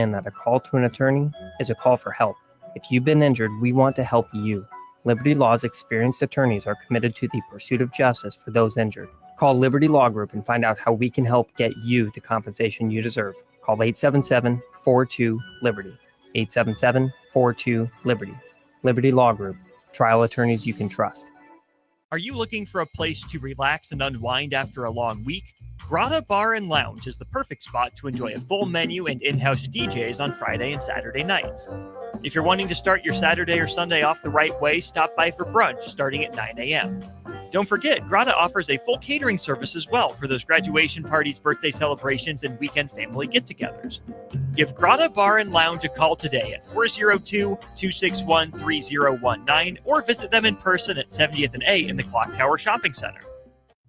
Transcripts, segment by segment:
And that a call to an attorney is a call for help. If you've been injured, we want to help you. Liberty Law's experienced attorneys are committed to the pursuit of justice for those injured. Call Liberty Law Group and find out how we can help get you the compensation you deserve. Call 877-42-LIBERTY. 877-42-LIBERTY. Liberty Law Group. Trial attorneys you can trust. Are you looking for a place to relax and unwind after a long week? Grotto Bar and Lounge is the perfect spot to enjoy a full menu and in-house DJs on Friday and Saturday nights. If you're wanting to start your Saturday or Sunday off the right way, stop by for brunch starting at 9 a.m. Don't forget, Grotto offers a full catering service as well for those graduation parties, birthday celebrations, and weekend family get-togethers. Give Grotto Bar and Lounge a call today at 402-261-3019 or visit them in person at 70th and A in the Clock Tower Shopping Center.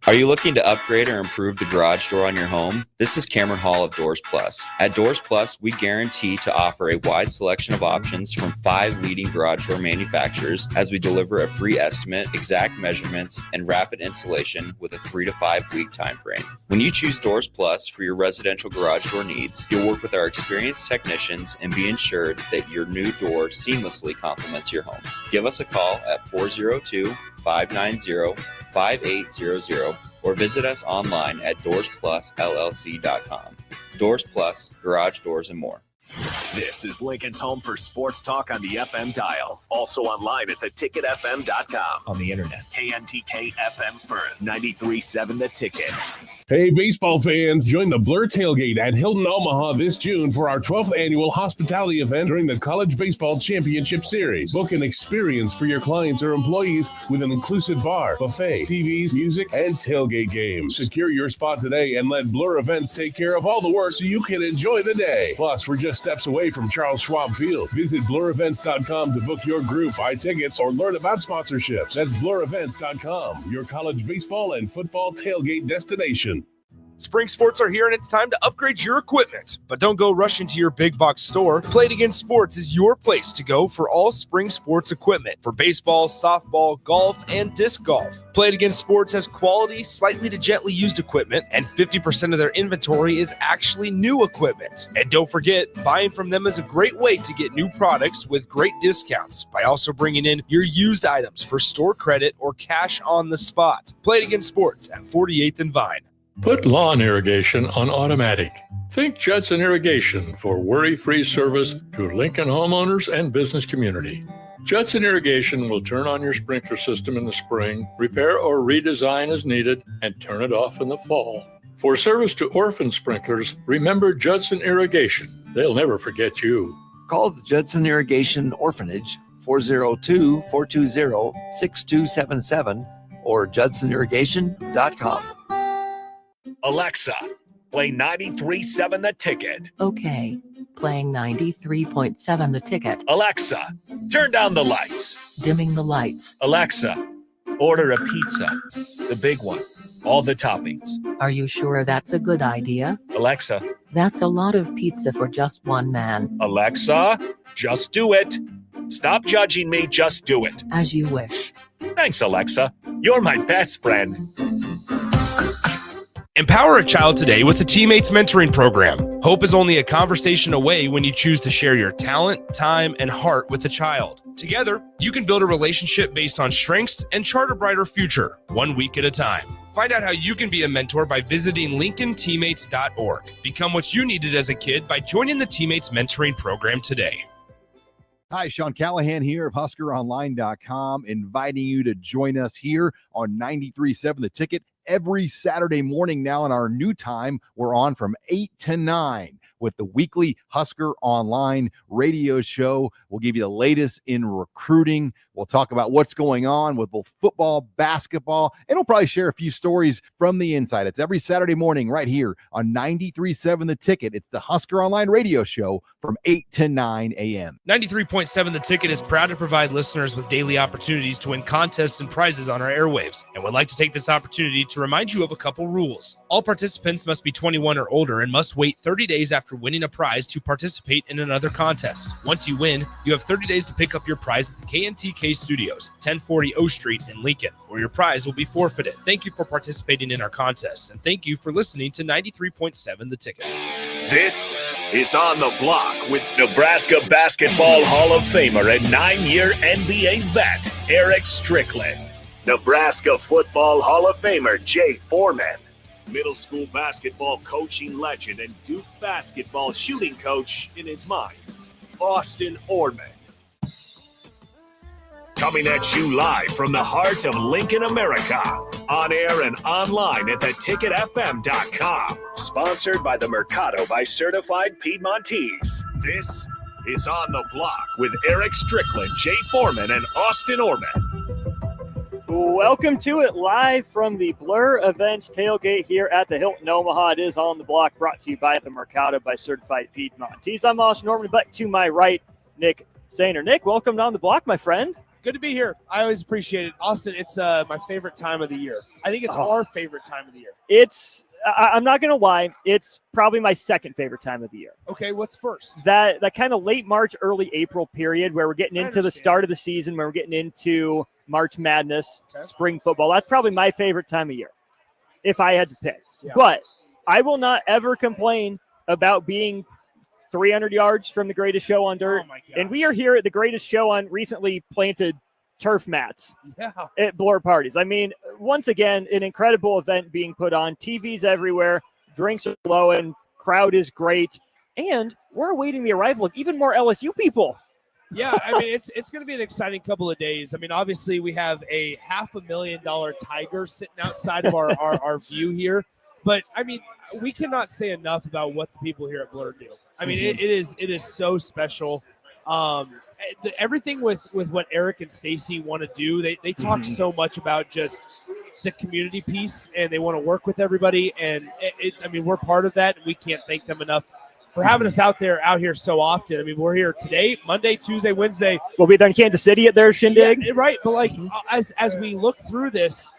Are you looking to upgrade or improve the garage door on your home? This is Cameron Hall of Doors Plus. At Doors Plus, we guarantee to offer a wide selection of options from 5 leading garage door manufacturers as we deliver a free estimate, exact measurements, and rapid installation with a 3 to 5 week time frame. When you choose Doors Plus for your residential garage door needs, you'll work with our experienced technicians and be ensured that your new door seamlessly complements your home. Give us a call at 402-590-5800 or visit us online at DoorsPlusLLC.com. Doors Plus, garage doors and more. This is Lincoln's home for sports talk on the FM dial. Also online at theticketfm.com. On the internet, KNTK FM Firth, 93.7 The Ticket. Hey, baseball fans, join the Blur Tailgate at Hilton Omaha this June for our 12th annual hospitality event during the College Baseball Championship Series. Book an experience for your clients or employees with an inclusive bar, buffet, TVs, music, and tailgate games. Secure your spot today and let Blur Events take care of all the work so you can enjoy the day. Plus, we're just steps away from Charles Schwab Field. Visit blurevents.com to book your group, buy tickets, or learn about sponsorships. That's blurevents.com, your college baseball and football tailgate destination. Spring sports are here and it's time to upgrade your equipment. But don't go rushing to your big box store. Play It Again Sports is your place to go for all spring sports equipment for baseball, softball, golf, and disc golf. Play It Again Sports has quality, slightly to gently used equipment, and 50% of their inventory is actually new equipment. And don't forget, buying from them is a great way to get new products with great discounts by also bringing in your used items for store credit or cash on the spot. Play It Again Sports at 48th and Vine. Put lawn irrigation on automatic. Think Judson Irrigation for worry-free service to Lincoln homeowners and business community. Judson Irrigation will turn on your sprinkler system in the spring, repair or redesign as needed, and turn it off in the fall. For service to orphan sprinklers, remember Judson Irrigation. They'll never forget you. Call the Judson Irrigation Orphanage 402-420-6277 or judsonirrigation.com. Alexa, play 93.7 The Ticket. Okay, playing 93.7 The Ticket. Alexa, turn down the lights. Dimming the lights. Alexa, order a pizza. The big one. All the toppings. Are you sure that's a good idea? Alexa. That's a lot of pizza for just one man. Alexa, just do it. Stop judging me, just do it. As you wish. Thanks, Alexa. You're my best friend. Empower a child today with the Teammates Mentoring Program. Hope is only a conversation away when you choose to share your talent, time, and heart with a child. Together, you can build a relationship based on strengths and chart a brighter future, 1 week at a time. Find out how you can be a mentor by visiting LincolnTeammates.org. Become what you needed as a kid by joining the Teammates Mentoring Program today. Hi, Sean Callahan here of HuskerOnline.com, inviting you to join us here on 93.7 The Ticket every Saturday morning now in our new time. We're on from 8 to 9 with the weekly Husker Online radio show. We'll give you the latest in recruiting. We'll talk about what's going on with both football, basketball, and we'll probably share a few stories from the inside. It's every Saturday morning right here on 93.7 The Ticket. It's the Husker Online radio show from 8 to 9 a.m. 93.7 The Ticket is proud to provide listeners with daily opportunities to win contests and prizes on our airwaves, and would like to take this opportunity to remind you of a couple rules. All participants must be 21 or older and must wait 30 days after winning a prize to participate in another contest. Once you win, you have 30 days to pick up your prize at the KNTK Studios, 1040 O Street in Lincoln, or your prize will be forfeited. Thank you for participating in our contests, and thank you for listening to 93.7 The Ticket. This is on the block with Nebraska Basketball Hall of Famer and 9-year NBA vet Eric Strickland. Nebraska Football Hall of Famer Jay Foreman. Middle school basketball coaching legend and Duke basketball shooting coach in his mind, Austin Orman. Coming at you live from the heart of Lincoln, America. On air and online at theticketfm.com. Sponsored by the Mercado by Certified Piedmontese. This is On the Block with Eric Strickland, Jay Foreman, and Austin Orman. Welcome to it live from the Blur Events tailgate here at the Hilton Omaha. It is On the Block, brought to you by the Mercado by Certified Piedmontese. I'm Austin Orman, but to my right, Nick Sainer. Nick, welcome to On the Block, my friend. Good to be here. I always appreciate it. Austin, it's my favorite time of the year. I think it's our favorite time of the year. I'm not going to lie, it's probably my second favorite time of the year. Okay, what's first? That kind of late March, early April period where we're getting into the start of the season, where we're getting into March Madness, spring football. That's probably my favorite time of year, if I had to pick. Yeah. But I will not ever complain about being 300 yards from the greatest show on dirt. Oh, and we are here at the greatest show on recently planted turf mats at Blur parties. I mean, once again, an incredible event being put on. TVs everywhere, drinks are flowing, crowd is great, and we're awaiting the arrival of even more LSU people. Yeah, I mean, it's going to be an exciting couple of days. I mean, obviously, we have a $500,000 tiger sitting outside of our view here. But, I mean, we cannot say enough about what the people here at Blur do. I mean, it is so special. Everything with what Eric and Stacy want to do, they talk so much about just the community piece, and they want to work with everybody. And, I mean, we're part of that, and we can't thank them enough for having us out here so often. I mean, we're here today, Monday, Tuesday, Wednesday. We'll be there in Kansas City at their shindig. Yeah, right, but, like, as we look through this,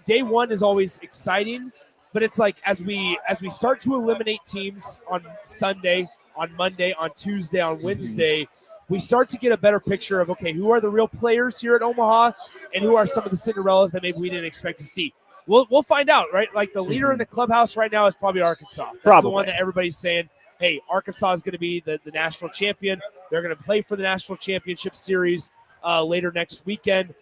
day one is always exciting. But it's like as we start to eliminate teams on Sunday, on Monday, on Tuesday, on Wednesday, we start to get a better picture of, okay, who are the real players here at Omaha and who are some of the Cinderellas that maybe we didn't expect to see. We'll find out, right? Like the leader in the clubhouse right now is probably Arkansas. That's the one that everybody's saying, hey, Arkansas is going to be the national champion. They're going to play for the national championship series later next weekend.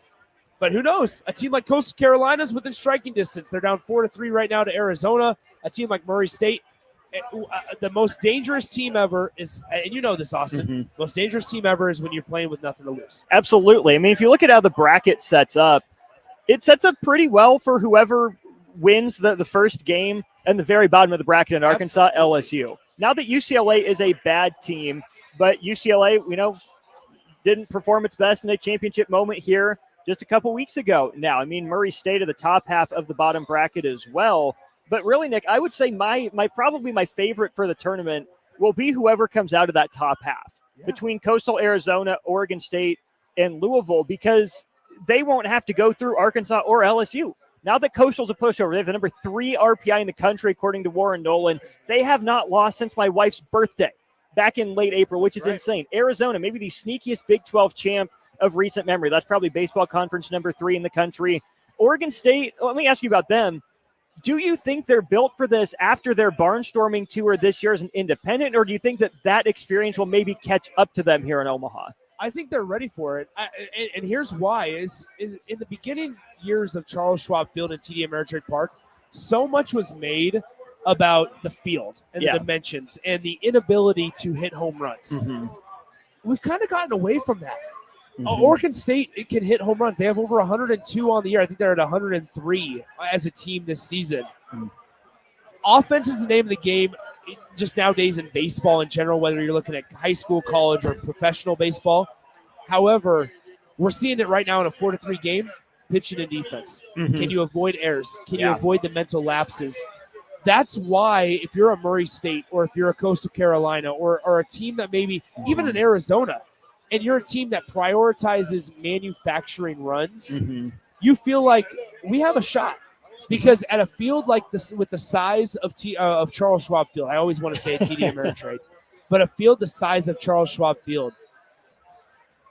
But who knows? A team like Coastal Carolina is within striking distance. They're down 4-3 right now to Arizona. A team like Murray State, the most dangerous team ever is, and you know this, Austin, most dangerous team ever is when you're playing with nothing to lose. Absolutely. I mean, if you look at how the bracket sets up, it sets up pretty well for whoever wins the first game and the very bottom of the bracket in Arkansas, LSU. Now that UCLA is a bad team, but UCLA, didn't perform its best in a championship moment here just a couple weeks ago now. I mean, Murray State at the top half of the bottom bracket as well. But really, Nick, I would say my probably my favorite for the tournament will be whoever comes out of that top half between Coastal Arizona, Oregon State, and Louisville, because they won't have to go through Arkansas or LSU. Now that Coastal's a pushover, they have the number 3 RPI in the country, according to Warren Nolan. They have not lost since my wife's birthday back in late April, which is insane. Arizona, maybe the sneakiest Big 12 champ of recent memory. That's probably baseball conference number 3 in the country. Oregon State, let me ask you about them. Do you think they're built for this after their barnstorming tour this year as an independent, or do you think that experience will maybe catch up to them here in Omaha? I think they're ready for it. And here's why. Is in the beginning years of Charles Schwab Field and TD Ameritrade Park, so much was made about the field and the dimensions and the inability to hit home runs. We've kind of gotten away from that. Oregon State can hit home runs. They have over 102 on the year. I think they're at 103 as a team this season. Offense is the name of the game just nowadays in baseball in general, whether you're looking at high school, college, or professional baseball. However, we're seeing it right now in a 4-3 game, pitching and defense. Can you avoid errors? Can you avoid the mental lapses? That's why if you're a Murray State or if you're a Coastal Carolina or a team that maybe even in Arizona, and you're a team that prioritizes manufacturing runs, you feel like we have a shot. Because at a field like this, with the size of Charles Schwab Field, I always want to say a TD Ameritrade, but a field the size of Charles Schwab Field,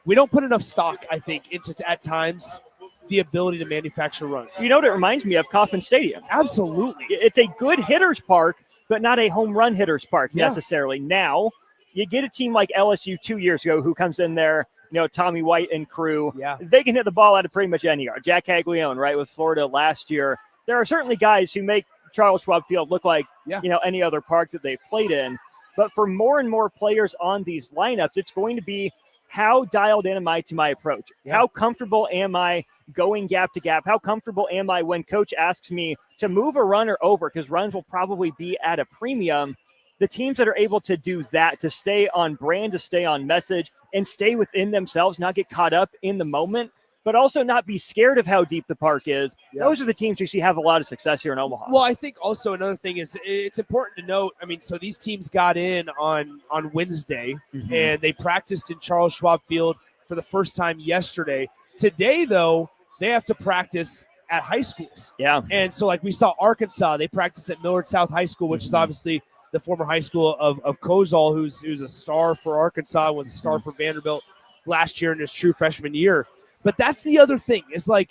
we don't put enough stock, I think, into at times the ability to manufacture runs. You know what it reminds me of? Kauffman Stadium. Absolutely. It's a good hitter's park, but not a home run hitter's park necessarily. Now, You get a team like LSU 2 years ago who comes in there, Tommy White and crew. Yeah. They can hit the ball out of pretty much any yard. Jack Caglione, right, with Florida last year. There are certainly guys who make Charles Schwab Field look like, any other park that they've played in. But for more and more players on these lineups, it's going to be how dialed in am I to my approach? Yeah. How comfortable am I going gap to gap? How comfortable am I when coach asks me to move a runner over? Because runs will probably be at a premium. The teams that are able to do that, to stay on brand, to stay on message, and stay within themselves, not get caught up in the moment, but also not be scared of how deep the park is. Yeah. Those are the teams you see have a lot of success here in Omaha. Well, I think also another thing is it's important to note, so these teams got in on Wednesday, and they practiced in Charles Schwab Field for the first time yesterday. Today, though, they have to practice at high schools. Yeah. And so, like we saw Arkansas, they practice at Millard South High School, which is obviously the former high school of Kozol, who's a star for Arkansas, was a star for Vanderbilt last year in his true freshman year. But that's the other thing is like,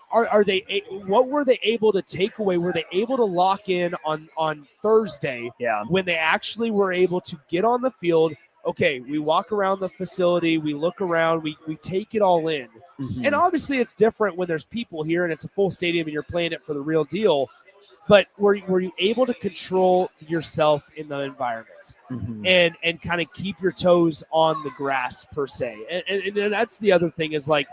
what were they able to take away? Were they able to lock in on Thursday when they actually were able to get on the field? Okay, we walk around the facility, we look around, we take it all in. And obviously it's different when there's people here and it's a full stadium and you're playing it for the real deal. But were you able to control yourself in the environment and kind of keep your toes on the grass per se? And that's the other thing is like,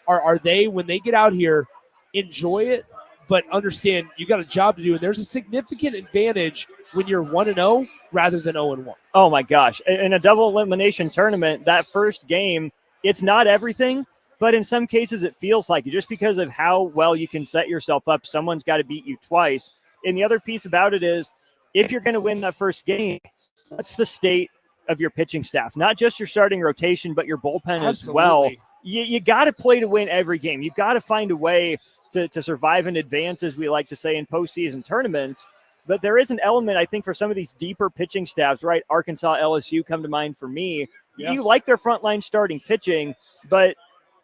are they, when they get out here, enjoy it, but understand you got a job to do. And there's a significant advantage when you're 1-0 rather than 0-1. Oh my gosh. In a double elimination tournament, that first game, it's not everything, but in some cases it feels like it just because of how well you can set yourself up. Someone's got to beat you twice. And the other piece about it is if you're going to win that first game, what's the state of your pitching staff? Not just your starting rotation, but your bullpen as well. You got to play to win every game. You've got to find a way to survive and advance, as we like to say in postseason tournaments. But there is an element, I think, for some of these deeper pitching staffs, right? Arkansas, LSU come to mind for me. Yeah. You like their frontline starting pitching, but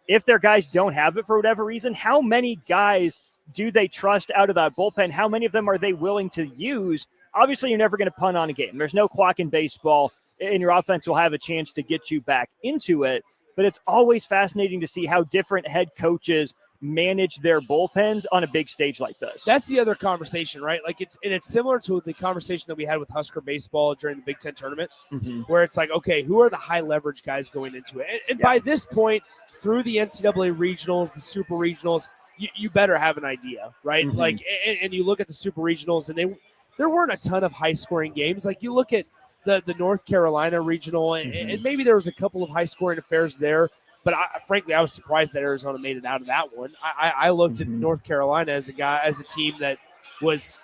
if their guys don't have it for whatever reason, how many guys do they trust out of that bullpen? How many of them are they willing to use? Obviously, you're never going to punt on a game. There's no clock in baseball, and your offense will have a chance to get you back into it. But it's always fascinating to see how different head coaches manage their bullpens on a big stage like this. That's the other conversation, right? Like it's similar to the conversation that we had with Husker baseball during the Big Ten tournament, where it's like, okay, who are the high leverage guys going into it? And by this point, through the NCAA regionals, the super regionals, you better have an idea, right? Like, and you look at the super regionals, and there weren't a ton of high scoring games. Like you look at the North Carolina regional, and maybe there was a couple of high scoring affairs there. But frankly, I was surprised that Arizona made it out of that one. I looked at North Carolina as a team that was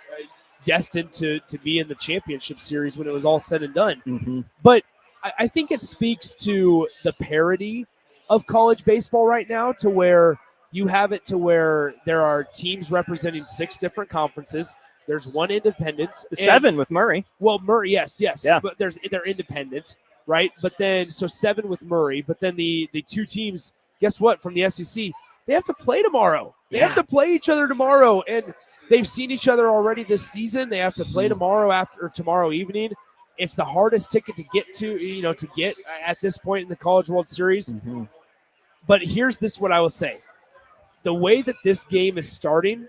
destined to be in the championship series when it was all said and done. But I think it speaks to the parity of college baseball right now, to where you have it to where there are teams representing 6 different conferences. There's one independent. 7 with Murray. Well, Murray, yes. Yeah. But they're independent. Right, but then so 7 with Murray, but then the 2 teams, guess what, from the SEC, they have to play tomorrow. They have to play each other tomorrow, and they've seen each other already this season. They have to play tomorrow evening. It's the hardest ticket to get to get at this point in the College World Series. But here's what I will say: the way that this game is starting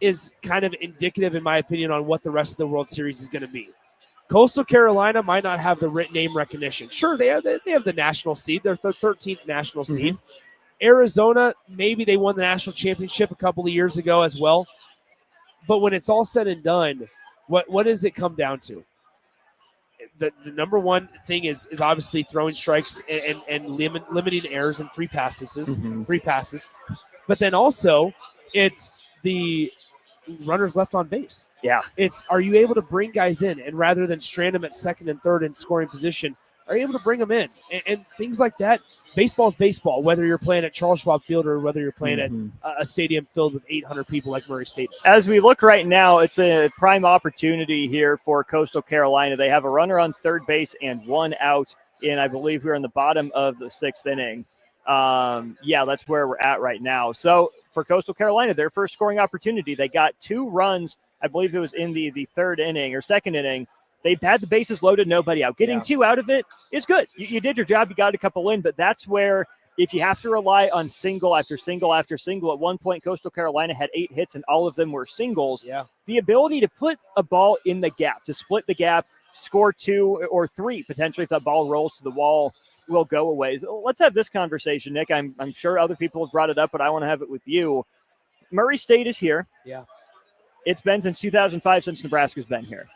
is kind of indicative, in my opinion, on what the rest of the World Series is going to be. Coastal Carolina might not have the name recognition. Sure, they have the national seed. They're the 13th national seed. Arizona, maybe they won the national championship a couple of years ago as well. But when it's all said and done, what does it come down to? The number one thing is obviously throwing strikes and limiting errors and free passes. But then also it's the runners left on base. Yeah. Are you able to bring guys in, and rather than strand them at second and third in scoring position, are you able to bring them in and things like that? Baseball's baseball, whether you're playing at Charles Schwab Field or whether you're playing at a stadium filled with 800 people like Murray State is. As we look right now, it's a prime opportunity here for Coastal Carolina. They have a runner on third base and 1 out in, I believe we're in the bottom of the 6th inning. That's where we're at right now. So for Coastal Carolina, their first scoring opportunity, they got 2 runs. I believe it was in the 3rd inning or 2nd inning They've had the bases loaded, nobody out. Getting 2 out of it is good. You did your job. You got a couple in, but that's where if you have to rely on single after single after single, at one point Coastal Carolina had 8 hits and all of them were singles. Yeah. The ability to put a ball in the gap, to split the gap, score 2 or 3 potentially if that ball rolls to the wall, will go away. So let's have this conversation, Nick. I'm sure other people have brought it up, but I want to have it with you. Murray State is here. Yeah. It's been since 2005 since Nebraska's been here.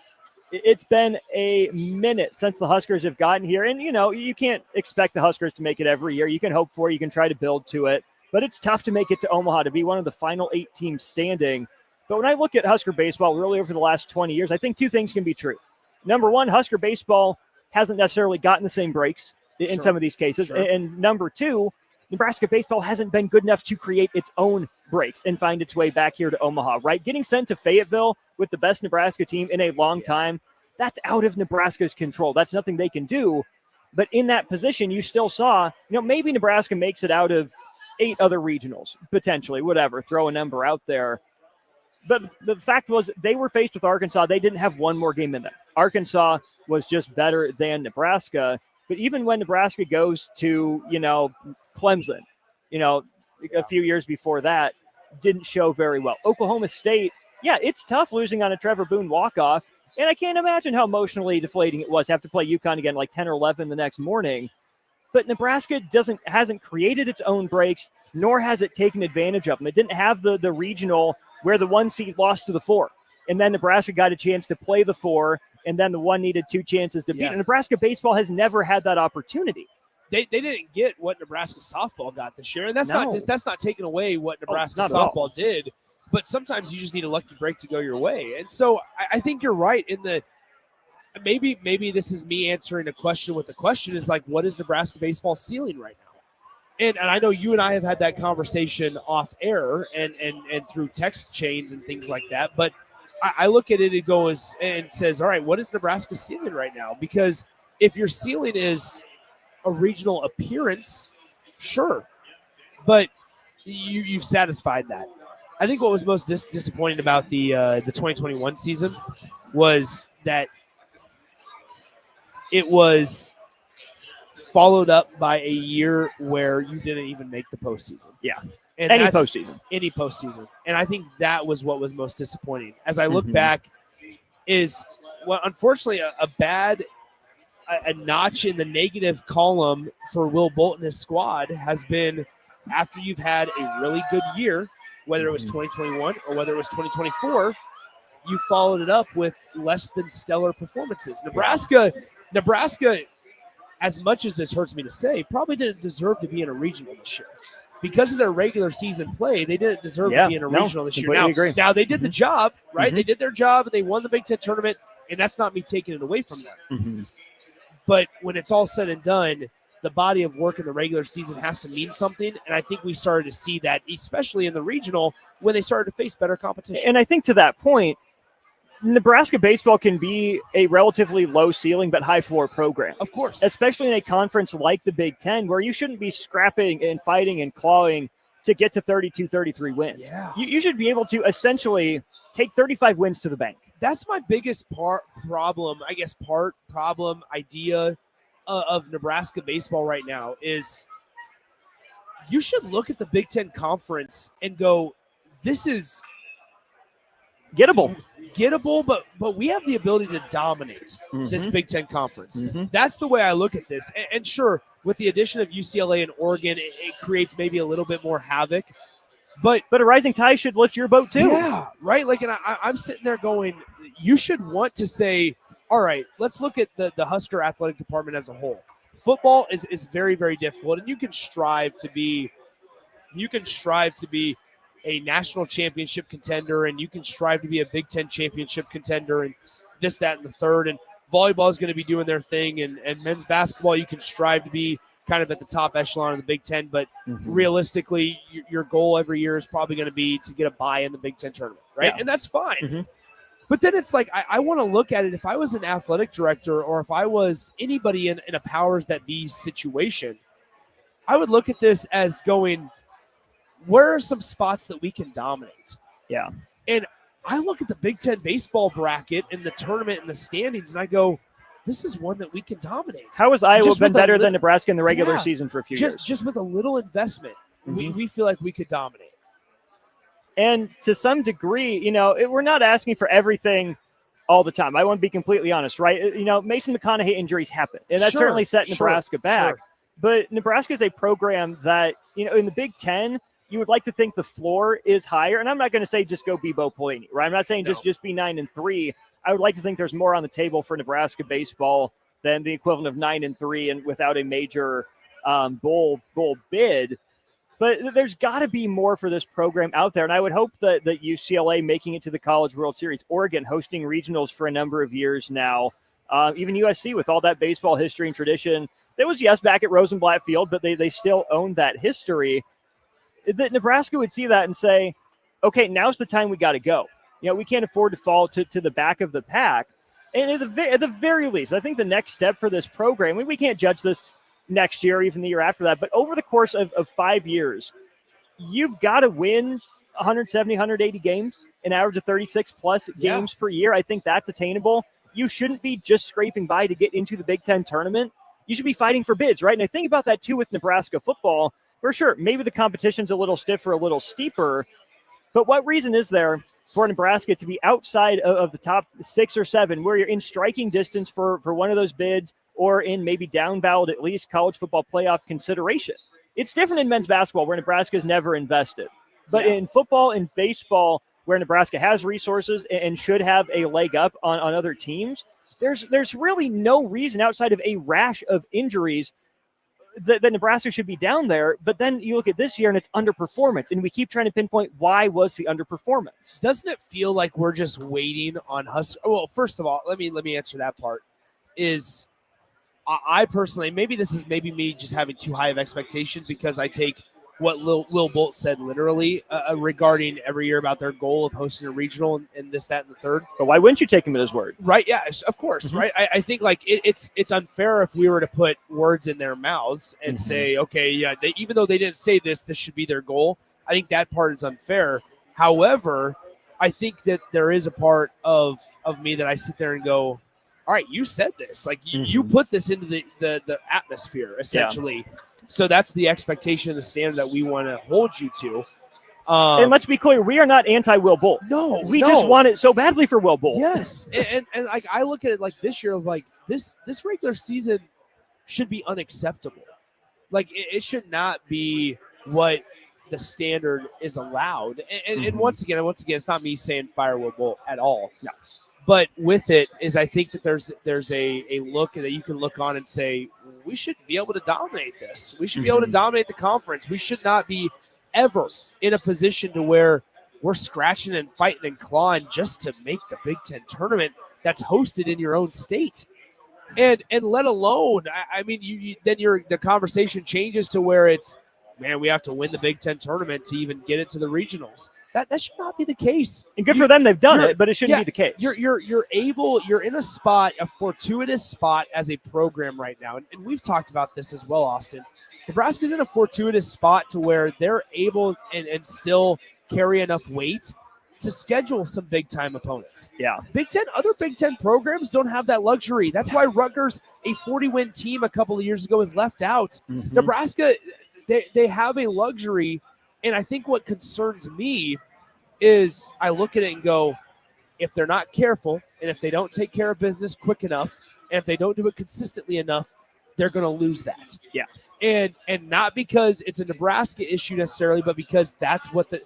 It's been a minute since the Huskers have gotten here. And, you can't expect the Huskers to make it every year. You can hope for it. You can try to build to it. But it's tough to make it to Omaha, to be one of the final 8 teams standing. But when I look at Husker baseball really over the last 20 years, I think 2 things can be true. Number one, Husker baseball hasn't necessarily gotten the same breaks in some of these cases. Sure. And number 2, Nebraska baseball hasn't been good enough to create its own breaks and find its way back here to Omaha, right? Getting sent to Fayetteville with the best Nebraska team in a long time, that's out of Nebraska's control. That's nothing they can do. But in that position, you still saw, maybe Nebraska makes it out of 8 other regionals, potentially, whatever, throw a number out there. But the fact was they were faced with Arkansas. They didn't have one more game in them. Arkansas was just better than Nebraska. But even when Nebraska goes to, Clemson, a few years before that, didn't show very well. Oklahoma State, it's tough losing on a Trevor Boone walk-off. And I can't imagine how emotionally deflating it was to have to play UConn again like 10 or 11 the next morning. But Nebraska hasn't created its own breaks, nor has it taken advantage of them. It didn't have the regional where the 1 seed lost to the 4. And then Nebraska got a chance to play the 4, and then the 1 needed 2 chances to beat. And Nebraska baseball has never had that opportunity. They didn't get what Nebraska softball got this year. And that's not taking away what Nebraska softball did. But sometimes you just need a lucky break to go your way. And so I think you're right in the maybe this is me answering a question with a question is like, what is Nebraska baseball ceiling right now? And I know you and I have had that conversation off air and through text chains and things like that. But I look at it and says, all right, what is Nebraska's ceiling right now? Because if your ceiling is a regional appearance, sure. But you've satisfied that. I think what was most disappointing about the 2021 season was that it was followed up by a year where you didn't even make the postseason. Yeah. And Any postseason. And I think that was what was most disappointing. As I look back, is unfortunately a notch in the negative column for Will Bolt and his squad has been after you've had a really good year, whether it was 2021 or whether it was 2024, you followed it up with less than stellar performances. Nebraska, as much as this hurts me to say, probably didn't deserve to be in a regional this year. Because of their regular season play, they didn't deserve to be in a regional this year. Now they did the job, right? They did their job, and they won the Big Ten tournament, and that's not me taking it away from them. But when it's all said and done, the body of work in the regular season has to mean something, and I think we started to see that, especially in the regional, when they started to face better competition. And I think to that point, Nebraska baseball can be a relatively low ceiling but high floor program. Of course. Especially in a conference like the Big Ten where you shouldn't be scrapping and fighting and clawing to get to 32, 33 wins. Yeah. You should be able to essentially take 35 wins to the bank. That's my biggest problem idea of Nebraska baseball right now is you should look at the Big Ten Conference and go, this is gettable, but we have the ability to dominate this Big Ten Conference. That's the way I look at this. And sure, with the addition of UCLA and Oregon, it creates maybe a little bit more havoc. But a rising tide should lift your boat too. Yeah, right? Like, and I'm sitting there going, you should want to say, all right, let's look at the Husker athletic department as a whole. Football is very, very difficult, and you can strive to be a national championship contender, and you can strive to be a Big Ten championship contender, and this, that, and the third. And volleyball is going to be doing their thing, and men's basketball, you can strive to be kind of at the top echelon of the Big Ten. But realistically, your goal every year is probably going to be to get a bye in the Big Ten tournament, right? Yeah. And that's fine. But then it's like, I want to look at it. If I was an athletic director or if I was anybody in a powers that be situation, I would look at this as going, where are some spots that we can dominate? Yeah. And I look at the Big Ten baseball bracket and the tournament and the standings, and I go, this is one that we can dominate. How has Iowa Just been with a better li- than Nebraska in the regular Yeah. season for a few years? Just with a little investment, we feel like we could dominate. And to some degree, we're not asking for everything all the time. I want to be completely honest, right? Mason McConaughey injuries happen, and that Sure, certainly set sure, Nebraska back. sure. But Nebraska is a program that, in the Big Ten, you would like to think the floor is higher. And I'm not going to say just go be Bo Pelini, right? I'm not saying just be 9-3. I would like to think there's more on the table for Nebraska baseball than the equivalent of 9-3 and without a major bowl bid. But there's got to be more for this program out there. And I would hope that UCLA making it to the College World Series, Oregon hosting regionals for a number of years now, even USC with all that baseball history and tradition. There was, back at Rosenblatt Field, but they still own that history. That Nebraska would see that and say, okay, now's the time we got to go. We can't afford to fall to the back of the pack. And at the very least, I think the next step for this program, we can't judge this next year, even the year after that, but over the course of 5 years, you've got to win 170, 180 games, an average of 36 plus games per year. I think that's attainable. You shouldn't be just scraping by to get into the Big Ten tournament. You should be fighting for bids, right? And I think about that too with Nebraska football. For sure, maybe the competition's a little stiffer, a little steeper, but what reason is there for Nebraska to be outside of the top 6 or 7, where you're in striking distance for one of those bids, or in maybe down ballot, at least college football playoff consideration? It's different in men's basketball, where Nebraska's never invested. But in football and baseball, where Nebraska has resources and should have a leg up on other teams, there's really no reason outside of a rash of injuries that Nebraska should be down there. But then you look at this year and it's underperformance, and we keep trying to pinpoint why was the underperformance. Doesn't it feel like we're just waiting on Husker? Well, first of all, let me answer that part. Is I personally, maybe this is me just having too high of expectations, because I take what Will Bolt said literally regarding every year about their goal of hosting a regional and this, that, and the third. But why wouldn't you take him at his word? Right, yeah, of course, right? I think like it's unfair if we were to put words in their mouths and say, okay, yeah, even though they didn't say this should be their goal. I think that part is unfair. However, I think that there is a part of me that I sit there and go, all right, you said this. Like, you put this into the atmosphere, essentially. Yeah. So that's the expectation, the standard that we want to hold you to. And let's be clear, we are not anti-Will Bolt. No. We just want it so badly for Will Bolt. Yes. and like, I look at it like this year of like, this regular season should be unacceptable. Like, it should not be what the standard is allowed. And once again, it's not me saying fire Will Bolt at all. No. But with it is, I think that there's a look that you can look on and say, we should be able to dominate this. We should be able to dominate the conference. We should not be ever in a position to where we're scratching and fighting and clawing just to make the Big Ten tournament that's hosted in your own state. And let alone, I mean, the conversation changes to where it's, man, we have to win the Big Ten tournament to even get it to the regionals. That should not be the case. And good for them, they've done it, but it shouldn't be the case. You're in a fortuitous spot as a program right now. And we've talked about this as well, Austin. Nebraska's in a fortuitous spot to where they're able and still carry enough weight to schedule some big-time opponents. Yeah. Other Big Ten programs don't have that luxury. That's why Rutgers, a 40-win team a couple of years ago, is left out. Nebraska, they have a luxury. And I think what concerns me is I look at it and go, if they're not careful and if they don't take care of business quick enough and if they don't do it consistently enough, they're going to lose that. Yeah. And not because it's a Nebraska issue necessarily, but because that's what the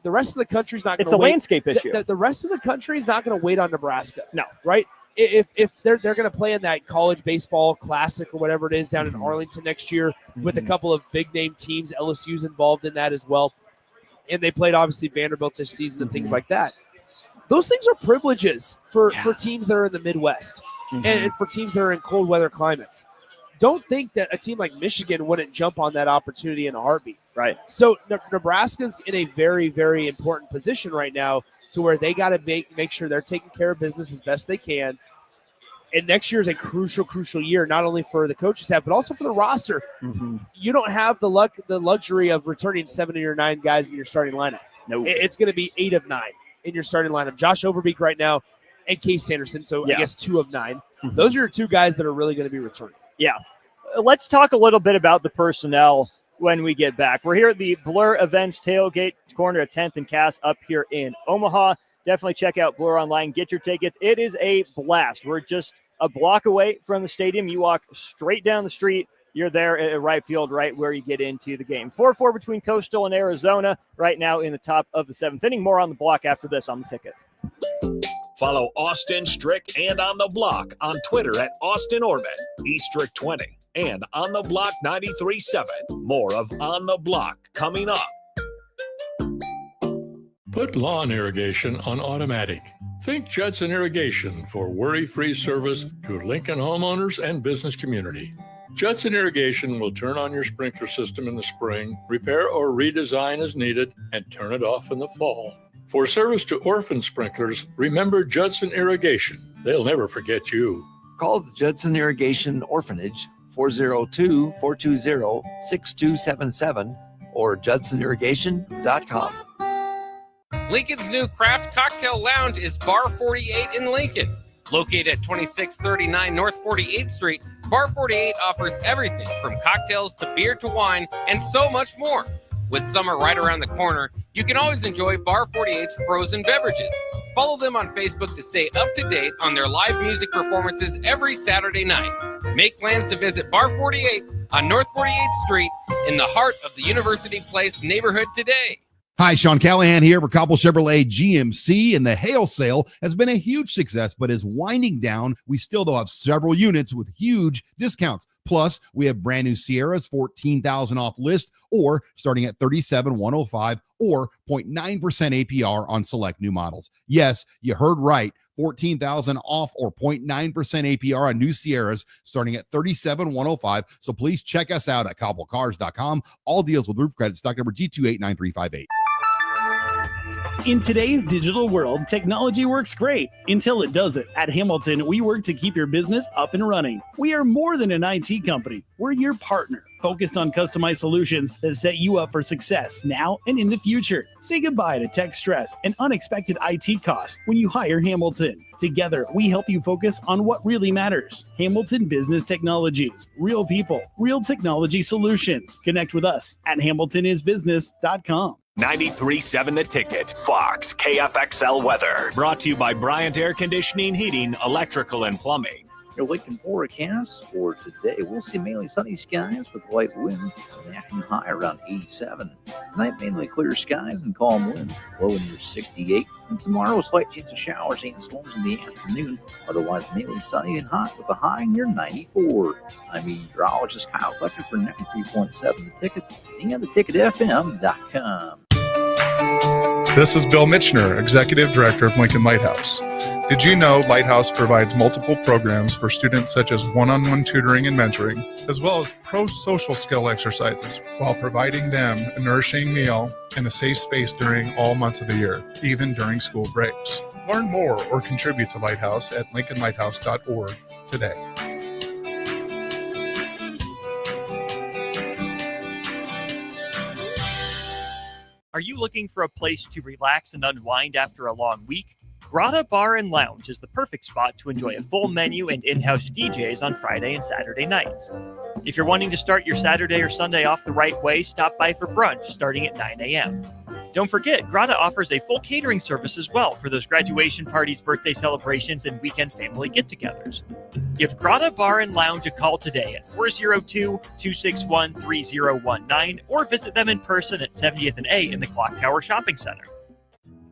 rest of the country's not going to wait. It's a landscape issue. The rest of the country is not going to wait on Nebraska. No. Right? If they're going to play in that college baseball classic or whatever it is down in Arlington next year with a couple of big name teams, LSU's involved in that as well. And they played obviously Vanderbilt this season and things like that. Those things are privileges for teams that are in the Midwest and for teams that are in cold weather climates. Don't think that a team like Michigan wouldn't jump on that opportunity in a heartbeat. Right. So Nebraska's in a very, very important position right now to where they got to make sure they're taking care of business as best they can. And next year is a crucial year, not only for the coaching staff, but also for the roster. You don't have the luxury of returning 7 or 9 guys in your starting lineup. No, it's going to be 8 of 9. in your starting lineup. Josh Overbeek right now and Case Sanderson, so Yeah. I guess 2 of 9. Mhm. Those are your 2 guys that are really going to be returning. Yeah. Let's talk a little bit about the personnel when we get back. We're here at the Blur Events Tailgate, corner at 10th and Cass up here in Omaha. Definitely check out Blur online. Get your tickets. It is a blast. We're just a block away from the stadium. You walk straight down the street. You're there at right field, right where you get into the game. 4-4 between Coastal and Arizona right now in the top of the 7th inning. More on the block after this on the ticket. Follow Austin Strick and On the Block on Twitter at Austin Orman, eStrick20, and On the Block 93.7. More of On the Block coming up. Put lawn irrigation on automatic. Think Judson Irrigation for worry-free service to Lincoln homeowners and business community. Judson Irrigation will turn on your sprinkler system in the spring, repair or redesign as needed, and turn it off in the fall. For service to orphan sprinklers, remember Judson Irrigation. They'll never forget you. Call the Judson Irrigation Orphanage 402-420-6277 or judsonirrigation.com. Lincoln's new craft cocktail lounge is Bar 48 in Lincoln. Located at 2639 North 48th Street, Bar 48 offers everything from cocktails to beer to wine and so much more. With summer right around the corner, you can always enjoy Bar 48's frozen beverages. Follow them on Facebook to stay up to date on their live music performances every Saturday night. Make plans to visit Bar 48 on North 48th Street in the heart of the University Place neighborhood today. Hi, Sean Callahan here for Cobble Chevrolet GMC, and the hail sale has been a huge success, but is winding down. We still though have several units with huge discounts. Plus, we have brand new Sierras, $14,000 off list, or starting at $37,105, or 0.9% APR on select new models. Yes, you heard right. $14,000 off or 0.9% APR on new Sierras starting at $37,105. So please check us out at cobblecars.com. All deals with roof credit, stock number G289358. In today's digital world, technology works great until it doesn't. At Hamilton, we work to keep your business up and running. We are more than an IT company. We're your partner, focused on customized solutions that set you up for success now and in the future. Say goodbye to tech stress and unexpected IT costs when you hire Hamilton. Together, we help you focus on what really matters. Hamilton Business Technologies. Real people, real technology solutions. Connect with us at hamiltonisbusiness.com. 93.7 The Ticket, Fox, KFXL weather. Brought to you by Bryant Air Conditioning, Heating, Electrical, and Plumbing. Your Lincoln forecast for today. We'll see mainly sunny skies with light winds, acting high around 87. Tonight, mainly clear skies and calm winds, low near 68. And tomorrow, a slight chance of showers and storms in the afternoon. Otherwise, mainly sunny and hot with a high near 94. I'm meteorologist Kyle Fletcher for 93.7 The Ticket and theticketfm.com. This is Bill Mitchner, Executive Director of Lincoln Lighthouse. Did you know Lighthouse provides multiple programs for students such as one-on-one tutoring and mentoring, as well as pro-social skill exercises, while providing them a nourishing meal and a safe space during all months of the year, even during school breaks? Learn more or contribute to Lighthouse at lincolnlighthouse.org today. Are you looking for a place to relax and unwind after a long week? Grotto Bar and Lounge is the perfect spot to enjoy a full menu and in-house DJs on Friday and Saturday nights. If you're wanting to start your Saturday or Sunday off the right way, stop by for brunch starting at 9 a.m. Don't forget, Grotto offers a full catering service as well for those graduation parties, birthday celebrations, and weekend family get-togethers. Give Grotto Bar and Lounge a call today at 402-261-3019 or visit them in person at 70th and A in the Clock Tower Shopping Center.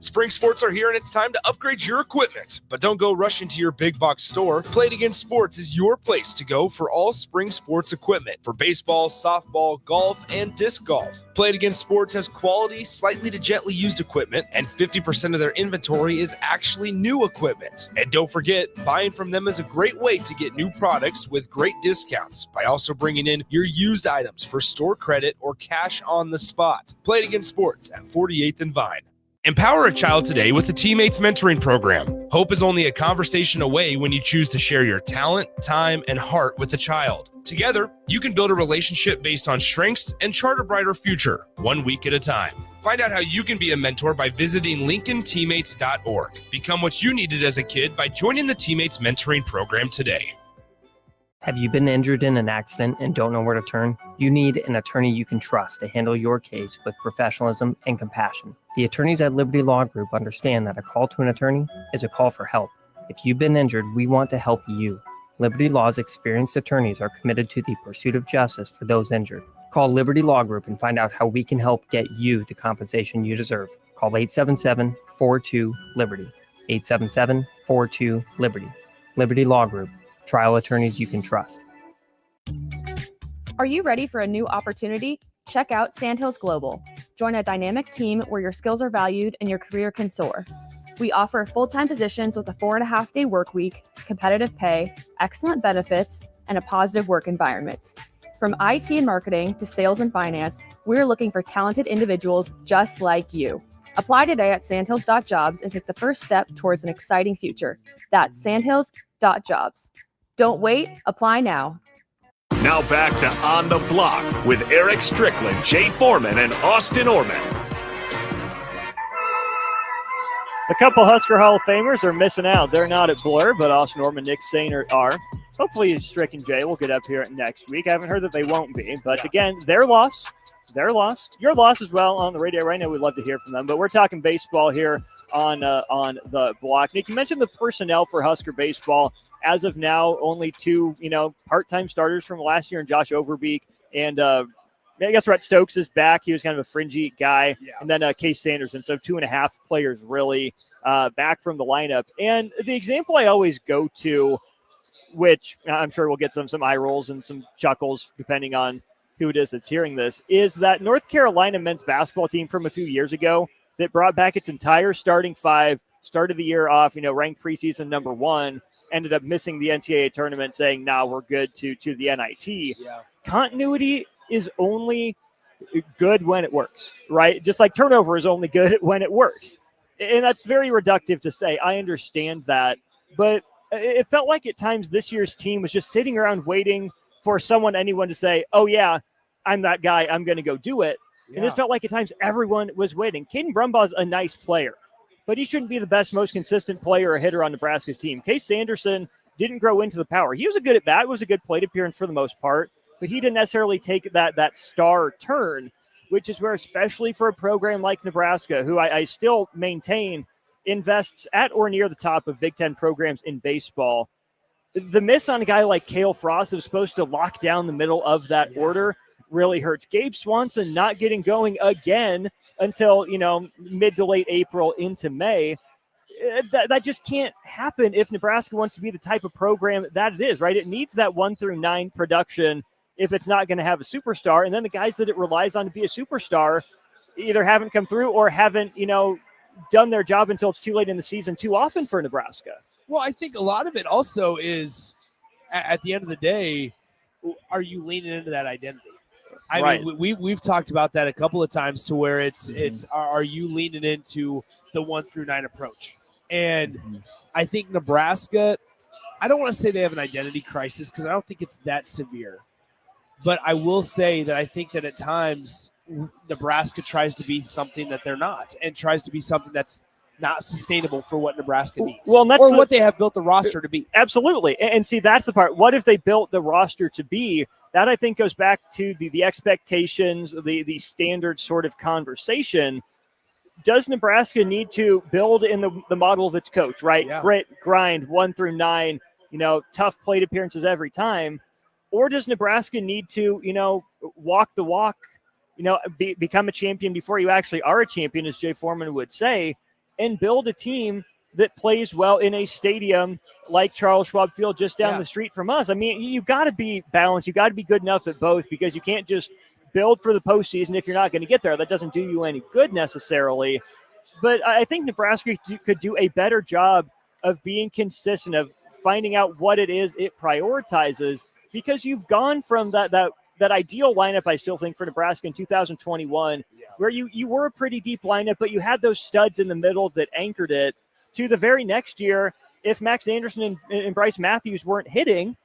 Spring sports are here and it's time to upgrade your equipment. But don't go rushing to your big box store. Play It Again Sports is your place to go for all spring sports equipment for baseball, softball, golf, and disc golf. Play It Again Sports has quality, slightly to gently used equipment, and 50% of their inventory is actually new equipment. And don't forget, buying from them is a great way to get new products with great discounts by also bringing in your used items for store credit or cash on the spot. Play It Again Sports at 48th and Vine. Empower a child today with the Teammates Mentoring Program. Hope is only a conversation away when you choose to share your talent, time, and heart with a child. Together, you can build a relationship based on strengths and chart a brighter future, 1 week at a time. Find out how you can be a mentor by visiting LincolnTeammates.org. Become what you needed as a kid by joining the Teammates Mentoring Program today. Have you been injured in an accident and don't know where to turn? You need an attorney you can trust to handle your case with professionalism and compassion. The attorneys at Liberty Law Group understand that a call to an attorney is a call for help. If you've been injured, we want to help you. Liberty Law's experienced attorneys are committed to the pursuit of justice for those injured. Call Liberty Law Group and find out how we can help get you the compensation you deserve. Call 877-42-LIBERTY. 877-42-LIBERTY. Liberty Law Group. Trial attorneys you can trust. Are you ready for a new opportunity? Check out Sandhills Global. Join a dynamic team where your skills are valued and your career can soar. We offer full-time positions with a 4.5-day work week, competitive pay, excellent benefits, and a positive work environment. From IT and marketing to sales and finance, we're looking for talented individuals just like you. Apply today at sandhills.jobs and take the first step towards an exciting future. That's sandhills.jobs. Don't wait, apply now. Now back to On the Block with Eric Strickland, Jay Foreman, and Austin Orman. A couple Husker Hall of Famers are missing out. They're not at Blur, but Austin Orman, Nick Sainer are. Hopefully Strick and Jay will get up here next week. I haven't heard that they won't be, but again, their loss. Your loss as well on the radio right now. We'd love to hear from them, but we're talking baseball here on the block. Nick, you mentioned the personnel for Husker baseball. As of now, only two, part-time starters from last year, and Josh Overbeek, and I guess Rhett Stokes is back. He was kind of a fringy guy, and then Case Sanderson. So 2.5 players really back from the lineup. And the example I always go to, which I'm sure we'll get some eye rolls and some chuckles depending on who it is that's hearing this, is that North Carolina men's basketball team from a few years ago that brought back its entire starting five, started the year off, ranked preseason number 1, ended up missing the NCAA tournament, saying, "Nah, we're good to the NIT." Yeah. Continuity is only good when it works, right? Just like turnover is only good when it works. And that's very reductive to say. I understand that. But it felt like at times this year's team was just sitting around waiting for anyone to say, "Oh, yeah, I'm that guy. I'm going to go do it." Yeah. And this felt like at times everyone was waiting. Caden Brumbaugh's a nice player, but he shouldn't be the best, most consistent player or hitter on Nebraska's team. Case Sanderson didn't grow into the power. He was a good at bat. It was a good plate appearance for the most part, but he didn't necessarily take that star turn, which is where, especially for a program like Nebraska, who I still maintain invests at or near the top of Big Ten programs in baseball, the miss on a guy like Cale Frost, who's supposed to lock down the middle of that order, really hurts. Gabe Swanson not getting going again until, mid to late April into May. That just can't happen if Nebraska wants to be the type of program that it is, right? It needs that 1 through 9 production if it's not going to have a superstar. And then the guys that it relies on to be a superstar either haven't come through or haven't, done their job until it's too late in the season too often for Nebraska. Well, I think a lot of it also is, at the end of the day, are you leaning into that identity? I mean, we've talked about that a couple of times to where it's are you leaning into the 1 through 9 approach? And I think Nebraska, I don't want to say they have an identity crisis because I don't think it's that severe. But I will say that I think that at times Nebraska tries to be something that they're not, and tries to be something that's not sustainable for what Nebraska needs. Well, and that's what they have built the roster to be. Absolutely. And see, that's the part. What if they built the roster to be? That, I think, goes back to the expectations, the standard sort of conversation. Does Nebraska need to build in the model of its coach, right? Yeah. Grit, grind, 1 through 9, tough plate appearances every time. Or does Nebraska need to, walk the walk, become a champion before you actually are a champion, as Jay Foreman would say, and build a team that plays well in a stadium like Charles Schwab Field just down the street from us? I mean, you've got to be balanced. You've got to be good enough at both, because you can't just build for the postseason if you're not going to get there. That doesn't do you any good necessarily. But I think Nebraska could do a better job of being consistent, of finding out what it is it prioritizes, because you've gone from that ideal lineup, I still think, for Nebraska in 2021, where you were a pretty deep lineup, but you had those studs in the middle that anchored it, to the very next year. If Max Anderson and Bryce Matthews weren't hitting,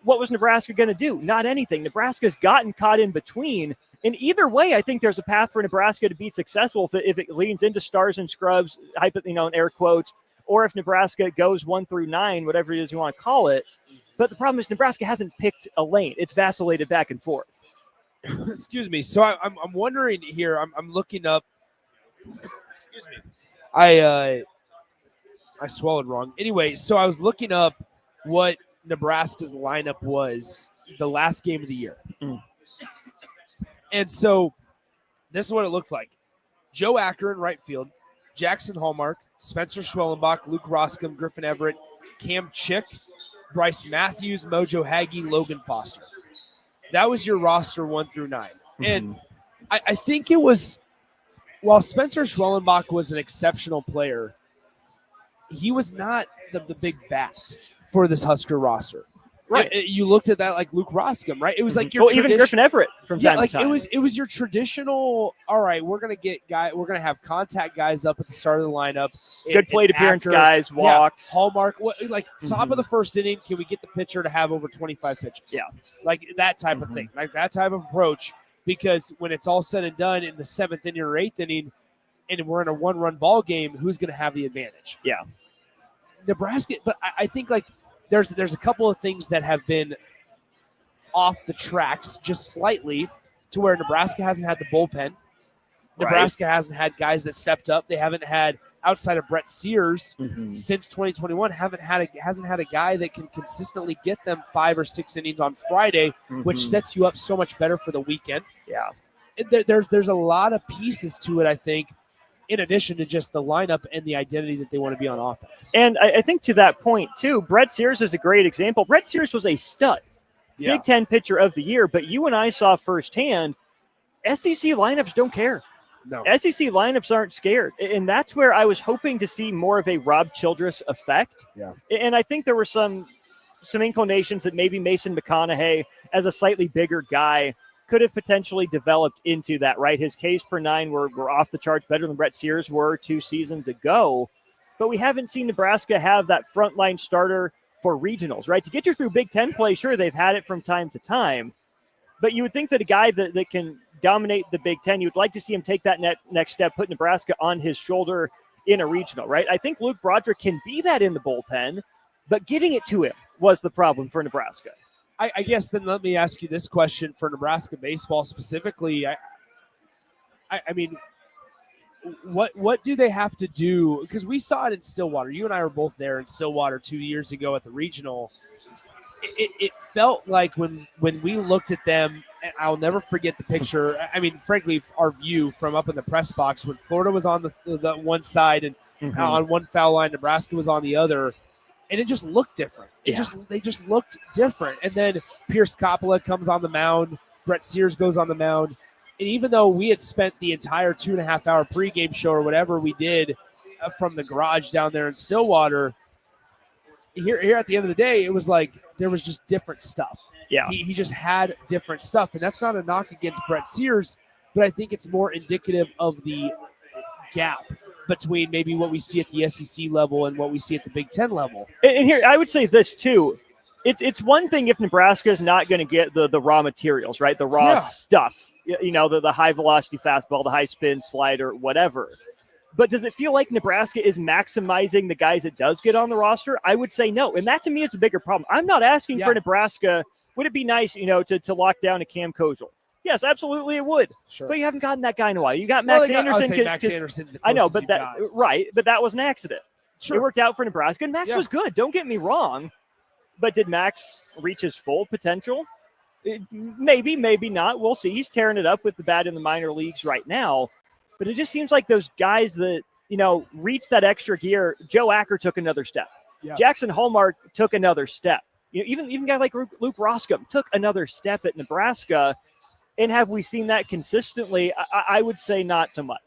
what was Nebraska going to do? Not anything. Nebraska's gotten caught in between, And either way, I think there's a path for Nebraska to be successful if it leans into stars and scrubs, in air quotes, or if Nebraska goes 1 through 9, whatever it is you want to call it. But the problem is Nebraska hasn't picked a lane. It's vacillated back and forth. Excuse me. So I'm wondering here. I'm looking up. Excuse me. I swallowed wrong. Anyway, so I was looking up what Nebraska's lineup was the last game of the year. And so this is what it looked like. Joe Acker in right field, Jackson Hallmark, Spencer Schwellenbach, Luke Roskam, Griffin Everett, Cam Chick, Bryce Matthews, Mojo Hagee, Logan Foster. That was your roster 1 through 9. And I think it was, while Spencer Schwellenbach was an exceptional player, he was not the big bat for this Husker roster. Right. You looked at that like Luke Roskam, right? It was like your even Griffin Everett from time to time. It was your traditional, all right, we're gonna have contact guys up at the start of the lineup. Good plate appearance guys, walks. Hallmark, top of the first inning, can we get the pitcher to have over 25 pitches? Yeah. Like that type of thing. Like that type of approach. Because when it's all said and done in the 7th inning or 8th inning, and we're in a 1-run ball game, who's gonna have the advantage? Yeah. Nebraska, but I think like there's a couple of things that have been off the tracks just slightly to where Nebraska hasn't had the bullpen. Nebraska hasn't had guys that stepped up. They haven't had, outside of Brett Sears since 2021, hasn't had a guy that can consistently get them 5 or 6 innings on Friday, which sets you up so much better for the weekend. Yeah. There's a lot of pieces to it, I think, in addition to just the lineup and the identity that they want to be on offense. And I think to that point, too, Brett Sears is a great example. Brett Sears was a stud. Yeah. Big Ten pitcher of the year, but you and I saw firsthand, SEC lineups don't care. No. SEC lineups aren't scared. And that's where I was hoping to see more of a Rob Childress effect. Yeah. And I think there were some inclinations that maybe Mason McConaughey, as a slightly bigger guy, could have potentially developed into that, right? His Ks per 9 were off the charts, better than Brett Sears were 2 seasons ago. But we haven't seen Nebraska have that frontline starter for regionals, right? To get you through Big Ten play, sure, they've had it from time to time. But you would think that a guy that can dominate the Big Ten, you'd like to see him take that next step, put Nebraska on his shoulder in a regional, right? I think Luke Broderick can be that in the bullpen, but getting it to him was the problem for Nebraska. I guess then let me ask you this question for Nebraska baseball specifically. I mean, what do they have to do? Because we saw it in Stillwater. You and I were both there in Stillwater 2 years ago at the regional. It felt like when we looked at them, and I'll never forget the picture. I mean, frankly, our view from up in the press box when Florida was on the one side and on one foul line, Nebraska was on the other. And it just looked different. They just looked different. And then Pierce Coppola comes on the mound. Brett Sears goes on the mound. And even though we had spent the entire 2.5-hour pregame show or whatever we did from the garage down there in Stillwater, here at the end of the day, it was like there was just different stuff. Yeah. He just had different stuff. And that's not a knock against Brett Sears, but I think it's more indicative of the gap between maybe what we see at the SEC level and what we see at the Big Ten level. And here, I would say this too. It's one thing if Nebraska is not going to get the raw materials, right? The raw stuff, the high velocity fastball, the high spin slider, whatever. But does it feel like Nebraska is maximizing the guys it does get on the roster? I would say no. And that to me is a bigger problem. I'm not asking for Nebraska. Would it be nice, to lock down a Cam Kozel? Yes, absolutely it would. Sure. But you haven't gotten that guy in a while. You got Max Anderson. Max Anderson's the I know, but closest but that was an accident. Sure. It worked out for Nebraska, and Max was good. Don't get me wrong. But did Max reach his full potential? Maybe, maybe not. We'll see. He's tearing it up with the bat in the minor leagues right now. But it just seems like those guys that, reached that extra gear. Joe Acker took another step. Yeah. Jackson Hallmark took another step. Even guys like Luke Roskam took another step at Nebraska. And have we seen that consistently? I would say not so much.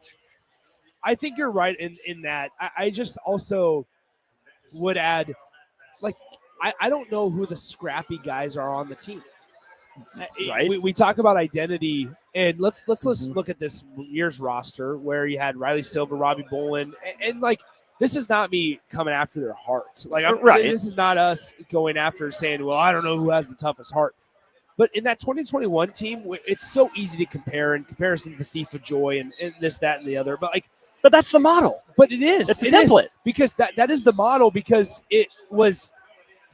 I think you're right in that. I just also would add, I don't know who the scrappy guys are on the team. Right. We talk about identity, and let's look at this year's roster where you had Riley Silva, Robbie Bolin, and this is not me coming after their heart. This is not us going after saying, well, I don't know who has the toughest heart. But in that 2021 team, it's so easy to compare, and comparison's the thief of joy, and this, that, and the other. But that's the model. But it is. It's the It template. is, because that is the model, because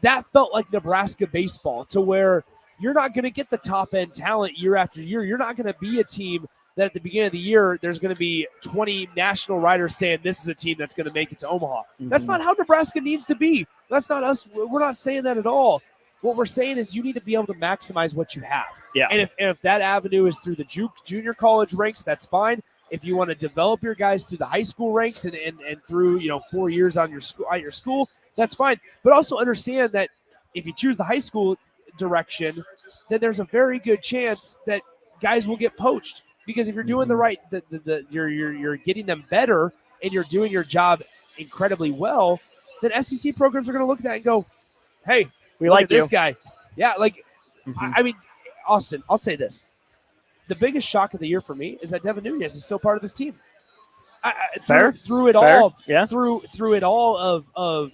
that felt like Nebraska baseball, to where you're not going to get the top end talent year after year. You're not going to be a team that at the beginning of the year, there's going to be 20 national writers saying this is a team that's going to make it to Omaha. That's not how Nebraska needs to be. That's not us. We're not saying that at all. What we're saying is you need to be able to maximize what you have. Yeah. And if that avenue is through the junior college ranks, that's fine. If you want to develop your guys through the high school ranks and through 4 years on at your school, that's fine. But also understand that if you choose the high school direction, then there's a very good chance that guys will get poached. Because if you're doing the right, you're getting them better, and you're doing your job incredibly well, then SEC programs are going to look at that and go, "Hey, we look like at this you." guy." Yeah, I mean, Austin, I'll say this: the biggest shock of the year for me is that Devin Nunez is still part of this team. Fair. Through it Fair. all, Yeah. Through it all of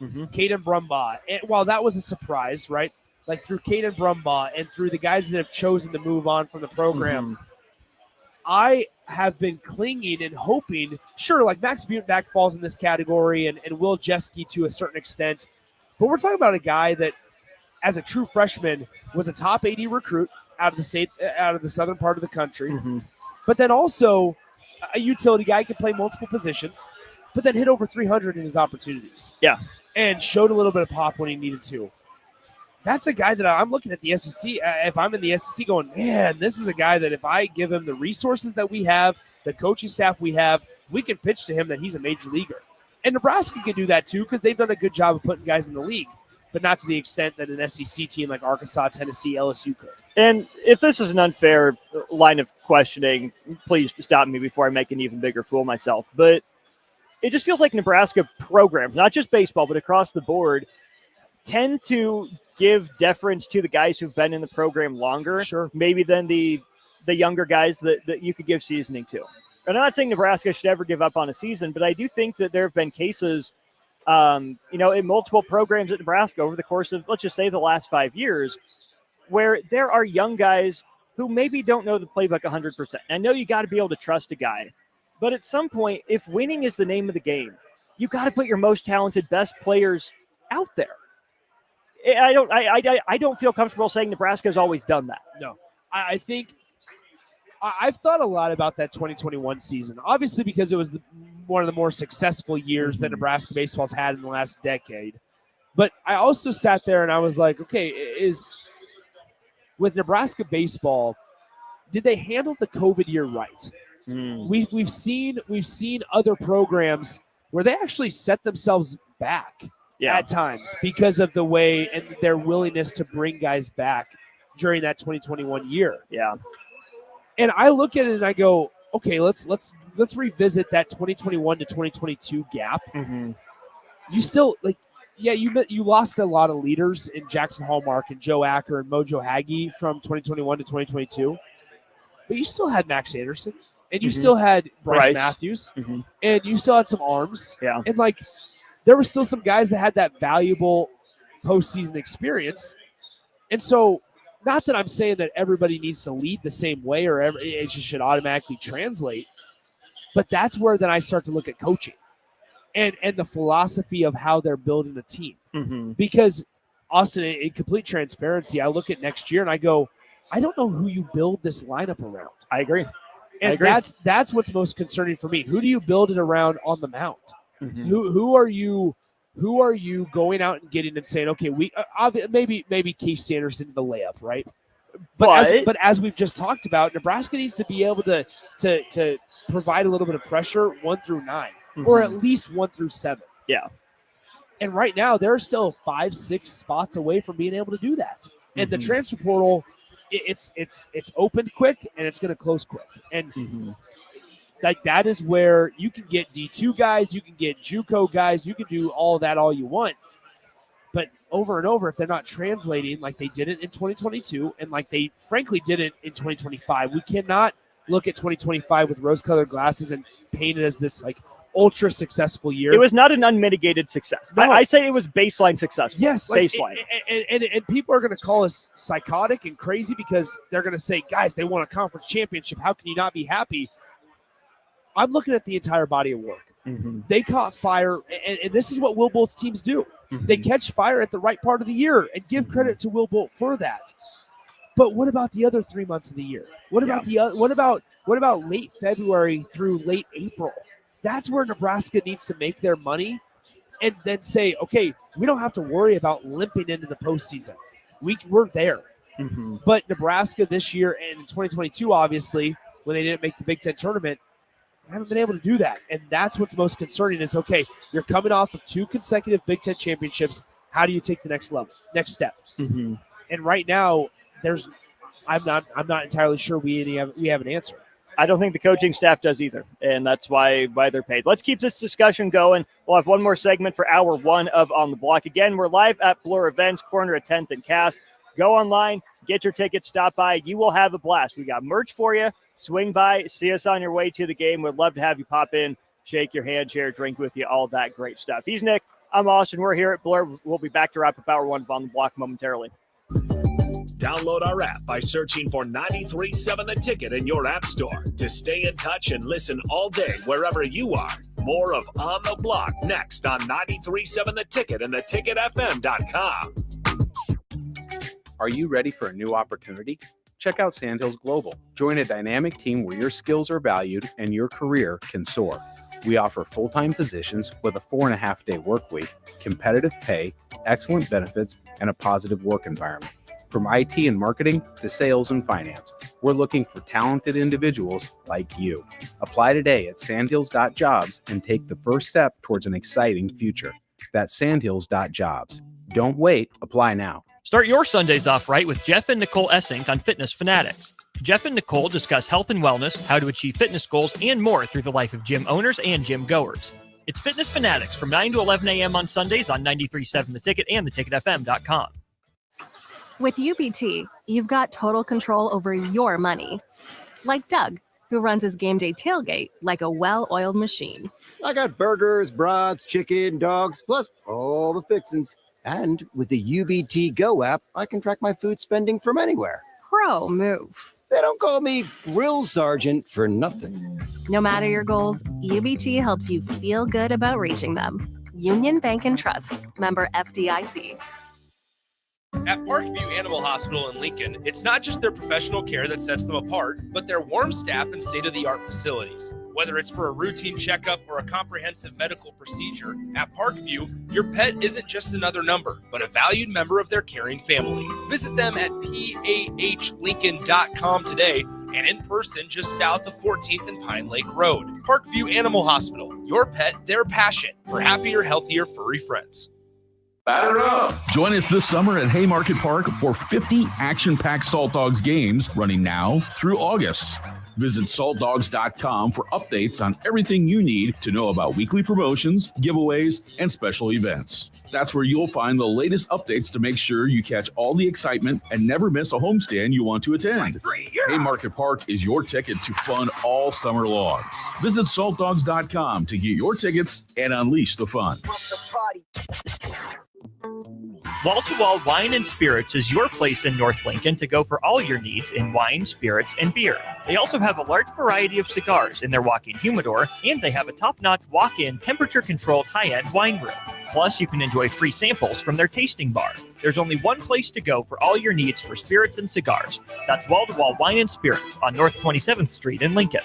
Caden Brumbaugh, and while that was a surprise, right? Like through Caden Brumbaugh and through the guys that have chosen to move on from the program. I have been clinging and hoping, sure, like Max Butenbach falls in this category, and Will Jeske to a certain extent. But we're talking about a guy that, as a true freshman, was a top 80 recruit out of the state, out of the southern part of the country. But then also a utility guy, could play multiple positions, but then hit over 300 in his opportunities. Yeah. And showed a little bit of pop when he needed to. That's a guy that I'm looking at the SEC. If I'm in the SEC going, man, this is a guy that if I give him the resources that we have, the coaching staff we have, we can pitch to him that he's a major leaguer. And Nebraska can do that too, because they've done a good job of putting guys in the league, but not to the extent that an SEC team like Arkansas, Tennessee, LSU could. And if this is an unfair line of questioning, please stop me before I make an even bigger fool of myself. But it just feels like Nebraska programs, not just baseball, but across the board, tend to give deference to the guys who've been in the program longer, maybe than the younger guys that you could give seasoning to. And I'm not saying Nebraska should ever give up on a season, but I do think that there have been cases, in multiple programs at Nebraska over the course of, let's just say, the last 5 years, where there are young guys who maybe don't know the playbook 100%. I know you got to be able to trust a guy, but at some point, if winning is the name of the game, you got to put your most talented, best players out there. I don't feel comfortable saying Nebraska has always done that. No, I think I've thought a lot about that 2021 season, obviously because it was one of the more successful years that Nebraska baseball's had in the last decade. But I also sat there and I was like, okay, with Nebraska baseball, did they handle the COVID year right? We've seen other programs where they actually set themselves back. At times because of the way and their willingness to bring guys back during that 2021 year. Yeah. And I look at it and I go, okay, let's revisit that 2021 to 2022 gap. You still you lost a lot of leaders in Jackson Hallmark and Joe Acker and Mojo Hagee from 2021 to 2022. But you still had Max Anderson and you still had Bryce Matthews and you still had some arms. Yeah. And there were still some guys that had that valuable postseason experience. And so, not that I'm saying that everybody needs to lead the same way or it just should automatically translate, but that's where then I start to look at coaching and the philosophy of how they're building a team. Because, Austin, in complete transparency, I look at next year and I go, I don't know who you build this lineup around. I agree. And that's what's most concerning for me. Who do you build it around on the mound? Who are you going out and getting and saying, okay, we maybe Keith Sanderson's the layup, right? But as we've just talked about, Nebraska needs to be able to provide a little bit of pressure 1 through 9, or at least 1 through 7. Yeah. And right now they're still 5-6 spots away from being able to do that. And the transfer portal, it's opened quick and it's going to close quick. And that is where you can get D2 guys, you can get JUCO guys, you can do all that all you want. But over and over, if they're not translating like they did it in 2022 and like they frankly did it in 2025, we cannot look at 2025 with rose-colored glasses and paint it as this ultra successful year. It was not an unmitigated success. No. I say it was baseline success. Yes, baseline. And people are going to call us psychotic and crazy because they're going to say, guys, they won a conference championship. How can you not be happy? I'm looking at the entire body of work. Mm-hmm. They caught fire, and this is what Will Bolt's teams do. Mm-hmm. They catch fire at the right part of the year, and give credit to Will Bolt for that. But what about the other 3 months of the year? What about what about late February through late April? That's where Nebraska needs to make their money, and then say, okay, we don't have to worry about limping into the postseason. We're there. Mm-hmm. But Nebraska this year and in 2022, obviously, when they didn't make the Big Ten tournament, haven't been able to do that. And that's what's most concerning is, okay, you're coming off of 2 consecutive Big Ten championships. How do you take the next step? Mm-hmm. And right now, I'm not entirely sure we have an answer. I don't think the coaching staff does either, and that's why they're paid. Let's keep this discussion going. We'll have one more segment for hour 1 of On the Block. Again, we're live at Bloor Events, corner of 10th and Cass. Go online, get your tickets, stop by. You will have a blast. We got merch for you. Swing by, see us on your way to the game. We'd love to have you pop in, shake your hand, share a drink with you, all that great stuff. He's Nick. I'm Austin. We're here at Bloor. We'll be back to wrap up hour 1 of On the Block momentarily. Download our app by searching for 93.7 The Ticket in your app store to stay in touch and listen all day wherever you are. More of On the Block next on 93.7 The Ticket and theticketfm.com. Are you ready for a new opportunity? Check out Sandhills Global. Join a dynamic team where your skills are valued and your career can soar. We offer full-time positions with a 4.5-day work week, competitive pay, excellent benefits, and a positive work environment. From IT and marketing to sales and finance, we're looking for talented individuals like you. Apply today at sandhills.jobs and take the first step towards an exciting future. That's sandhills.jobs. Don't wait. Apply now. Start your Sundays off right with Jeff and Nicole Essink on Fitness Fanatics. Jeff and Nicole discuss health and wellness, how to achieve fitness goals, and more through the life of gym owners and gym goers. It's Fitness Fanatics from 9 to 11 a.m. on Sundays on 93.7 The Ticket and theticketfm.com. With UBT, you've got total control over your money. Like Doug, who runs his game day tailgate like a well-oiled machine. I got burgers, brats, chicken, dogs, plus all the fixins. And with the UBT Go app, I can track my food spending from anywhere. Pro move. They don't call me Grill Sergeant for nothing. No matter your goals, UBT helps you feel good about reaching them. Union Bank and Trust. Member FDIC. At Parkview Animal Hospital in Lincoln, it's not just their professional care that sets them apart, but their warm staff and state-of-the-art facilities. Whether it's for a routine checkup or a comprehensive medical procedure, at Parkview, your pet isn't just another number, but a valued member of their caring family. Visit them at pahlincoln.com today and in person just south of 14th and Pine Lake Road. Parkview Animal Hospital, your pet, their passion for happier, healthier, furry friends. Batter up! Join us this summer at Haymarket Park for 50 action-packed Salt Dogs games running now through August. Visit saltdogs.com for updates on everything you need to know about weekly promotions, giveaways, and special events. That's where you'll find the latest updates to make sure you catch all the excitement and never miss a homestand you want to attend. Haymarket Park is your ticket to fun all summer long. Visit saltdogs.com to get your tickets and unleash the fun. Wall to Wall Wine and Spirits is your place in North Lincoln to go for all your needs in wine, spirits, and beer. They also have a large variety of cigars in their walk-in humidor, and they have a top-notch walk-in temperature-controlled high-end wine room. Plus, you can enjoy free samples from their tasting bar. There's only one place to go for all your needs for spirits and cigars. That's Wall to Wall Wine and Spirits on North 27th Street in Lincoln.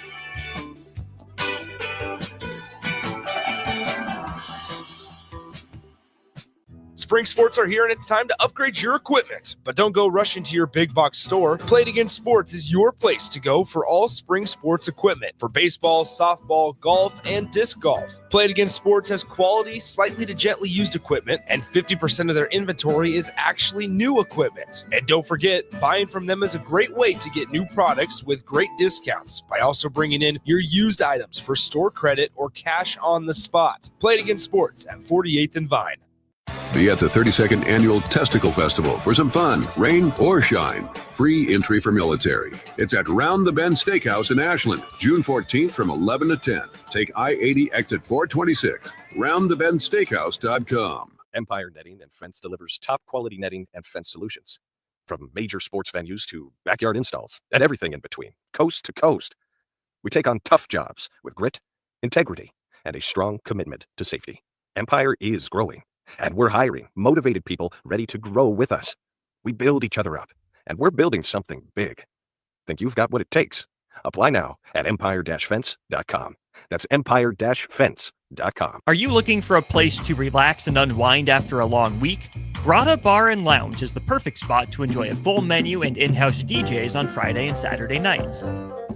Spring sports are here and it's time to upgrade your equipment. But don't go rushing to your big box store. Play It Again Sports is your place to go for all spring sports equipment for baseball, softball, golf, and disc golf. Play It Again Sports has quality, slightly to gently used equipment, and 50% of their inventory is actually new equipment. And don't forget, buying from them is a great way to get new products with great discounts by also bringing in your used items for store credit or cash on the spot. Play It Again Sports at 48th and Vine. Be at the 32nd Annual Testicle Festival for some fun, rain or shine. Free entry for military. It's at Round the Bend Steakhouse in Ashland, June 14th from 11 to 10. Take I-80 exit 426. RoundTheBendSteakhouse.com. Empire Netting and Fence delivers top quality netting and fence solutions. From major sports venues to backyard installs and everything in between, coast to coast. We take on tough jobs with grit, integrity, and a strong commitment to safety. Empire is growing, and we're hiring motivated people ready to grow with us. We build each other up, and we're building something big. Think you've got what it takes? Apply now at empire-fence.com. That's empire-fence.com. Are you looking for a place to relax and unwind after a long week? Grotto Bar and Lounge is the perfect spot to enjoy a full menu and in-house DJs on Friday and Saturday nights.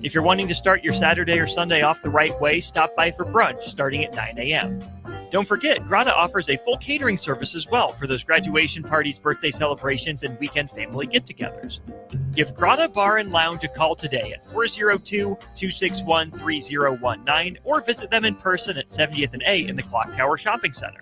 If you're wanting to start your Saturday or Sunday off the right way, stop by for brunch starting at 9 a.m. Don't forget, Grotto offers a full catering service as well for those graduation parties, birthday celebrations, and weekend family get-togethers. Give Grotto Bar and Lounge a call today at 402-261-3019 or visit them in person at 70th and A in the Clock Tower Shopping Center.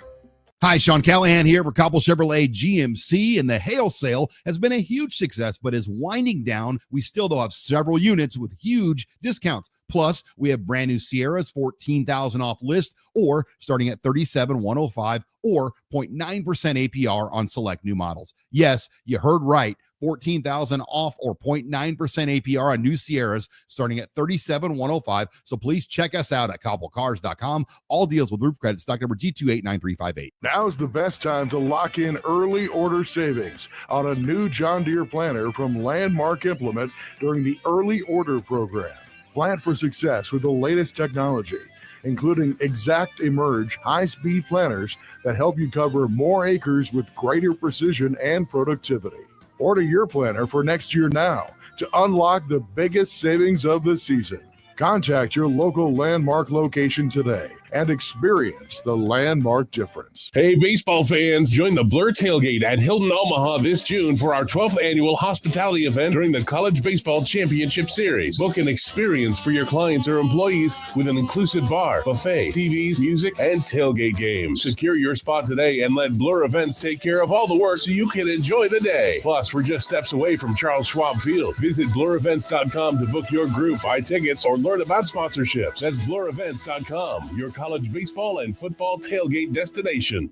Hi, Sean Callahan here for Cobble Chevrolet GMC, and the hail sale has been a huge success, but is winding down. We still though have several units with huge discounts. Plus, we have brand new Sierras, $14,000 off list, or starting at $37,105, or 0.9% APR on select new models. Yes, you heard right. $14,000 off or 0.9% APR on new Sierras starting at $37,105. So please check us out at cobblecars.com. All deals with roof credit, stock number G289358. Now's the best time to lock in early order savings on a new John Deere planter from Landmark Implement during the early order program. Plant for success with the latest technology, including Exact Emerge high-speed planters that help you cover more acres with greater precision and productivity. Order your planter for next year now to unlock the biggest savings of the season. Contact your local Landmark location today and experience the Landmark difference. Hey, baseball fans, join the Blur Tailgate at Hilton Omaha this June for our 12th annual hospitality event during the College Baseball Championship Series. Book an experience for your clients or employees with an inclusive bar, buffet, TVs, music, and tailgate games. Secure your spot today and let Blur Events take care of all the work so you can enjoy the day. Plus, we're just steps away from Charles Schwab Field. Visit blurevents.com to book your group, buy tickets, or learn about sponsorships. That's blurevents.com, your college baseball and football tailgate destination.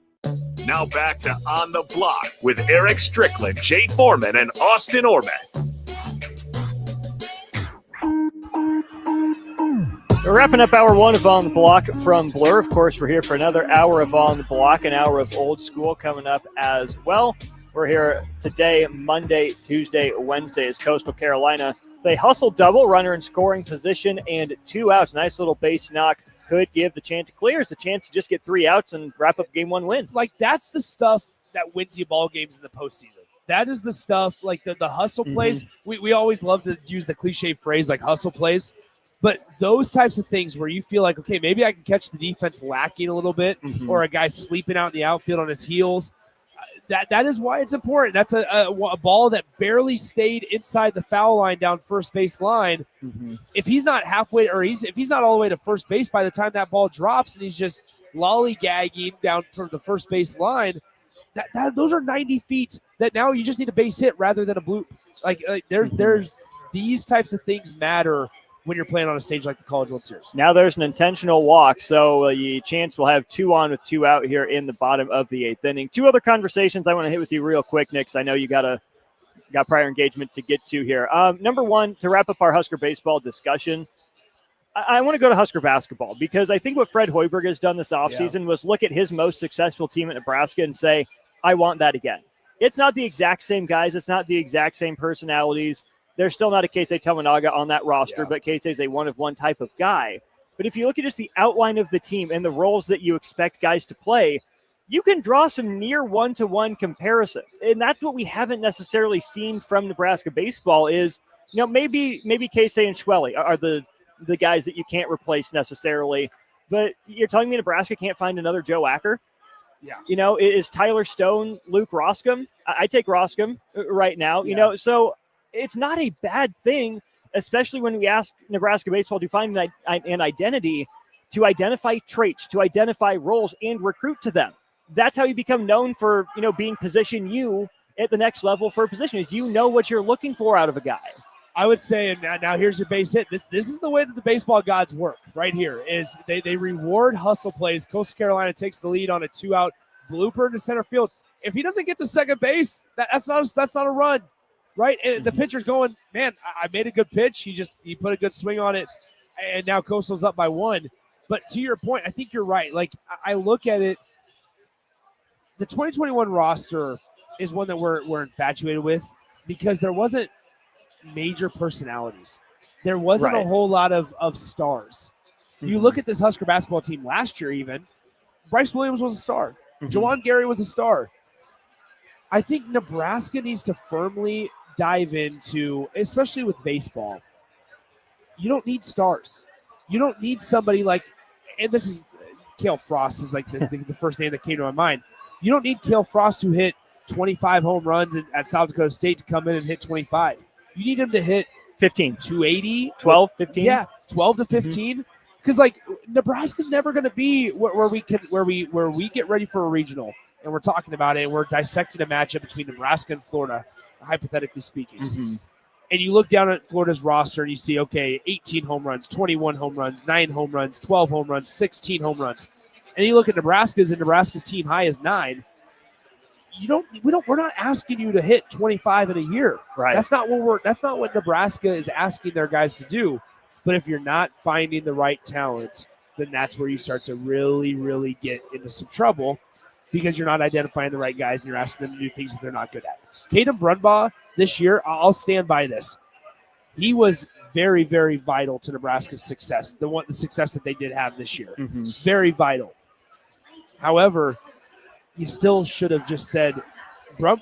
Now back to On the Block with Eric Strickland, Jay Foreman, and Austin Orman. We're wrapping up hour one of On the Block from Blur. Of course, we're here for another hour of On the Block, an hour of old school coming up as well. We're here today, Monday, Tuesday, Wednesday, as Coastal Carolina. They hustle double, runner in scoring position, and 2 outs. Nice little base knock could give the chance to clear. It's a chance to just get 3 outs and wrap up game one win. Like, that's the stuff that wins you ball games in the postseason. That is the stuff, like the hustle plays. We always love to use the cliche phrase like hustle plays. But those types of things where you feel like, okay, maybe I can catch the defense lacking a little bit, or a guy sleeping out in the outfield on his heels. That is why it's important. That's a ball that barely stayed inside the foul line down first base line. If he's not halfway, or if he's not all the way to first base by the time that ball drops, and he's just lollygagging down from the first base line, those are 90 feet that now you just need a base hit rather than a bloop. There's these types of things matter when you're playing on a stage like the College World Series. Now there's an intentional walk, so Chance will have 2 on with 2 out here in the bottom of the 8th inning. 2 other conversations I want to hit with you real quick, Nick, 'cause I know you got prior engagement to get to here. Number one, to wrap up our Husker baseball discussion, I want to go to Husker basketball, because I think what Fred Hoiberg has done this offseason was look at his most successful team at Nebraska and say, I want that again. It's not the exact same guys. It's not the exact same personalities. There's still not a Keisei Tominaga on that roster, but Keisei is a one-of-one type of guy. But if you look at just the outline of the team and the roles that you expect guys to play, you can draw some near one-to-one comparisons. And that's what we haven't necessarily seen from Nebraska baseball is, maybe Keisei and Schwelle are the guys that you can't replace necessarily. But you're telling me Nebraska can't find another Joe Acker? Yeah. Is Tyler Stone, Luke Roscom? I take Roscom right now, so it's not a bad thing, especially when we ask Nebraska baseball to find an identity, to identify traits, to identify roles, and recruit to them. that's how you become known for, being position you at the next level for a position, is what you're looking for out of a guy. I would say, and now here's your base hit. This is the way that the baseball gods work right here, is they reward hustle plays. Coastal Carolina takes the lead on a 2-out blooper to center field. If he doesn't get to second base, that's not a run, right? And the pitcher's going, man, I made a good pitch. He put a good swing on it, and now Coastal's up by 1. But to your point, I think you're right. Like, I look at it, the 2021 roster is one that we're infatuated with because there wasn't major personalities. There wasn't a whole lot of stars. You look at this Husker basketball team last year even, Bryce Williams was a star. Jawan Gary was a star. I think Nebraska needs to firmly dive into, especially with baseball, you don't need stars. You don't need somebody like, and this is, Cale Frost is like the first name that came to my mind. You don't need Cale Frost to hit 25 home runs at South Dakota State to come in and hit 25. You need him to hit 15, 280, 12, 15. Yeah, 12 to 15. Because Nebraska's never going to be where we get ready for a regional, and we're talking about it, and we're dissecting a matchup between Nebraska and Florida, hypothetically speaking. And you look down at Florida's roster and you see, okay, 18 home runs, 21 home runs, 9 home runs, 12 home runs, 16 home runs. And you look at Nebraska's, and Nebraska's team high is 9. We're not asking you to hit 25 in a year. Right. That's not what Nebraska is asking their guys to do. But if you're not finding the right talent, then that's where you start to really, really get into some trouble because you're not identifying the right guys and you're asking them to do things that they're not good at. Caden Brumbaugh this year, I'll stand by this. He was very, very vital to Nebraska's success, the success that they did have this year. Very vital. However, you still should have just said, Brum,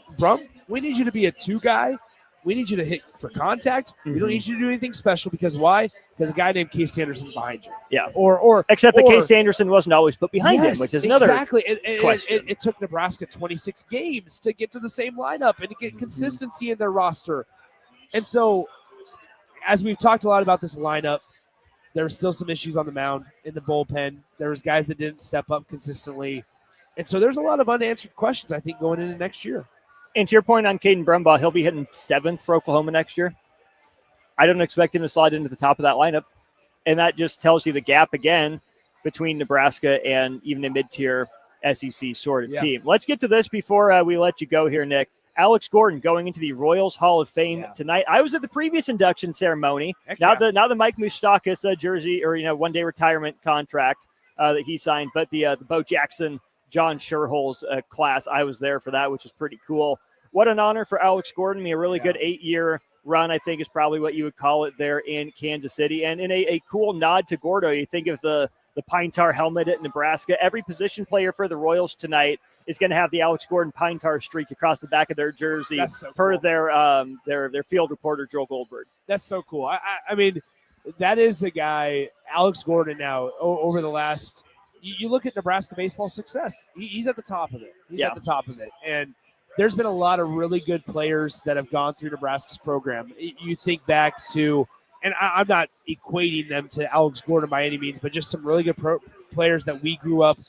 we need you to be a 2 guy. We need you to hit for contact. We don't need you to do anything special because why? Because a guy named Case Sanderson behind you. Yeah. Except that Case Sanderson wasn't always put behind him, which is another question. It took Nebraska 26 games to get to the same lineup and to get consistency in their roster. And so, as we've talked a lot about this lineup, there were still some issues on the mound, in the bullpen. There was guys that didn't step up consistently. And so there's a lot of unanswered questions, I think, going into next year. And to your point on Caden Brumbaugh, he'll be hitting 7th for Oklahoma next year. I don't expect him to slide into the top of that lineup. And that just tells you the gap again between Nebraska and even a mid-tier SEC sort of team. Let's get to this before we let you go here, Nick. Alex Gordon going into the Royals Hall of Fame tonight. I was at the previous induction ceremony. Now the Mike Moustakas jersey or one-day retirement contract that he signed, but the Bo Jackson, John Sherholz class, I was there for that, which is pretty cool. What an honor for Alex Gordon. A really good 8-year run, I think, is probably what you would call it there in Kansas City. And in a cool nod to Gordo, you think of the Pine Tar helmet at Nebraska. Every position player for the Royals tonight is going to have the Alex Gordon Pine Tar streak across the back of their jersey per their field reporter, Joel Goldberg. That's so cool. I mean, that is a guy, Alex Gordon, now over the last – you look at Nebraska baseball success. He's at the top of it. He's at the top of it. And there's been a lot of really good players that have gone through Nebraska's program. You think back to, and I'm not equating them to Alex Gordon by any means, but just some really good players that we grew up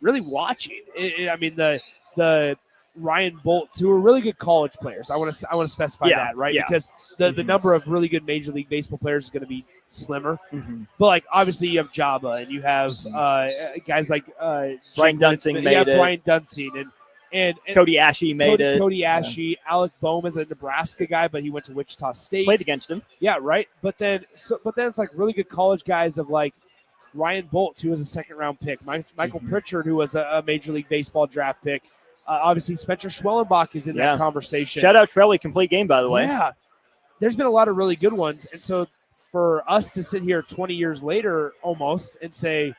really watching. I mean, the Ryan Bolts, who were really good college players. I want to specify that, right? Because the number of really good Major League Baseball players is going to be slimmer. But obviously you have Jabba and you have guys like Brian Dunsing Brian Dunsing and Cody Ashe made it. Cody Ashe, Alec Boehm is a Nebraska guy, but he went to Wichita State. Played against him. Yeah, right. But then it's like really good college guys of like Ryan Bolt, who was a 2nd-round pick, Michael Pritchard, who was a Major League Baseball draft pick. Obviously, Spencer Schwellenbach is in that conversation. Shout out Trelly, complete game, by the way. Yeah, there's been a lot of really good ones. And so for us to sit here 20 years later almost and say,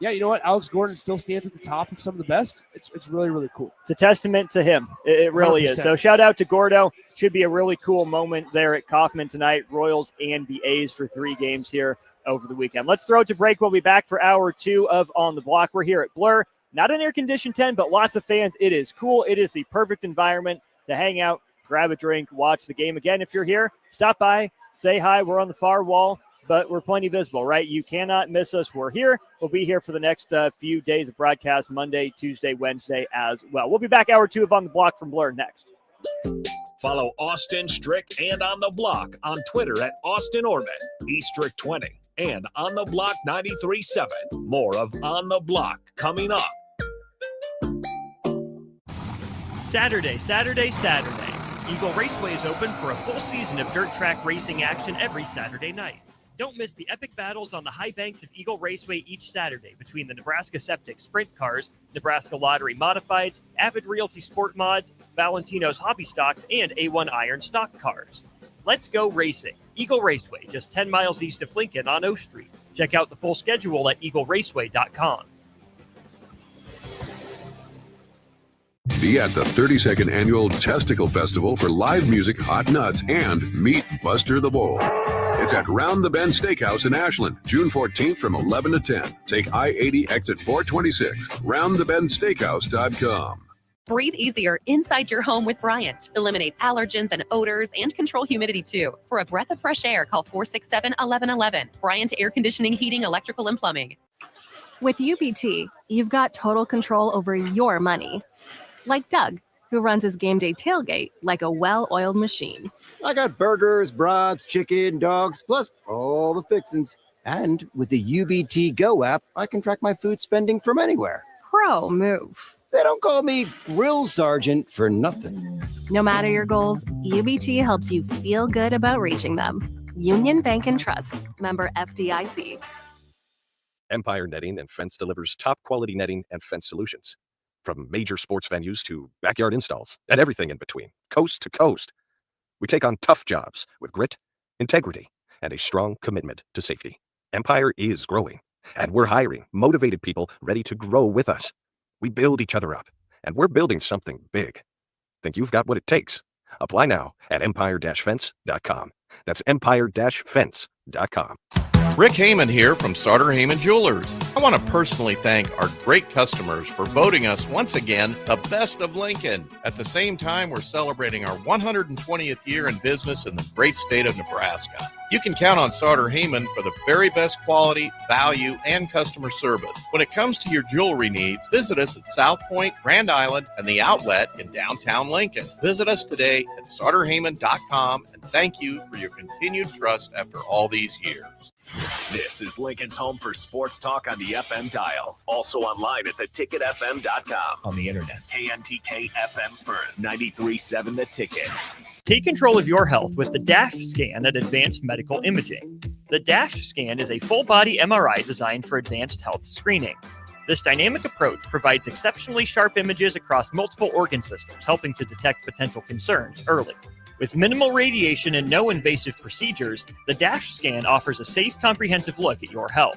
yeah, you know what, Alex Gordon still stands at the top of some of the best, it's really, really cool. It's a testament to him. It really 100%. is. So shout out to Gordo. Should be a really cool moment there at Kauffman tonight. Royals and the A's for 3 games here over the weekend. Let's throw it to break. We'll be back for hour 2 of On the Block. We're here at Blur. Not an air-conditioned tent, but lots of fans. It is cool. It is the perfect environment to hang out, grab a drink, watch the game. Again, if you're here, stop by, say hi. We're on the far wall. but we're plenty visible, right? You cannot miss us. We're here. We'll be here for the next few days of broadcast, Monday, Tuesday, Wednesday as well. We'll be back hour 2 of On the Block from Blur next. Follow Austin Strick and On the Block on Twitter at Austin Orman, eStrick20, and On the Block 93.7. More of On the Block coming up. Saturday. Eagle Raceway is open for a full season of dirt track racing action every Saturday night. Don't miss the epic battles on the high banks of Eagle Raceway each Saturday between the Nebraska Septic Sprint Cars, Nebraska Lottery Modifieds, Avid Realty Sport Mods, Valentino's Hobby Stocks, and A1 Iron Stock Cars. Let's go racing. Eagle Raceway, just 10 miles east of Lincoln on O Street. Check out the full schedule at eagleraceway.com. Be at the 32nd Annual Testicle Festival for live music, hot nuts, and meet Buster the Bull. It's at Round the Bend Steakhouse in Ashland, June 14th from 11 to 10. Take I-80 exit 426, roundthebendsteakhouse.com. Breathe easier inside your home with Bryant. Eliminate allergens and odors and control humidity too. For a breath of fresh air, call 467-1111. Bryant Air Conditioning, Heating, Electrical, and Plumbing. With UBT, you've got total control over your money. Like Doug, who runs his game day tailgate like a well-oiled machine. I got burgers, brats, chicken, dogs, plus all the fixins. And with the UBT Go app, I can track my food spending from anywhere. Pro move. They don't call me Grill Sergeant for nothing. No matter your goals, UBT helps you feel good about reaching them. Union Bank and Trust. Member FDIC. Empire Netting and Fence delivers top quality netting and fence solutions. From major sports venues to backyard installs and everything in between, coast to coast. We take on tough jobs with grit, integrity, and a strong commitment to safety. Empire is growing, and we're hiring motivated people ready to grow with us. We build each other up, and we're building something big. Think you've got what it takes? Apply now at empire-fence.com. That's empire-fence.com. Rick Heyman here from Sartor Heyman Jewelers. I want to personally thank our great customers for voting us once again the best of Lincoln. At the same time, we're celebrating our 120th year in business in the great state of Nebraska. You can count on Sartor Heyman for the very best quality, value, and customer service. When it comes to your jewelry needs, visit us at South Point, Grand Island, and the Outlet in downtown Lincoln. Visit us today at sartorheyman.com, and thank you for your continued trust after all these years. This is Lincoln's home for sports talk on the FM dial. Also online at theticketfm.com. On the internet, KNTK FM Firth, 93.7 The Ticket. Take control of your health with the DASH scan at Advanced Medical Imaging. The DASH scan is a full-body MRI designed for advanced health screening. This dynamic approach provides exceptionally sharp images across multiple organ systems, helping to detect potential concerns early. With minimal radiation and no invasive procedures, the DASH scan offers a safe, comprehensive look at your health.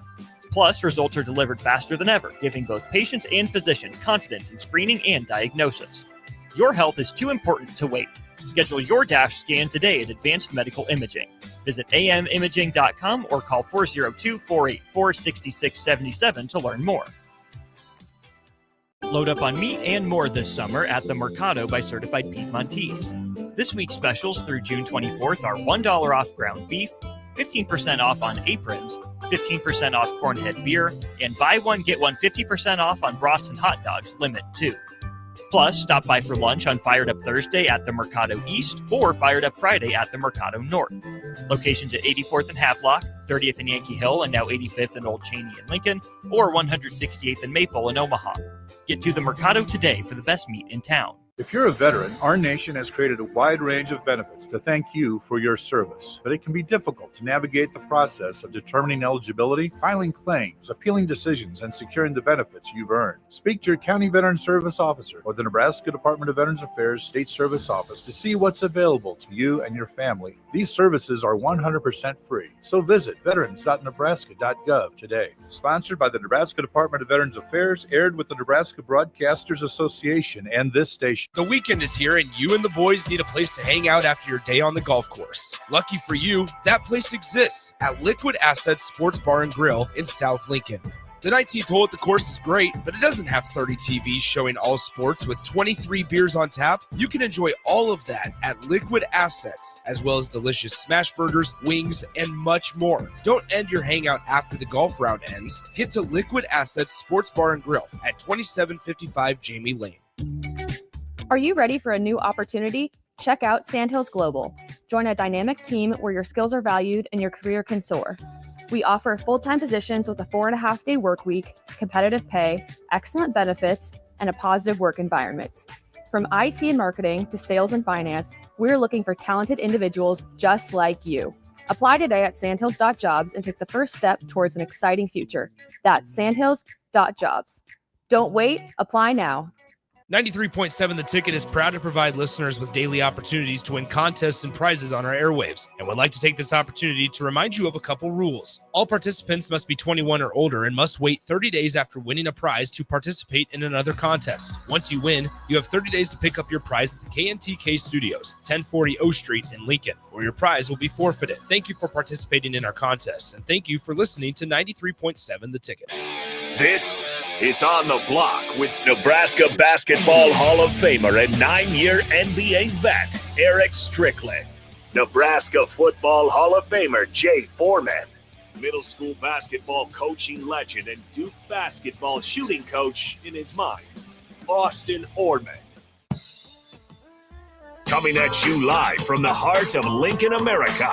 Plus, results are delivered faster than ever, giving both patients and physicians confidence in screening and diagnosis. Your health is too important to wait. Schedule your DASH scan today at Advanced Medical Imaging. Visit amimaging.com or call 402-484-6677 to learn more. Load up on meat and more this summer at the Mercado by Certified Piedmontese. This week's specials through June 24th are $1 off ground beef, 15% off on aprons, 15% off cornhead beer, and buy one, get one 50% off on brats and hot dogs, limit 2. Plus, stop by for lunch on Fired Up Thursday at the Mercado East or Fired Up Friday at the Mercado North. Locations at 84th and Havelock, 30th and Yankee Hill, and now 85th and Old Cheney in Lincoln, or 168th and Maple in Omaha. Get to the Mercado today for the best meat in town. If you're a veteran, our nation has created a wide range of benefits to thank you for your service, but it can be difficult to navigate the process of determining eligibility, filing claims, appealing decisions, and securing the benefits you've earned. Speak to your County Veteran Service Officer or the Nebraska Department of Veterans Affairs State Service Office to see what's available to you and your family. These services are 100% free, so visit veterans.nebraska.gov today. Sponsored by the Nebraska Department of Veterans Affairs, aired with the Nebraska Broadcasters Association and this station. The weekend is here, and you and the boys need a place to hang out after your day on the golf course. Lucky for you, that place exists at Liquid Assets Sports Bar and Grill in South Lincoln. The 19th hole at the course is great, but it doesn't have 30 TVs showing all sports with 23 beers on tap. You can enjoy all of that at Liquid Assets, as well as delicious smash burgers, wings, and much more. Don't end your hangout after the golf round ends. Get to Liquid Assets Sports Bar and Grill at 2755 Jamie Lane. Are you ready for a new opportunity? Check out Sandhills Global. Join a dynamic team where your skills are valued and your career can soar. We offer full-time positions with a 4.5-day work week, competitive pay, excellent benefits, and a positive work environment. From IT and marketing to sales and finance, we're looking for talented individuals just like you. Apply today at sandhills.jobs and take the first step towards an exciting future. That's sandhills.jobs. Don't wait, apply now. 93.7 The Ticket is proud to provide listeners with daily opportunities to win contests and prizes on our airwaves, and would like to take this opportunity to remind you of a couple rules. All participants must be 21 or older and must wait 30 days after winning a prize to participate in another contest. Once you win, you have 30 days to pick up your prize at the KNTK Studios, 1040 O Street in Lincoln, or your prize will be forfeited. Thank you for participating in our contests, and thank you for listening to 93.7 The Ticket. This is On the Block with Nebraska Basketball Hall of Famer and 9-year NBA vet, Eric Strickland. Nebraska Football Hall of Famer, Jay Foreman. Middle school basketball coaching legend and Duke basketball shooting coach in his mind, Austin Orman. Coming at you live from the heart of Lincoln, America.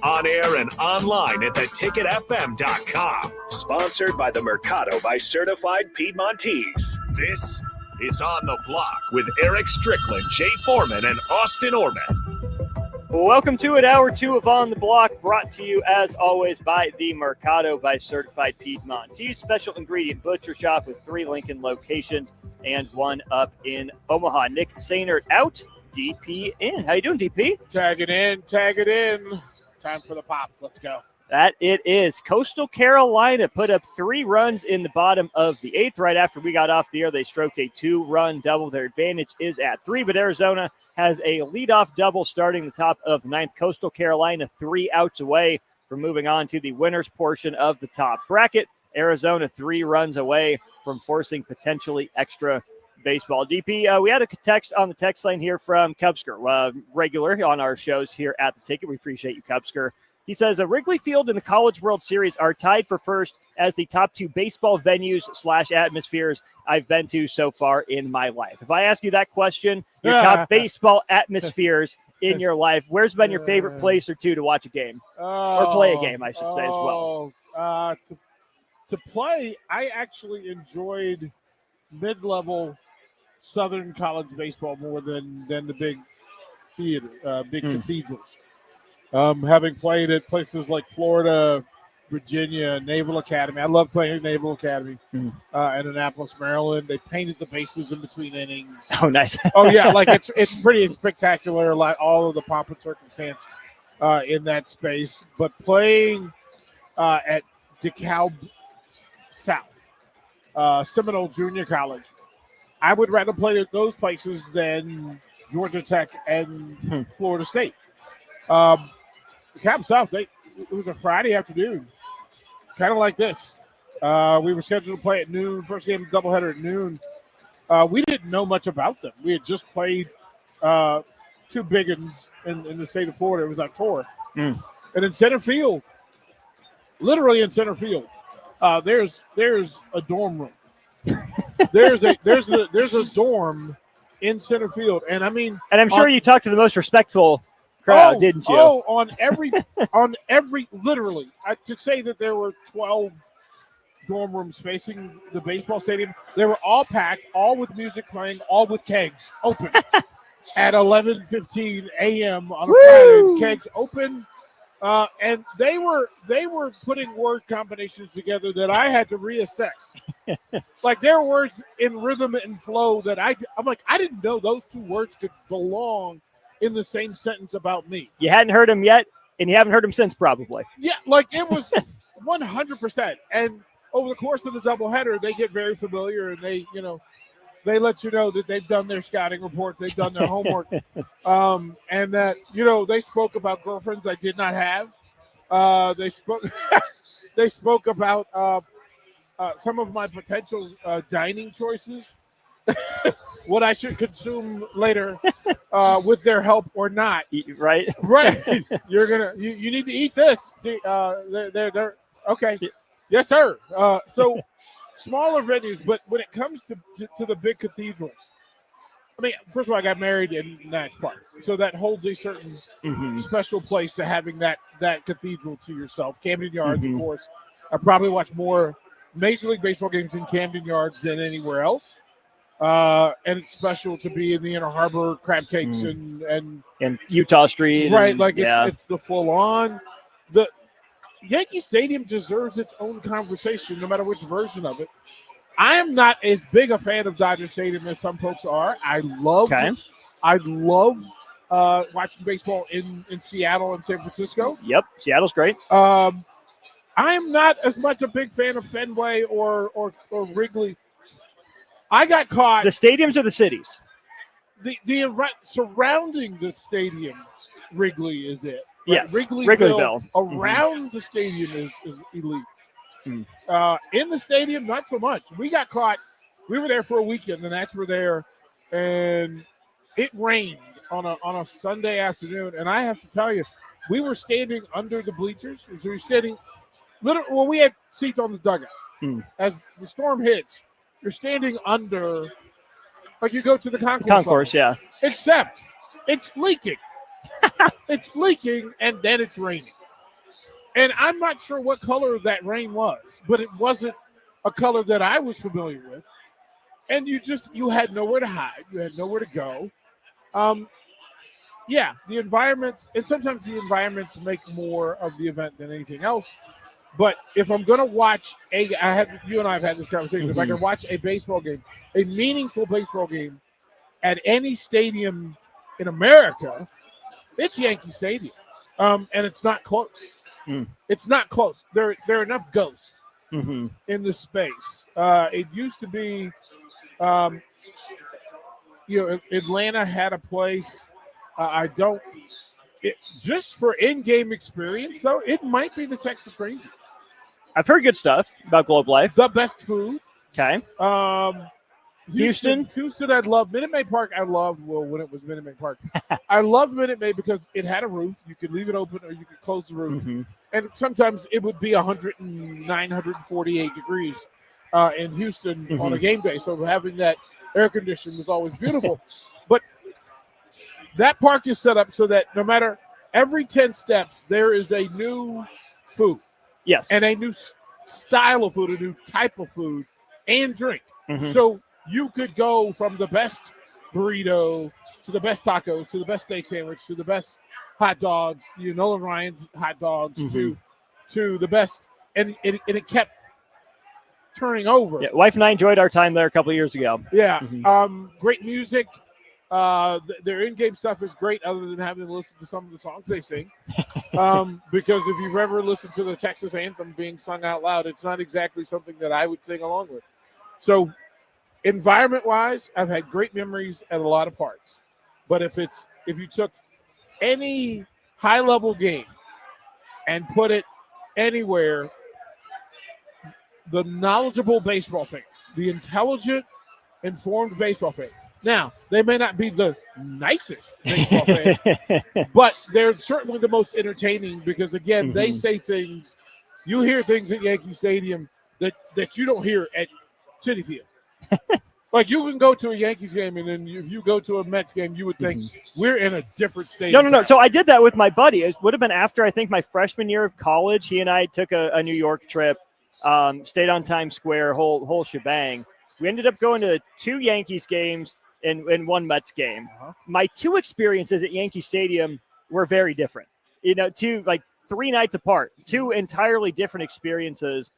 On air and online at theticketfm.com. Sponsored by the Mercado by Certified Piedmontese. This is On the Block with Eric Strickland, Jay Foreman, and Austin Orman. Welcome to it, Hour 2 of On the Block, brought to you, as always, by the Mercado by Certified Piedmontese. Special ingredient butcher shop with 3 Lincoln locations and 1 up in Omaha. Nick Sainert out. DP in. How you doing, DP? Tag it in. Time for the pop. Let's go. That it is. Coastal Carolina put up 3 runs in the bottom of the 8th. Right after we got off the air, they stroked a 2-run double. Their advantage is at 3, but Arizona has a leadoff double starting the top of the 9th. Coastal Carolina 3 outs away from moving on to the winner's portion of the top bracket. Arizona 3 runs away from forcing potentially extra baseball. DP, we had a text on the text line here from Cubsker, regular on our shows here at the Ticket. We appreciate you, Cubsker. He says, Wrigley Field and the College World Series are tied for first as the top 2 baseball venues/atmospheres I've been to so far in my life. If I ask you that question, your top baseball atmospheres in your life, where's been your favorite place or 2 to watch a game? Or play a game, I should say, as well. To play, I actually enjoyed mid-level Southern college baseball more than the big theater, cathedrals. Having played at places like Florida, Virginia, Naval Academy. I love playing at Naval Academy. In Annapolis, Maryland. They painted the bases in between innings. Oh, nice. Oh, yeah. Like it's pretty spectacular, like all of the pomp and circumstance in that space. But playing at DeKalb South, Seminole Junior College, I would rather play at those places than Georgia Tech and Florida State. DeKalb South, it was a Friday afternoon, kind of like this. We were scheduled to play at noon, first game of doubleheader at noon. We didn't know much about them. We had just played 2 big ones in the state of Florida. It was our tour. And in center field, literally in center field, there's a dorm room. There's a dorm in center field, and I mean, and I'm sure you talked to the most respectful crowd, didn't you? Oh, on every literally, to say that there were 12 dorm rooms facing the baseball stadium. They were all packed, all with music playing, all with kegs open at 11:15 a.m. on a Friday. Kegs open. And they were putting word combinations together that I had to reassess. Like there were words in rhythm and flow that I'm like, I didn't know those 2 words could belong in the same sentence about me. You hadn't heard them yet, and you haven't heard them since, probably. Yeah, like it was 100%. And over the course of the doubleheader, they get very familiar, and they let you know that they've done their scouting reports, they've done their homework, and that they spoke about girlfriends I did not have. They spoke about some of my potential dining choices, what I should consume later, with their help or not. Right. Right. You need to eat this. They're okay. Yes, sir. So smaller venues, but when it comes to the big cathedrals, I mean, first of all, I got married in Nats Park, so that holds a certain special place to having that cathedral to yourself. Camden Yards, of course. I probably watch more Major League Baseball games in Camden Yards than anywhere else. And it's special to be in the Inner Harbor crab cakes and Utah Street. Right, and, like yeah. it's the full on. The Yankee Stadium deserves its own conversation, no matter which version of it. I am not as big a fan of Dodger Stadium as some folks are. I love watching baseball in Seattle and San Francisco. Yep, Seattle's great. I am not as much a big fan of Fenway or Wrigley. I got caught. The stadiums are the cities. The surrounding the stadium, Wrigley is it. Right? Yes, Wrigleyville. Wrigleyville. Around the stadium is elite. In the stadium, not so much. We got caught. We were there for a weekend. The Nats were there, and it rained on a Sunday afternoon. And I have to tell you, we were standing under the bleachers. So we were standing. Well, we had seats on the dugout. As the storm hits, you're standing under, like you go to the concourse. Yeah. Except it's leaking. It's leaking, and then it's raining. And I'm not sure what color that rain was, but it wasn't a color that I was familiar with. And you had nowhere to hide. You had nowhere to go. Yeah, the environments, and sometimes the environments make more of the event than anything else. But if I'm going to watch you and I have had this conversation, if I can watch a baseball game, a meaningful baseball game at any stadium in America, it's Yankee Stadium. And it's not close. It's not close. There are enough ghosts in the space. It used to be, Atlanta had a place. Just for in-game experience, though, it might be the Texas Rangers. I've heard good stuff about Globe Life. The best food. Okay. Houston, I love. Minute Maid Park, I loved, when it was Minute Maid Park. I loved Minute Maid because it had a roof. You could leave it open or you could close the roof. And sometimes it would be 109, 148 degrees in Houston on a game day. So having that air conditioning was always beautiful. But that park is set up so that no matter every 10 steps, there is a new food. Yes. And a new style of food, a new type of food and drink. So you could go from the best burrito to the best tacos to the best steak sandwich to the best hot dogs, Nolan Ryan's hot dogs to the best. And it kept turning over. Yeah, wife and I enjoyed our time there a couple of years ago. Yeah. Great music. Their in-game stuff is great other than having to listen to some of the songs they sing. Because if you've ever listened to the Texas anthem being sung out loud, it's not exactly something that I would sing along with. So environment-wise, I've had great memories at a lot of parks. But if you took any high-level game and put it anywhere, the knowledgeable baseball fan, the intelligent, informed baseball fan. Now, they may not be the nicest baseball fan, but they're certainly the most entertaining because, again, they say things. You hear things at Yankee Stadium that you don't hear at Citi Field. Like, you can go to a Yankees game, and then if you go to a Mets game, you would think we're in a different stadium. No. So I did that with my buddy. It would have been after, I think, my freshman year of college. He and I took a New York trip, stayed on Times Square, whole shebang. We ended up going to 2 Yankees games and 1 Mets game. My 2 experiences at Yankee Stadium were very different. 3 nights apart, 2 entirely different experiences.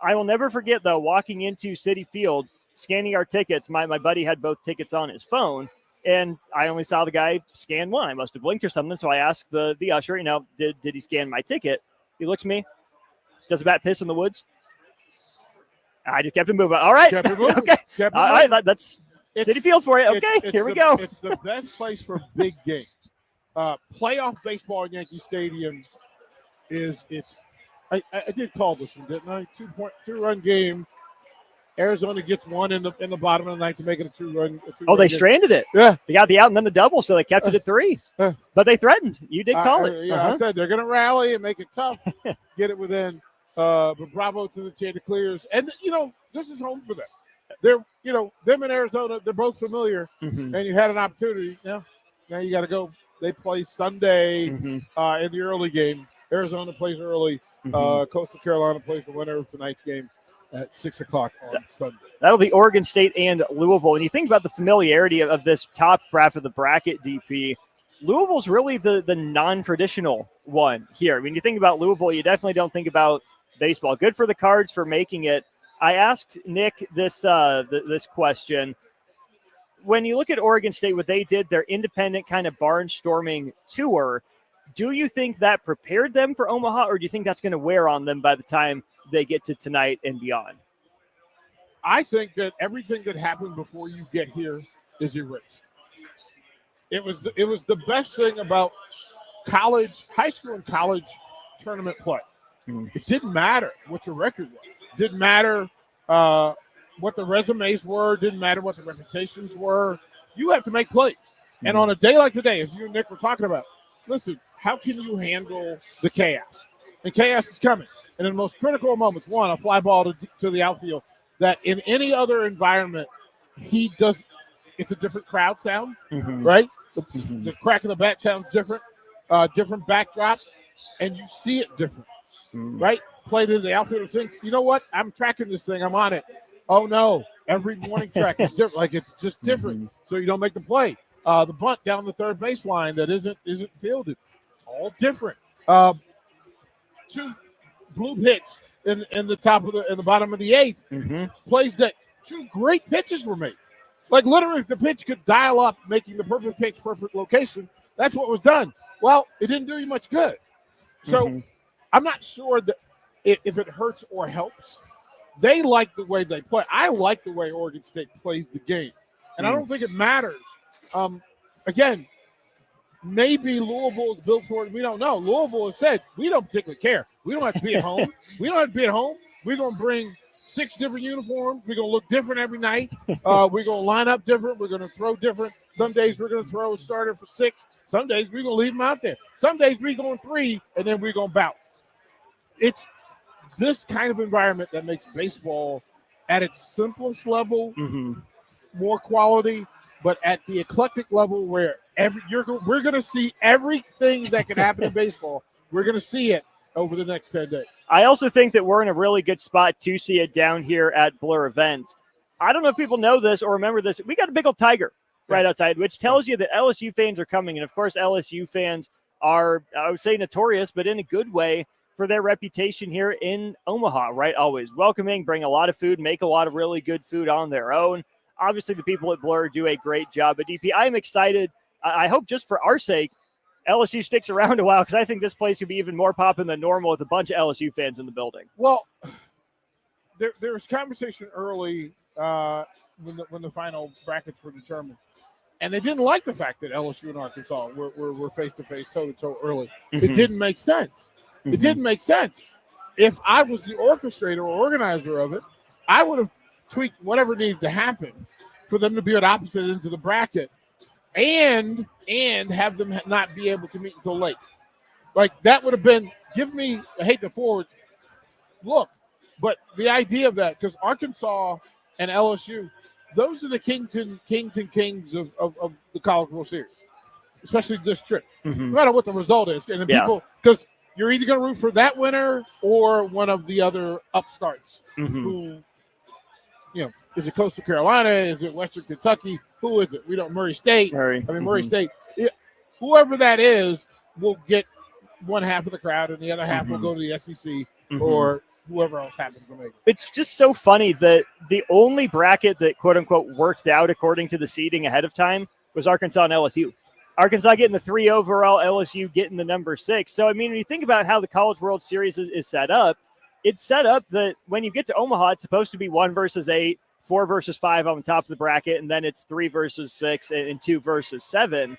I will never forget, though, walking into Citi Field, scanning our tickets. My buddy had both tickets on his phone, and I only saw the guy scan one. I must have blinked or something, so I asked the usher, did he scan my ticket? He looks at me. Does a bat piss in the woods? I just kept it moving. All right. Kept it moving. Okay. Kept it All moving. right. That's Citi Field for you. Okay. Here we go. It's the best place for big games. Playoff baseball at Yankee Stadium I did call this one, didn't I? 2-run game Arizona gets one in the bottom of the ninth to make it a two-run. Oh, they stranded it. Yeah. They got the out and then the double, so they kept it at 3. But they threatened. You did call it. Yeah, I said they're going to rally and make it tough, get it within. But bravo to the Chanticleers. And, this is home for them. They're, them in Arizona, they're both familiar, and you had an opportunity. Now you got to go. They play Sunday in the early game. Arizona plays early. Coastal Carolina plays the winner of tonight's game at 6:00 on Sunday. That'll be Oregon State and Louisville. When you think about the familiarity of this top half of the bracket, DP, Louisville's really the non-traditional one here. When you think about Louisville, you definitely don't think about baseball. Good for the Cards for making it. I asked Nick this this question. When you look at Oregon State, what they did, their independent kind of barnstorming tour, do you think that prepared them for Omaha, or do you think that's going to wear on them by the time they get to tonight and beyond? I think that everything that happened before you get here is erased. It was the best thing about high school and college tournament play. It didn't matter what your record was. It didn't matter what the resumes were. It didn't matter what the reputations were. You have to make plays. And on a day like today, as you and Nick were talking about, listen, how can you handle the chaos? And chaos is coming. And in the most critical of moments, one, a fly ball to the outfield, that in any other environment, it's a different crowd sound, right? The crack of the bat sounds different, different backdrop, and you see it different, right? Play to the outfielder thinks, you know what? I'm tracking this thing. I'm on it. Oh, no. Every morning track is different. Like, it's just different. So you don't make the play. The bunt down the third baseline that isn't fielded. All different. 2 blue hits in the bottom of the 8th. Plays that 2 great pitches were made. Like, literally, if the pitch could dial up, making the perfect pitch, perfect location, that's what was done. Well, it didn't do you much good. So I'm not sure that if it hurts or helps. They like the way they play. I like the way Oregon State plays the game. And I don't think it matters. Again, maybe Louisville is built for it. We don't know. Louisville has said, we don't particularly care. We don't have to be at home. We don't have to be at home. We're going to bring 6 different uniforms. We're going to look different every night. We're going to line up different. We're going to throw different. Some days we're going to throw a starter for 6. Some days we're going to leave them out there. Some days we're going 3, and then we're going to bounce. It's this kind of environment that makes baseball at its simplest level more quality, but at the eclectic level where we're going to see everything that can happen in baseball. We're going to see it over the next 10 days. I also think that we're in a really good spot to see it down here at Blur Events. I don't know if people know this or remember this. We got a big old tiger right outside, which tells you that LSU fans are coming. And, of course, LSU fans are, I would say, notorious, but in a good way, for their reputation here in Omaha, right? Always welcoming, bring a lot of food, make a lot of really good food on their own. Obviously, the people at Blur do a great job. But, DP, I'm excited. I hope just for our sake, LSU sticks around a while, because I think this place could be even more popping than normal with a bunch of LSU fans in the building. Well, there was conversation early when the final brackets were determined. And they didn't like the fact that LSU and Arkansas were face-to-face, toe-to-toe early. It didn't make sense. It didn't make sense. If I was the orchestrator or organizer of it, I would have tweaked whatever needed to happen for them to be at opposite ends of the bracket and have them not be able to meet until late. Like, that would have been, I hate to forward look, but the idea of that, because Arkansas and LSU, those are the kings of the College World Series, especially this trip. No matter what the result is. And people, because you're either going to root for that winner or one of the other upstarts who, is it Coastal Carolina? Is it Western Kentucky? Who is it? We don't, Murray State. Murray State. Yeah, whoever that is will get one half of the crowd and the other half will go to the SEC or whoever else happens to make it. It's just so funny that the only bracket that quote unquote worked out according to the seeding ahead of time was Arkansas and LSU. Arkansas getting the 3 overall, LSU getting the number 6. So, I mean, when you think about how the College World Series is set up, it's set up that when you get to Omaha, it's supposed to be 1 versus 8, 4 versus 5 on the top of the bracket, and then it's 3 versus 6 and 2 versus 7.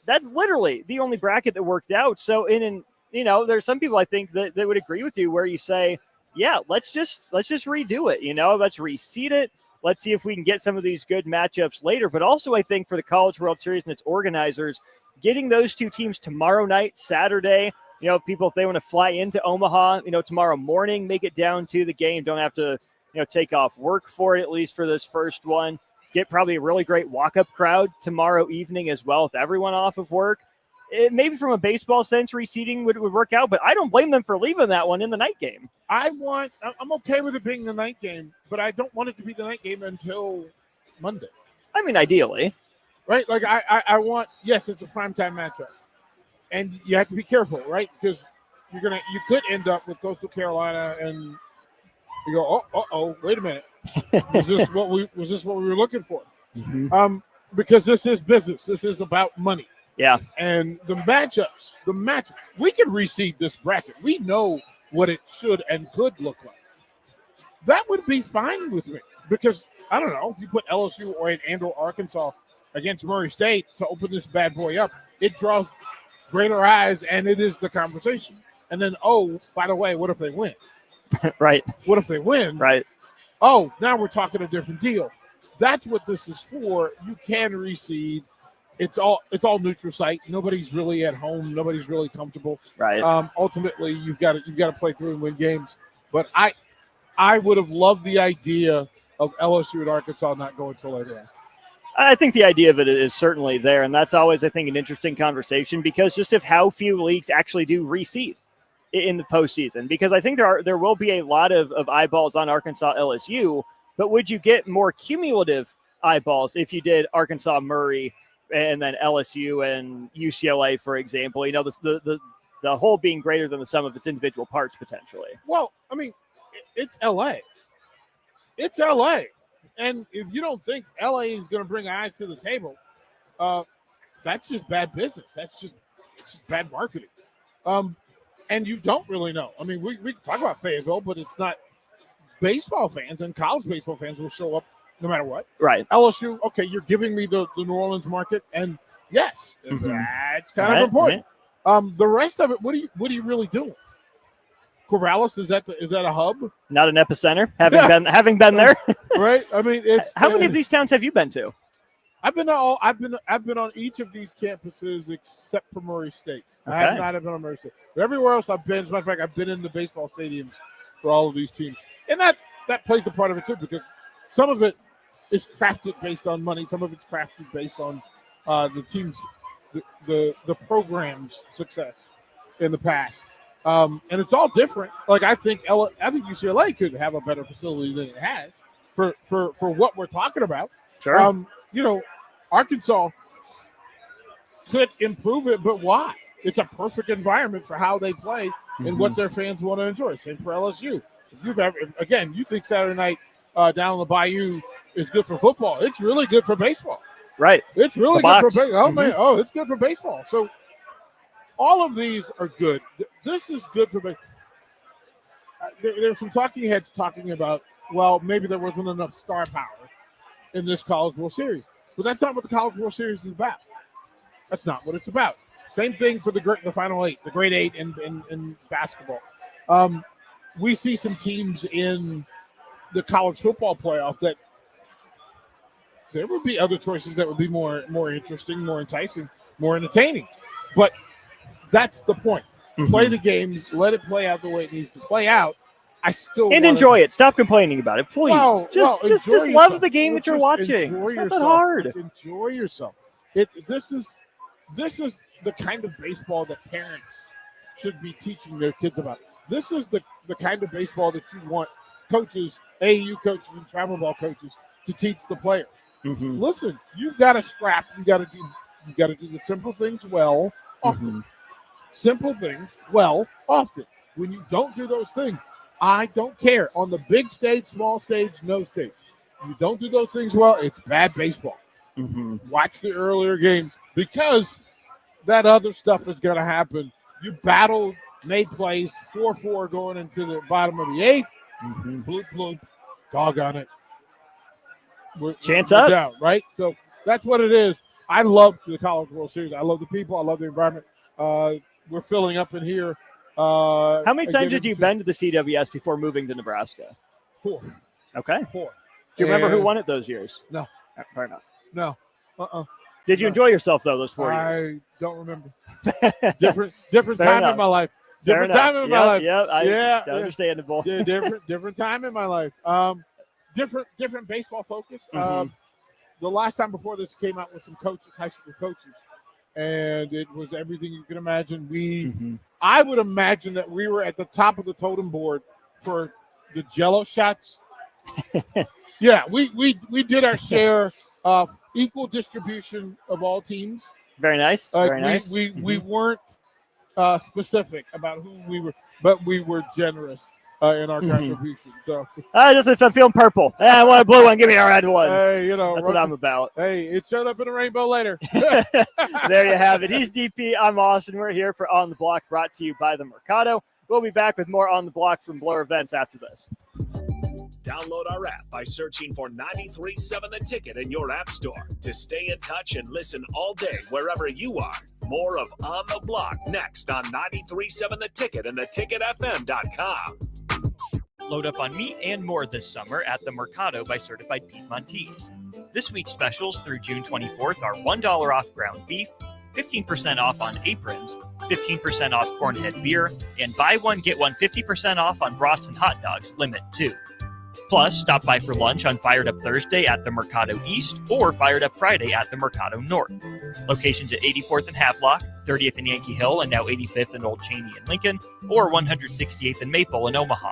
That's literally the only bracket that worked out. So, there's some people I think that would agree with you where you say, yeah, let's just redo it. Let's reseed it. Let's see if we can get some of these good matchups later. But also, I think for the College World Series and its organizers, getting those two teams tomorrow night, Saturday. People, if they want to fly into Omaha, tomorrow morning, make it down to the game. Don't have to, take off work for it, at least for this first one. Get probably a really great walk-up crowd tomorrow evening as well, with everyone off of work. Maybe from a baseball sense, reseeding would work out, but I don't blame them for leaving that one in the night game. I'm okay with it being the night game, but I don't want it to be the night game until Monday. I mean, ideally. Right? Like, I want, yes, it's a primetime matchup. And you have to be careful, right? Because you could end up with Coastal Carolina and you go, wait a minute. Was this what we were looking for? Mm-hmm. Because this is business. This is about money. Yeah. And the matchups, we can reseed this bracket. We know what it should and could look like. That would be fine with me because, I don't know, if you put LSU or Arkansas against Murray State to open this bad boy up, it draws greater eyes and it is the conversation. And then, by the way, what if they win? Right. What if they win? Right. Oh, now we're talking a different deal. That's what this is for. You can reseed. It's all neutral site. Nobody's really at home. Nobody's really comfortable. Right. Ultimately, you've got to play through and win games. But I would have loved the idea of LSU and Arkansas not going until later on. I think the idea of it is certainly there, and that's always, I think, an interesting conversation because just of how few leagues actually do reseed in the postseason. Because I think there will be a lot of eyeballs on Arkansas LSU, but would you get more cumulative eyeballs if you did Arkansas Murray and then LSU and UCLA, for example? The whole being greater than the sum of its individual parts potentially. Well, I mean, it's LA. It's LA. And if you don't think LA is going to bring eyes to the table, that's just bad business. That's just bad marketing. And you don't really know. I mean, we can talk about Fayetteville, but it's not. Baseball fans and college baseball fans will show up no matter what. Right. LSU, okay, you're giving me the New Orleans market, and yes, that's kind of important. Right. The rest of it, what are you really doing? Corvallis, is that a hub? Not an epicenter. Having been there. Right. I mean, it's how many of these towns have you been to? I've been on each of these campuses except for Murray State. Okay. I have not been on Murray State. But everywhere else I've been, as a matter of fact, I've been in the baseball stadiums for all of these teams. And that plays a part of it too, because some of it is crafted based on money, some of it's crafted based on the team's the program's success in the past. And it's all different. Like I think UCLA could have a better facility than it has for what we're talking about. Sure. Arkansas could improve it, but why? It's a perfect environment for how they play and what their fans want to enjoy. Same for LSU. If you think Saturday night down the Bayou is good for football, it's really good for baseball. Right. It's really good for baseball. Man, it's good for baseball. So all of these are good. This is good for baseball. There's some talking heads talking about, well, maybe there wasn't enough star power in this College World Series. But that's not what the College World Series is about. That's not what it's about. Same thing for the Final Eight, the Grade 8 in basketball. We see some teams in the college football playoff that there would be other choices that would be more interesting, more enticing, more entertaining. But that's the point. Play the games, let it play out the way it needs to play out. Enjoy it. Stop complaining about it, please. Just love the game that you're watching. It's not that hard. Enjoy yourself. This is the kind of baseball that parents should be teaching their kids about. This is the kind of baseball that you want coaches, AAU coaches and travel ball coaches to teach the players. Listen, you've got to scrap. You got to do the simple things well often. Simple things well often. When you don't do those things, I don't care. On the big stage, small stage, no stage. You don't do those things well, it's bad baseball. Watch the earlier games because that other stuff is going to happen. You battled, made plays, 4-4 going into the bottom of the eighth. Bloop, bloop. Doggone it. We're up. Down, right? So that's what it is. I love the College World Series. I love the people. I love the environment. We're filling up in here How many I times give did him you two. been to the CWS before moving to Nebraska? 4. Okay. 4. Do you remember who And- won it those years? No. Fair enough. No. Did you No. enjoy yourself, though, those 4 years? I don't remember. different Fair time enough. in my life. Fair Different enough. time in my Yep, life. yep, yeah. understandable. Yeah, different time in my life. Different baseball focus. Mhm. The last time before this came out with some coaches, high school coaches, and it was everything you can imagine. I would imagine that we were at the top of the totem board for the Jello shots. Yeah, we did our share of equal distribution of all teams. Very nice. Very nice. We weren't specific about who we were, but we were generous in our contribution. So If I'm feeling purple. I want a blue one. Give me a red one. Hey, That's what I'm about. Hey, it showed up in a rainbow later. There you have it. He's DP. I'm Austin. We're here for On the Block, brought to you by the Mercado. We'll be back with more On the Block from Blur Events after this. Download our app by searching for 93.7 The Ticket in your app store to stay in touch and listen all day wherever you are. More of On the Block next on 93.7 The Ticket and theticketfm.com. Load up on meat and more this summer at the Mercado by Certified Piedmontese. This week's specials through June 24th are $1 off ground beef, 15% off on aprons, 15% off cornhead beer, and buy one, get one 50% off on brats and hot dogs, limit 2. Plus, stop by for lunch on Fired Up Thursday at the Mercado East or Fired Up Friday at the Mercado North. Locations at 84th and Havelock, 30th and Yankee Hill, and now 85th and Old Cheney in Lincoln, or 168th and Maple in Omaha.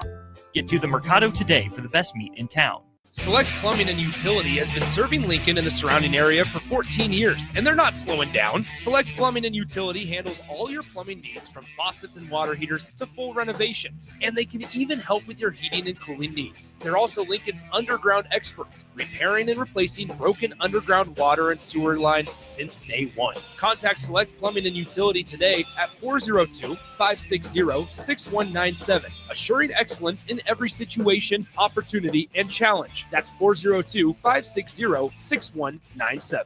Get to the Mercado today for the best meat in town. Select Plumbing and Utility has been serving Lincoln and the surrounding area for 14 years, and they're not slowing down. Select Plumbing and Utility handles all your plumbing needs from faucets and water heaters to full renovations, and they can even help with your heating and cooling needs. They're also Lincoln's underground experts, repairing and replacing broken underground water and sewer lines since day one. Contact Select Plumbing and Utility today at 402-560-6197, assuring excellence in every situation, opportunity, and challenge. That's 402-560-6197.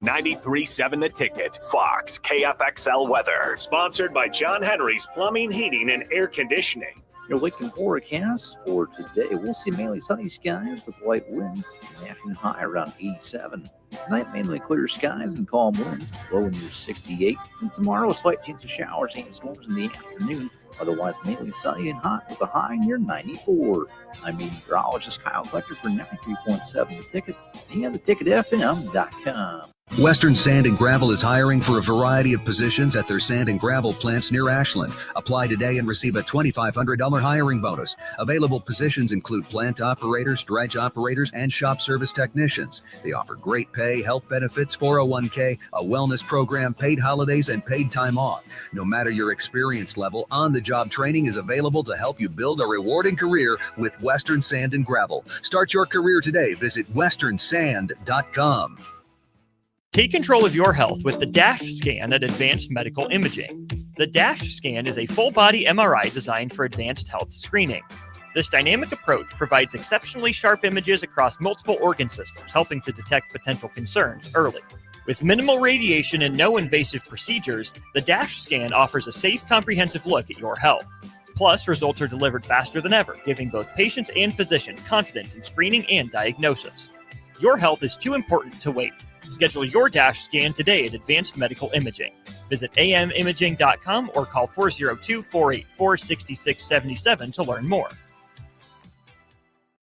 93.7 The Ticket, Fox, KFXL Weather. Sponsored by John Henry's Plumbing, Heating, and Air Conditioning. Your Lincoln forecast for today, we'll see mainly sunny skies with light winds, an afternoon high around 87. Tonight, mainly clear skies and calm winds, low near 68. And tomorrow, a slight chance of showers and storms in the afternoon. Otherwise, mainly sunny and hot with a high near 94. I'm meteorologist Kyle Fletcher for 93.7 The Ticket and theticketfm.com. Western Sand and Gravel is hiring for a variety of positions at their sand and gravel plants near Ashland. Apply today and receive a $2,500 hiring bonus. Available positions include plant operators, dredge operators, and shop service technicians. They offer great pay, health benefits, 401k, a wellness program, paid holidays, and paid time off. No matter your experience level, on-the-job training is available to help you build a rewarding career with Western Sand and Gravel. Start your career today. Visit westernsand.com. Take control of your health with the DASH scan at Advanced Medical Imaging. The DASH scan is a full-body MRI designed for advanced health screening. This dynamic approach provides exceptionally sharp images across multiple organ systems, helping to detect potential concerns early. With minimal radiation and no invasive procedures, the DASH scan offers a safe, comprehensive look at your health. Plus, results are delivered faster than ever, giving both patients and physicians confidence in screening and diagnosis. Your health is too important to wait. Schedule your DASH scan today at Advanced Medical Imaging. Visit amimaging.com or call 402-484-6677 to learn more.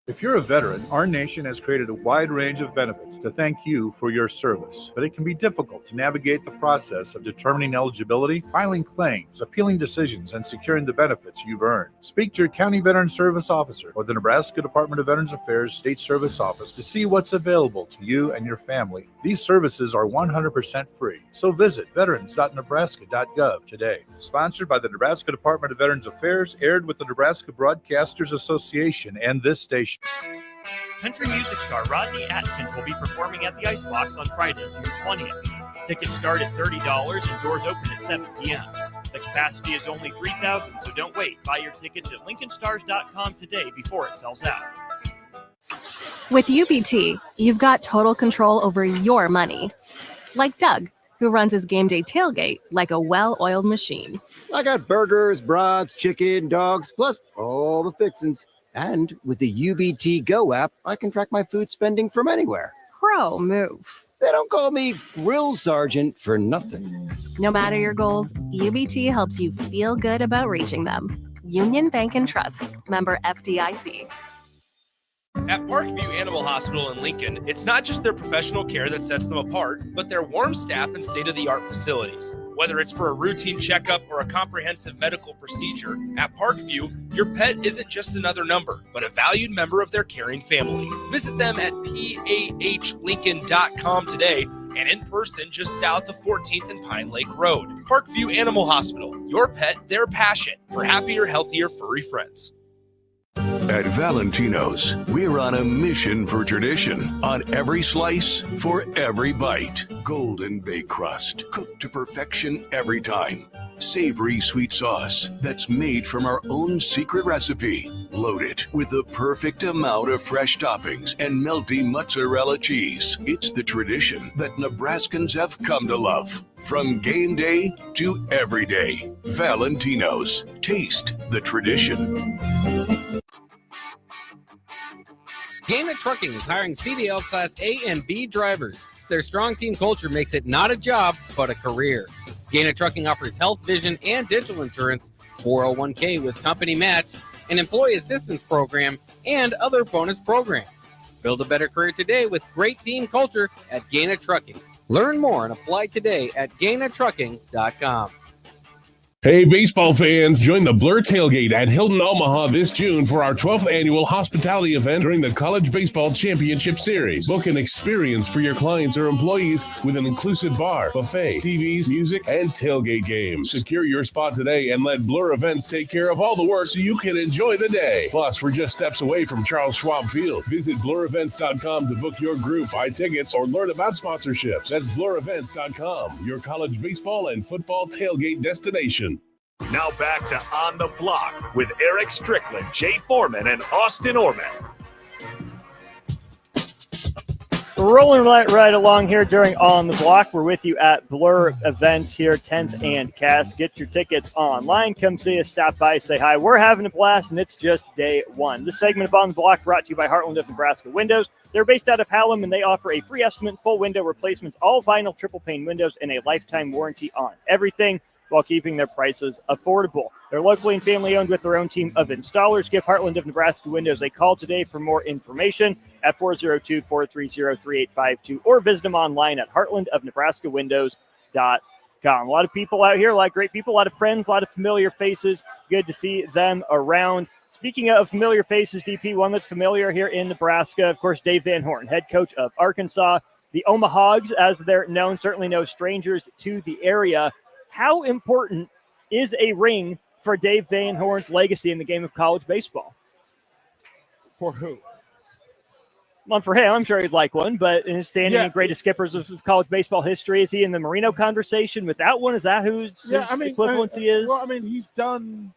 If you're a veteran, our nation has created a wide range of benefits to thank you for your service, but it can be difficult to navigate the process of determining eligibility, filing claims, appealing decisions, and securing the benefits you've earned. Speak to your County Veteran Service Officer or the Nebraska Department of Veterans Affairs State Service Office to see what's available to you and your family. These services are 100% free, so visit veterans.nebraska.gov today. Sponsored by the Nebraska Department of Veterans Affairs, aired with the Nebraska Broadcasters Association and this station. Country music star Rodney Atkins will be performing at the Icebox on Friday, June 20th. Tickets start at $30 and doors open at 7 p.m. The capacity is only 3,000, so don't wait. Buy your tickets at LincolnStars.com today before it sells out. With UBT, you've got total control over your money. Like Doug, who runs his game day tailgate like a well-oiled machine. I got burgers, brats, chicken, dogs, plus all the fixins. And with the UBT Go app, I can track my food spending from anywhere. Pro move. They don't call me Grill Sergeant for nothing. No matter your goals, UBT helps you feel good about reaching them. Union Bank and Trust. Member FDIC. At Parkview Animal Hospital in Lincoln, it's not just their professional care that sets them apart, but their warm staff and state-of-the-art facilities. Whether it's for a routine checkup or a comprehensive medical procedure, at Parkview, your pet isn't just another number, but a valued member of their caring family. Visit them at PAHLincoln.com today and in person just south of 14th and Pine Lake Road. Parkview Animal Hospital, your pet, their passion for happier, healthier, furry friends. At Valentino's, we're on a mission for tradition. On every slice, for every bite. Golden baked crust, cooked to perfection every time. Savory sweet sauce that's made from our own secret recipe. Loaded with the perfect amount of fresh toppings and melty mozzarella cheese. It's the tradition that Nebraskans have come to love. From game day to every day. Valentino's. Taste the tradition. Gaina Trucking is hiring CDL Class A and B drivers. Their strong team culture makes it not a job, but a career. Gaina Trucking offers health, vision, and dental insurance, 401k with company match, an employee assistance program, and other bonus programs. Build a better career today with great team culture at Gaina Trucking. Learn more and apply today at GainaTrucking.com. Hey, baseball fans, join the Blur Tailgate at Hilton Omaha this June for our 12th annual hospitality event during the College Baseball Championship Series. Book an experience for your clients or employees with an inclusive bar, buffet, TVs, music, and tailgate games. Secure your spot today and let Blur Events take care of all the work so you can enjoy the day. Plus, we're just steps away from Charles Schwab Field. Visit blurevents.com to book your group, buy tickets, or learn about sponsorships. That's blurevents.com, your college baseball and football tailgate destination. Now back to On the Block with Eric Strickland, Jay Foreman, and Austin Orman. We're rolling right along here during On the Block. We're with you at Blur Events here, 10th and Cass. Get your tickets online. Come see us, stop by, say hi. We're having a blast, and it's just day one. This segment of On the Block brought to you by Heartland of Nebraska Windows. They're based out of Hallam, and they offer a free estimate, full window replacements, all vinyl triple pane windows, and a lifetime warranty on everything, while keeping their prices affordable. They're locally and family-owned with their own team of installers. Give Heartland of Nebraska Windows a call today for more information at 402-430-3852 or visit them online at heartlandofnebraskawindows.com. A lot of people out here, a lot of great people, a lot of friends, a lot of familiar faces. Good to see them around. Speaking of familiar faces, DP, one that's familiar here in Nebraska, of course, Dave Van Horn, head coach of Arkansas. The Omahogs, as they're known, certainly no strangers to the area. How important is a ring for Dave Van Horn's legacy in the game of college baseball? For who? Well, for him, I'm sure he'd like one, but in his standing in greatest skippers of college baseball history, is he in the Marino conversation without one? Is that whose equivalency is? Well, I mean, he's done.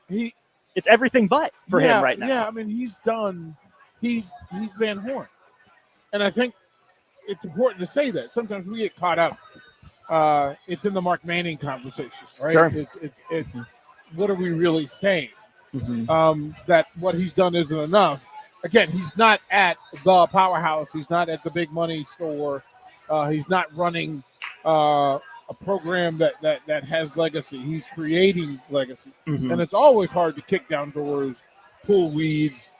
It's everything but for him right now. Yeah, I mean, he's done. He's Van Horn, and I think it's important to say that. Sometimes we get caught up. It's in the Mark Manning conversation, right? Sure. It's what are we really saying? Mm-hmm. That what he's done isn't enough. Again, he's not at the powerhouse. He's not at the big money store. He's not running a program that has legacy. He's creating legacy. Mm-hmm. And it's always hard to kick down doors, pull weeds,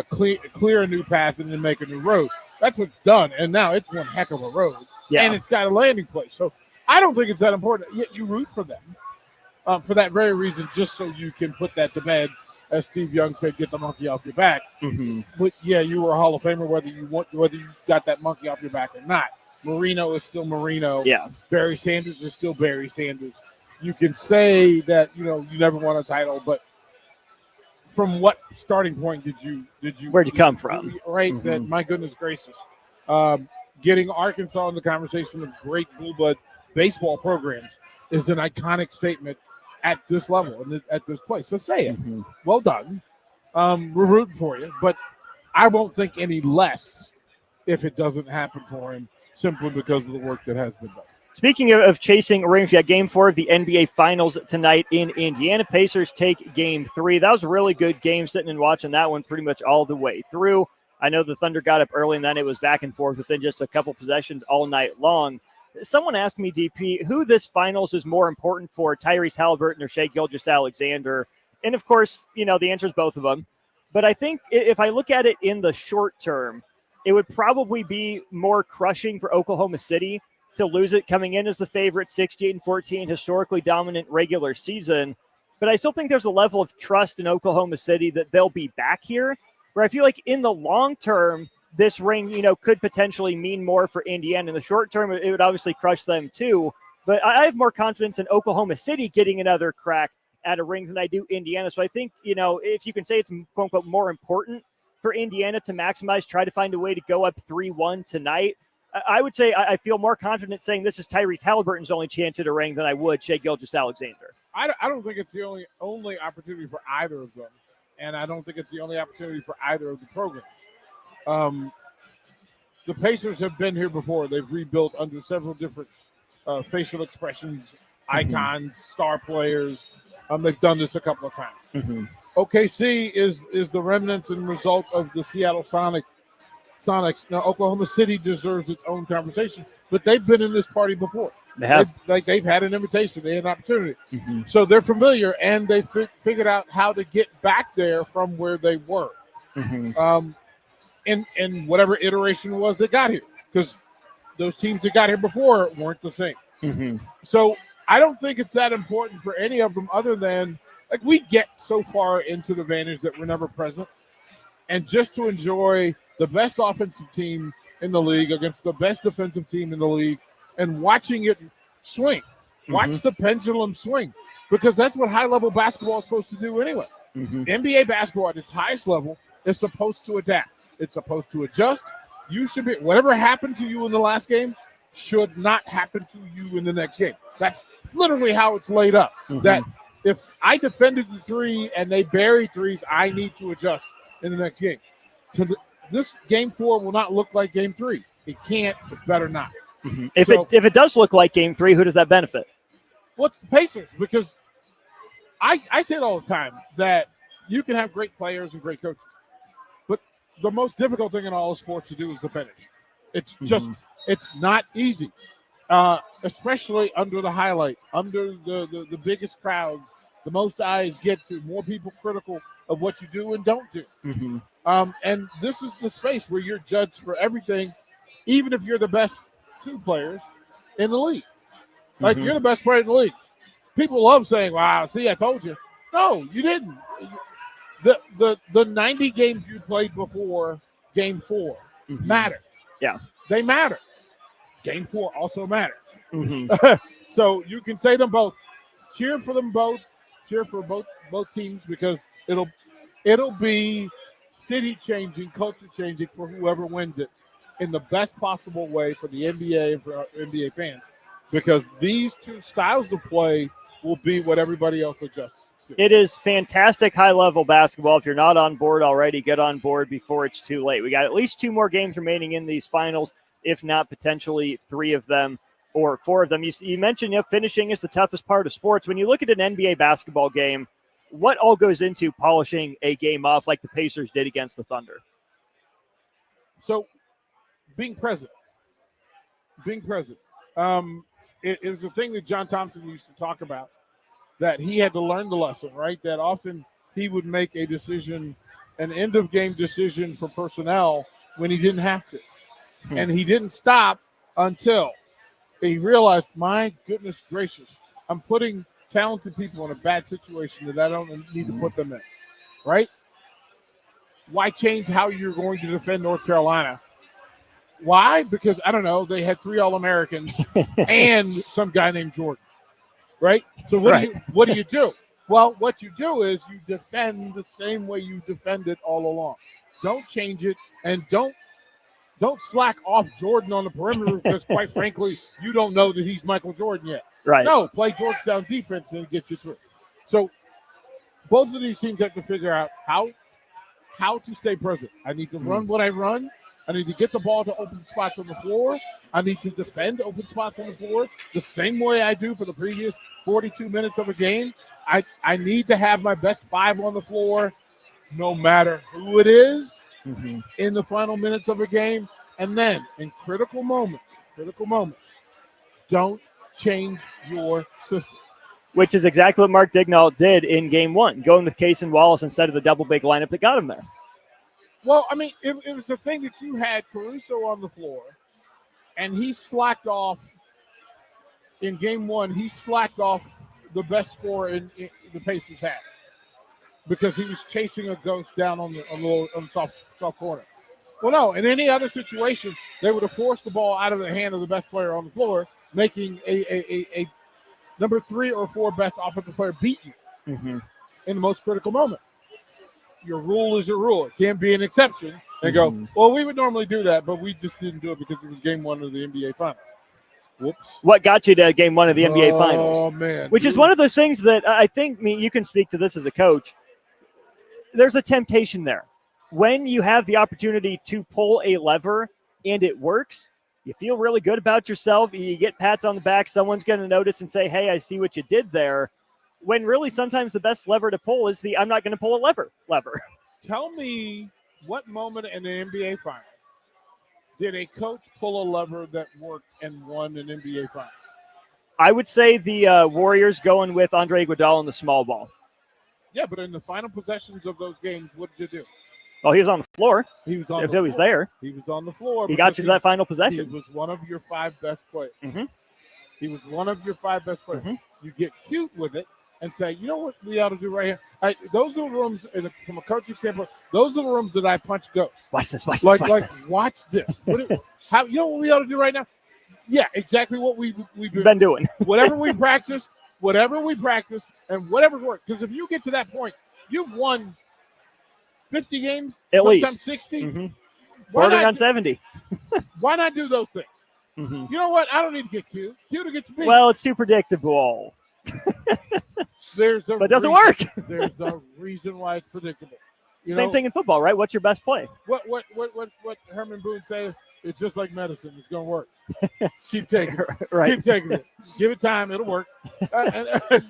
clear a new path, and then make a new road. That's what's done. And now it's one heck of a road. Yeah. And it's got a landing place. So I don't think it's that important. Yet you root for them for that very reason, just so you can put that to bed. As Steve Young said, get the monkey off your back. Mm-hmm. But yeah, you were a Hall of Famer, whether you got that monkey off your back or not. Marino is still Marino. Yeah. Barry Sanders is still Barry Sanders. You can say that you never won a title, but from what starting point did you where'd you come from? Right. Mm-hmm. That my goodness gracious, getting Arkansas in the conversation of great blue blood baseball programs is an iconic statement at this level and at this place. So say it. Mm-hmm. Well done. We're rooting for you, but I won't think any less if it doesn't happen for him simply because of the work that has been done. Speaking of chasing rings, we got Game 4 of the NBA Finals tonight in Indiana. Pacers take Game 3. That was a really good game, sitting and watching that one pretty much all the way through. I know the Thunder got up early, and then it was back and forth within just a couple possessions all night long. Someone asked me, DP, who this Finals is more important for, Tyrese Halliburton or Shai Gilgeous-Alexander? And, of course, the answer is both of them. But I think if I look at it in the short term, it would probably be more crushing for Oklahoma City to lose it coming in as the favorite, 68-14, historically dominant regular season. But I still think there's a level of trust in Oklahoma City that they'll be back here, where I feel like in the long term, this ring, could potentially mean more for Indiana. In the short term, it would obviously crush them too. But I have more confidence in Oklahoma City getting another crack at a ring than I do Indiana. So I think, if you can say it's quote unquote more important for Indiana to maximize, try to find a way to go up 3-1 tonight, I would say I feel more confident saying this is Tyrese Halliburton's only chance at a ring than I would Shai Gilgeous-Alexander. I don't think it's the only opportunity for either of them, and I don't think it's the only opportunity for either of the programs. The Pacers have been here before. They've rebuilt under several different facial expressions, icons, star players. They've done this a couple of times. Mm-hmm. OKC is the remnants and result of the Seattle Sonics. Now, Oklahoma City deserves its own conversation, but they've been in this party before. They have. They've had an invitation. They had an opportunity. Mm-hmm. So they're familiar, and they figured out how to get back there from where they were. Mm-hmm. In whatever iteration it was that got here, because those teams that got here before weren't the same. Mm-hmm. So I don't think it's that important for any of them other than, we get so far into the advantage that we're never present. And just to enjoy the best offensive team in the league against the best defensive team in the league and watching it swing. Mm-hmm. Watch the pendulum swing, because that's what high-level basketball is supposed to do anyway. Mm-hmm. NBA basketball at its highest level is supposed to adapt. It's supposed to adjust. You should be, whatever happened to you in the last game should not happen to you in the next game. That's literally how it's laid up. Mm-hmm. That if I defended the three and they buried threes, I need to adjust in the next game. This Game 4 will not look like Game 3. It can't. It better not. Mm-hmm. If it does look like Game 3, who does that benefit? What's the Pacers? Because I say it all the time that you can have great players and great coaches, but the most difficult thing in all of sports to do is the finish. It's just it's not easy, especially under the highlight, under the biggest crowds, the most eyes get to, more people critical of what you do and don't do. Mm-hmm. And this is the space where you're judged for everything, even if you're the best two players in the league. Like, you're the best player in the league. People love saying, wow, see, I told you. No, you didn't. The 90 games you played before Game 4 matter. Yeah. They matter. Game 4 also matters. Mm-hmm. So you can say them both. Cheer for them both. Cheer for both teams, because it'll be city-changing, culture-changing for whoever wins it in the best possible way for the NBA and for our NBA fans, because these two styles of play will be what everybody else adjusts to. It is fantastic high-level basketball. If you're not on board already, get on board before it's too late. We got at least 2 more games remaining in these finals, if not potentially 3 of them or 4 of them. You mentioned finishing is the toughest part of sports. When you look at an NBA basketball game, what all goes into polishing a game off like the Pacers did against the Thunder? So being present. It was a thing that John Thompson used to talk about, that he had to learn the lesson, right? That often he would make a decision, an end-of-game decision for personnel when he didn't have to. And he didn't stop until he realized, my goodness gracious, I'm putting talented people in a bad situation that I don't need to put them in, right? Why change how you're going to defend North Carolina? Why? Because, I don't know, they had 3 All-Americans and some guy named Jordan, right? So what do you do? Well, what you do is you defend the same way you defended all along. Don't change it, and don't slack off Jordan on the perimeter, because, quite frankly, you don't know that he's Michael Jordan yet. Right. No, play Georgetown defense and it gets you through. So both of these teams have to figure out how to stay present. I need to run what I run, I need to get the ball to open spots on the floor. I need to defend open spots on the floor the same way I do for the previous 42 minutes of a game. I need to have my best 5 on the floor no matter who it is in the final minutes of a game. And then in critical moments, don't change your system. Which is exactly what Mark Dignault did in game 1, going with Case and Wallace instead of the double big lineup that got him there. Well, I mean, it was the thing that you had Caruso on the floor, and he slacked off in game 1. He slacked off the best scorer in the Pacers had because he was chasing a ghost down on the soft corner. Well, no, in any other situation, they would have forced the ball out of the hand of the best player on the floor, making a number 3 or 4 best offensive player beat you in the most critical moment. Your rule is your rule. It can't be an exception. And go, well, we would normally do that, but we just didn't do it because it was game 1 of the NBA Finals. Whoops. What got you to game 1 of the NBA Finals? Oh, man. Which is one of those things that I think, you can speak to this as a coach. There's a temptation there. When you have the opportunity to pull a lever and it works, you feel really good about yourself. You get pats on the back. Someone's going to notice and say, hey, I see what you did there. When really sometimes the best lever to pull is the I'm not going to pull a lever. Tell me what moment in the NBA Finals did a coach pull a lever that worked and won an NBA Finals? I would say the Warriors going with Andre Iguodala in the small ball. Yeah, but in the final possessions of those games, what did you do? Oh, he was on the floor. He was on if the he was floor. there. He was on the floor. He got you to that final possession. He was one of your 5 best players. He was one of your 5 best players. You get cute with it and say, you know what we ought to do right here? Those are the rooms, from a coaching standpoint, those are the rooms that I punch ghosts. Watch this. Watch this. You know what we ought to do right now? Yeah, exactly what we've been doing. whatever we practice, and whatever's worked. Because if you get to that point, you've won 50 games, at sometimes least 60. Bordering on 70. Why not do those things? You know what? I don't need to get cute. Cute to get to be. Well, it's too predictable. But it doesn't work. There's a reason why it's predictable. Same thing in football, right? What's your best play? What Herman Boone say? It's just like medicine. It's going to work. Keep taking it. Right. Keep taking it. Give it time. It'll work. But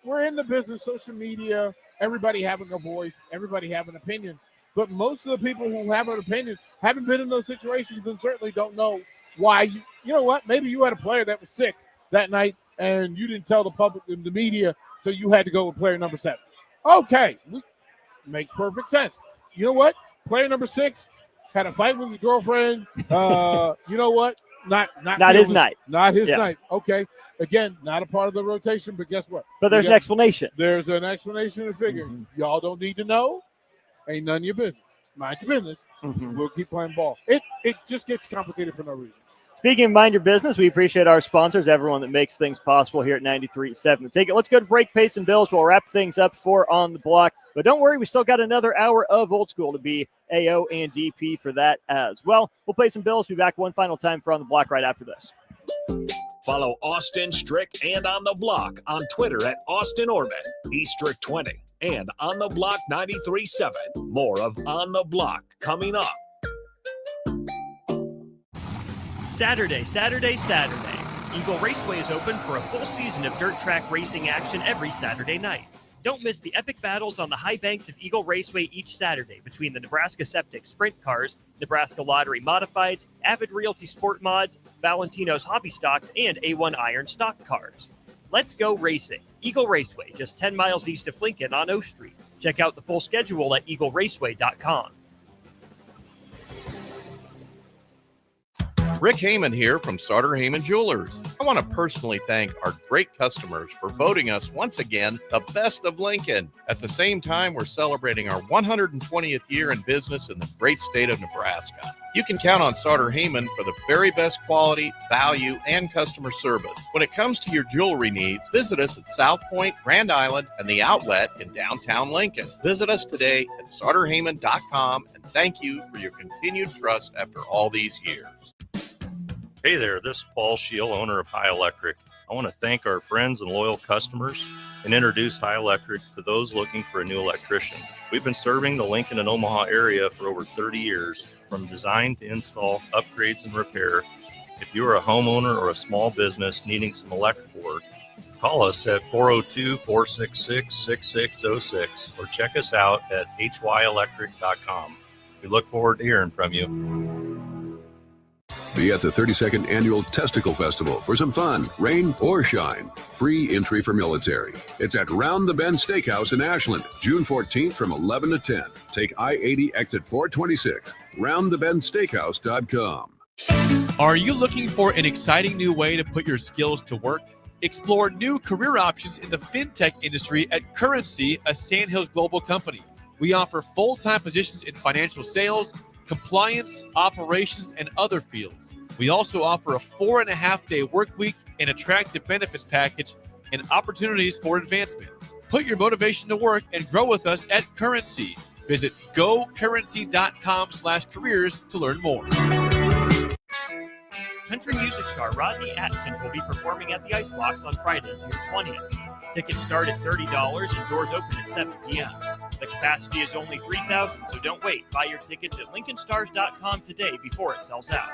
we're in the business, social media, everybody having a voice, everybody having an opinion. But most of the people who have an opinion haven't been in those situations and certainly don't know why. You know what? Maybe you had a player that was sick that night and you didn't tell the public and the media, so you had to go with player number 7. Okay. Makes perfect sense. You know what? Player number 6 had a fight with his girlfriend. You know what? Not his night. Not his night. Okay. Again, not a part of the rotation, but guess what? But there's an explanation. There's an explanation to figure. Y'all don't need to know. Ain't none of your business. Mind your business. We'll keep playing ball. It just gets complicated for no reason. Speaking of mind your business, we appreciate our sponsors, everyone that makes things possible here at 93.7 The Ticket. Let's go to break, pay some bills. We'll wrap things up for On the Block. But don't worry, we still got another hour of Old School to be AO and DP for that as well. We'll pay some bills. Be back one final time for On the Block right after this. Follow Austin Strick and On the Block on Twitter at Austin Orman, eStrick20, and On the Block 93.7. More of On the Block coming up. Saturday. Eagle Raceway is open for a full season of dirt track racing action every Saturday night. Don't miss the epic battles on the high banks of Eagle Raceway each Saturday between the Nebraska Septic Sprint Cars, Nebraska Lottery Modifieds, Avid Realty Sport Mods, Valentino's Hobby Stocks, and A1 Iron Stock Cars. Let's go racing. Eagle Raceway, just 10 miles east of Lincoln on O Street. Check out the full schedule at eagleraceway.com. Rick Heyman here from Sartor Heyman Jewelers. I want to personally thank our great customers for voting us once again the best of Lincoln. At the same time, we're celebrating our 120th year in business in the great state of Nebraska. You can count on Sartor Heyman for the very best quality, value, and customer service. When it comes to your jewelry needs, visit us at South Point, Grand Island, and the Outlet in downtown Lincoln. Visit us today at sartorheyman.com, and thank you for your continued trust after all these years. Hey there, this is Paul Scheel, owner of High Electric. I want to thank our friends and loyal customers and introduced High Electric to those looking for a new electrician. We've been serving the Lincoln and Omaha area for over 30 years, from design to install, upgrades, and repair. If you are a homeowner or a small business needing some electrical work, call us at 402-466-6606 or check us out at hyelectric.com. We look forward to hearing from you. Be at the 32nd Annual Testicle Festival for some fun, rain or shine. Free entry for military. It's at Round the Bend Steakhouse in Ashland, June 14th from 11 to 10. Take I-80 exit 426, roundthebendsteakhouse.com. Are you looking for an exciting new way to put your skills to work? Explore new career options in the fintech industry at Currency, a Sandhills Global company. We offer full-time positions in financial sales, compliance, operations, and other fields. We also offer a 4.5-day work week, an attractive benefits package, and opportunities for advancement. Put your motivation to work and grow with us at Currency. Visit gocurrency.com/careers to learn more. Country music star Rodney Atkins will be performing at the Icebox on Friday, June 20th. Tickets start at $30 and doors open at 7 p.m. The capacity is only 3,000, so don't wait. Buy your tickets at LincolnStars.com today before it sells out.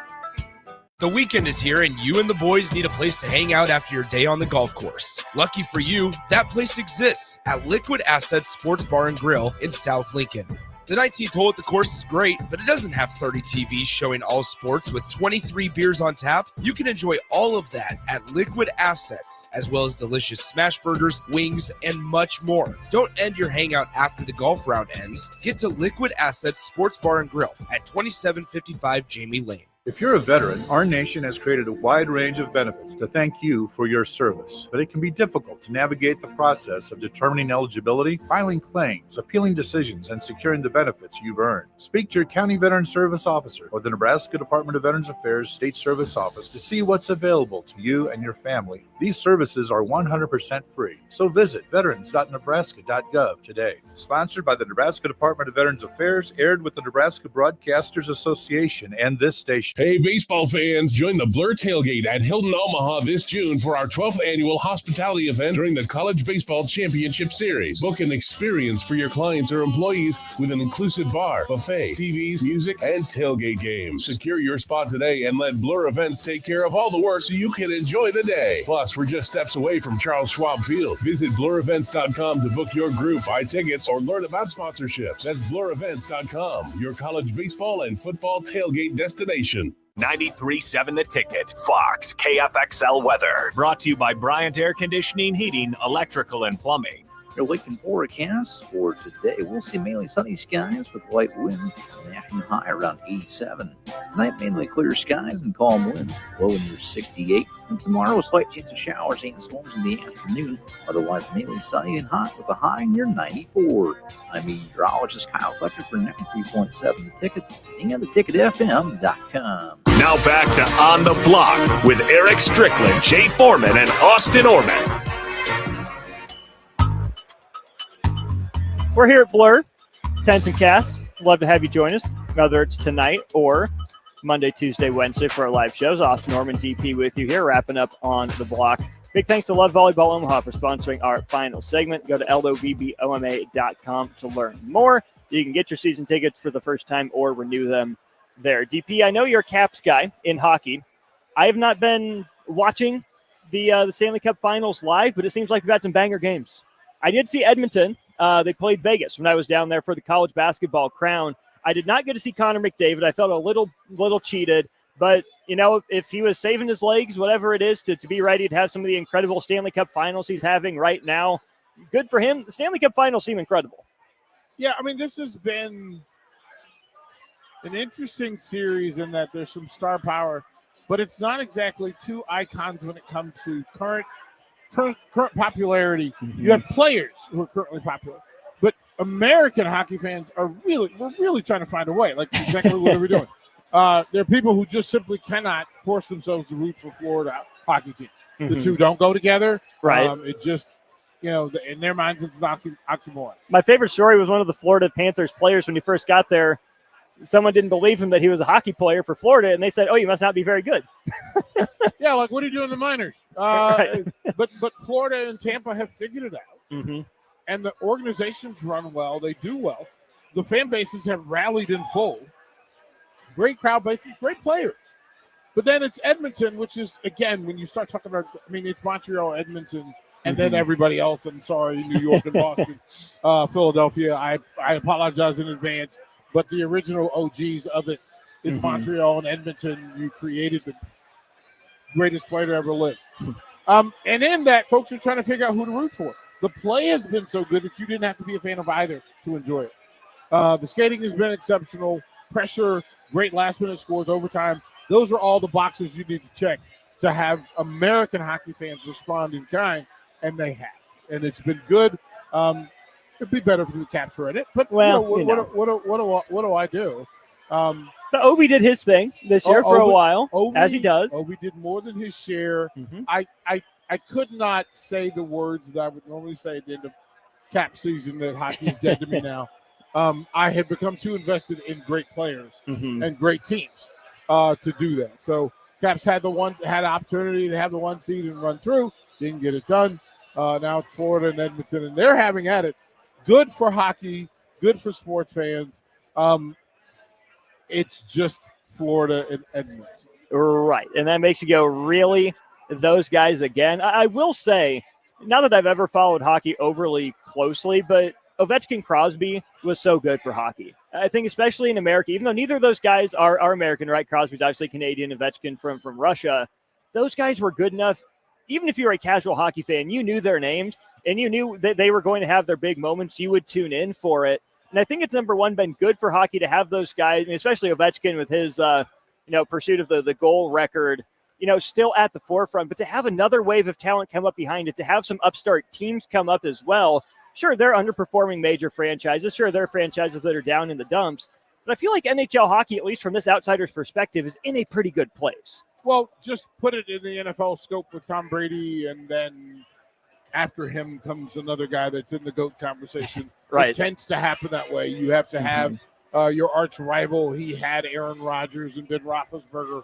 The weekend is here, and you and the boys need a place to hang out after your day on the golf course. Lucky for you, that place exists at Liquid Assets Sports Bar and Grill in South Lincoln. The 19th hole at the course is great, but it doesn't have 30 TVs showing all sports with 23 beers on tap. You can enjoy all of that at Liquid Assets, as well as delicious smash burgers, wings, and much more. Don't end your hangout after the golf round ends. Get to Liquid Assets Sports Bar and Grill at 2755 Jamie Lane. If you're a veteran, our nation has created a wide range of benefits to thank you for your service, but it can be difficult to navigate the process of determining eligibility, filing claims, appealing decisions, and securing the benefits you've earned. Speak to your County Veteran Service Officer or the Nebraska Department of Veterans Affairs State Service Office to see what's available to you and your family. These services are 100% free, so visit veterans.nebraska.gov today. Sponsored by the Nebraska Department of Veterans Affairs, aired with the Nebraska Broadcasters Association and this station. Hey, baseball fans, join the Blur Tailgate at Hilton, Omaha this June for our 12th annual hospitality event during the College Baseball Championship Series. Book an experience for your clients or employees with an inclusive bar, buffet, TVs, music, and tailgate games. Secure your spot today and let Blur Events take care of all the work so you can enjoy the day. Plus, we're just steps away from Charles Schwab Field. Visit blurevents.com to book your group, buy tickets, or learn about sponsorships. That's blurevents.com, your college baseball and football tailgate destination. 93.7 The Ticket, Fox, KFXL weather. Brought to you by Bryant Air Conditioning, Heating, Electrical, and Plumbing. Your Lincoln forecast for today, we'll see mainly sunny skies with light winds, acting high around 87. Tonight, mainly clear skies and calm winds, low in your 68. And tomorrow, a slight chance of showers and storms in the afternoon. Otherwise, mainly sunny and hot with a high near 94. I'm meteorologist Kyle Fletcher for 93.7 The Ticket and theticketfm.com. Now back to On the Block with Eric Strickland, Jay Foreman, and Austin Orman. We're here at Blur, Tense and Cass. Love to have you join us, whether it's tonight or Monday, Tuesday, Wednesday for our live shows. Austin Norman, DP with you here, wrapping up On the Block. Big thanks to Love Volleyball Omaha for sponsoring our final segment. Go to lovboma.com to learn more. You can get your season tickets for the first time or renew them there. DP, I know you're a Caps guy in hockey. I have not been watching the Stanley Cup Finals live, but it seems like we've got some banger games. I did see Edmonton. They played Vegas when I was down there for the college basketball crown. I did not get to see Connor McDavid. I felt a little cheated, but you know, if he was saving his legs, whatever it is, to be ready to have some of the incredible Stanley Cup Finals he's having right now, good for him. The Stanley Cup Finals seem incredible. Yeah, I mean, this has been an interesting series in that there's some star power, but it's not exactly two icons when it comes to current popularity. Mm-hmm. You have players who are currently popular, but American hockey fans we're really trying to find a way, like exactly what we're doing. There are people who just simply cannot force themselves to root for Florida hockey team. Mm-hmm. The two don't go together. Right. It just, you know, in their minds, it's an oxymoron. My favorite story was one of the Florida Panthers players when he first got there. Someone didn't believe him that he was a hockey player for Florida, and they said, "Oh, you must not be very good." Yeah, like what do you do in the minors? Right. But Florida and Tampa have figured it out. Mm-hmm. And the organizations run well. They do well. The fan bases have rallied in full. Great crowd bases, great players. But then it's Edmonton, which is, again, when you start talking about, it's Montreal, Edmonton, and then everybody else. I'm sorry, New York and Boston, Philadelphia. I apologize in advance. But the original OGs of it is Montreal and Edmonton. You created the greatest player to ever live. And in that, folks are trying to figure out who to root for. The play has been so good that you didn't have to be a fan of either to enjoy it. The skating has been exceptional. Pressure, great last-minute scores, overtime. Those are all the boxes you need to check to have American hockey fans respond in kind, and they have. And it's been good. It'd be better if the Caps were in it. But what do I do? But Ovi did his thing this year for a while, as he does. Ovi did more than his share. I could not say the words that I would normally say at the end of Cap season that hockey is dead to me now. I had become too invested in great players and great teams to do that. So Caps had the opportunity to have the 1 seed and run through. Didn't get it done. Now it's Florida and Edmonton, and they're having at it. Good for hockey. Good for sports fans. It's just Florida and Edmonton. Right. And that makes you go, really? Those guys again? I will say, not that I've ever followed hockey overly closely, but Ovechkin Crosby was so good for hockey. I think especially in America, even though neither of those guys are American, right? Crosby's obviously Canadian, Ovechkin from Russia. Those guys were good enough. Even if you were a casual hockey fan, you knew their names and you knew that they were going to have their big moments. You would tune in for it. And I think it's, number one, been good for hockey to have those guys, especially Ovechkin with his pursuit of the goal record, still at the forefront. But to have another wave of talent come up behind it, to have some upstart teams come up as well. Sure, they're underperforming major franchises. Sure, there are franchises that are down in the dumps. But I feel like NHL hockey, at least from this outsider's perspective, is in a pretty good place. Well, just put it in the NFL scope with Tom Brady, and then after him comes another guy that's in the GOAT conversation. Right. It tends to happen that way. You have to have your arch rival. He had Aaron Rodgers and Ben Roethlisberger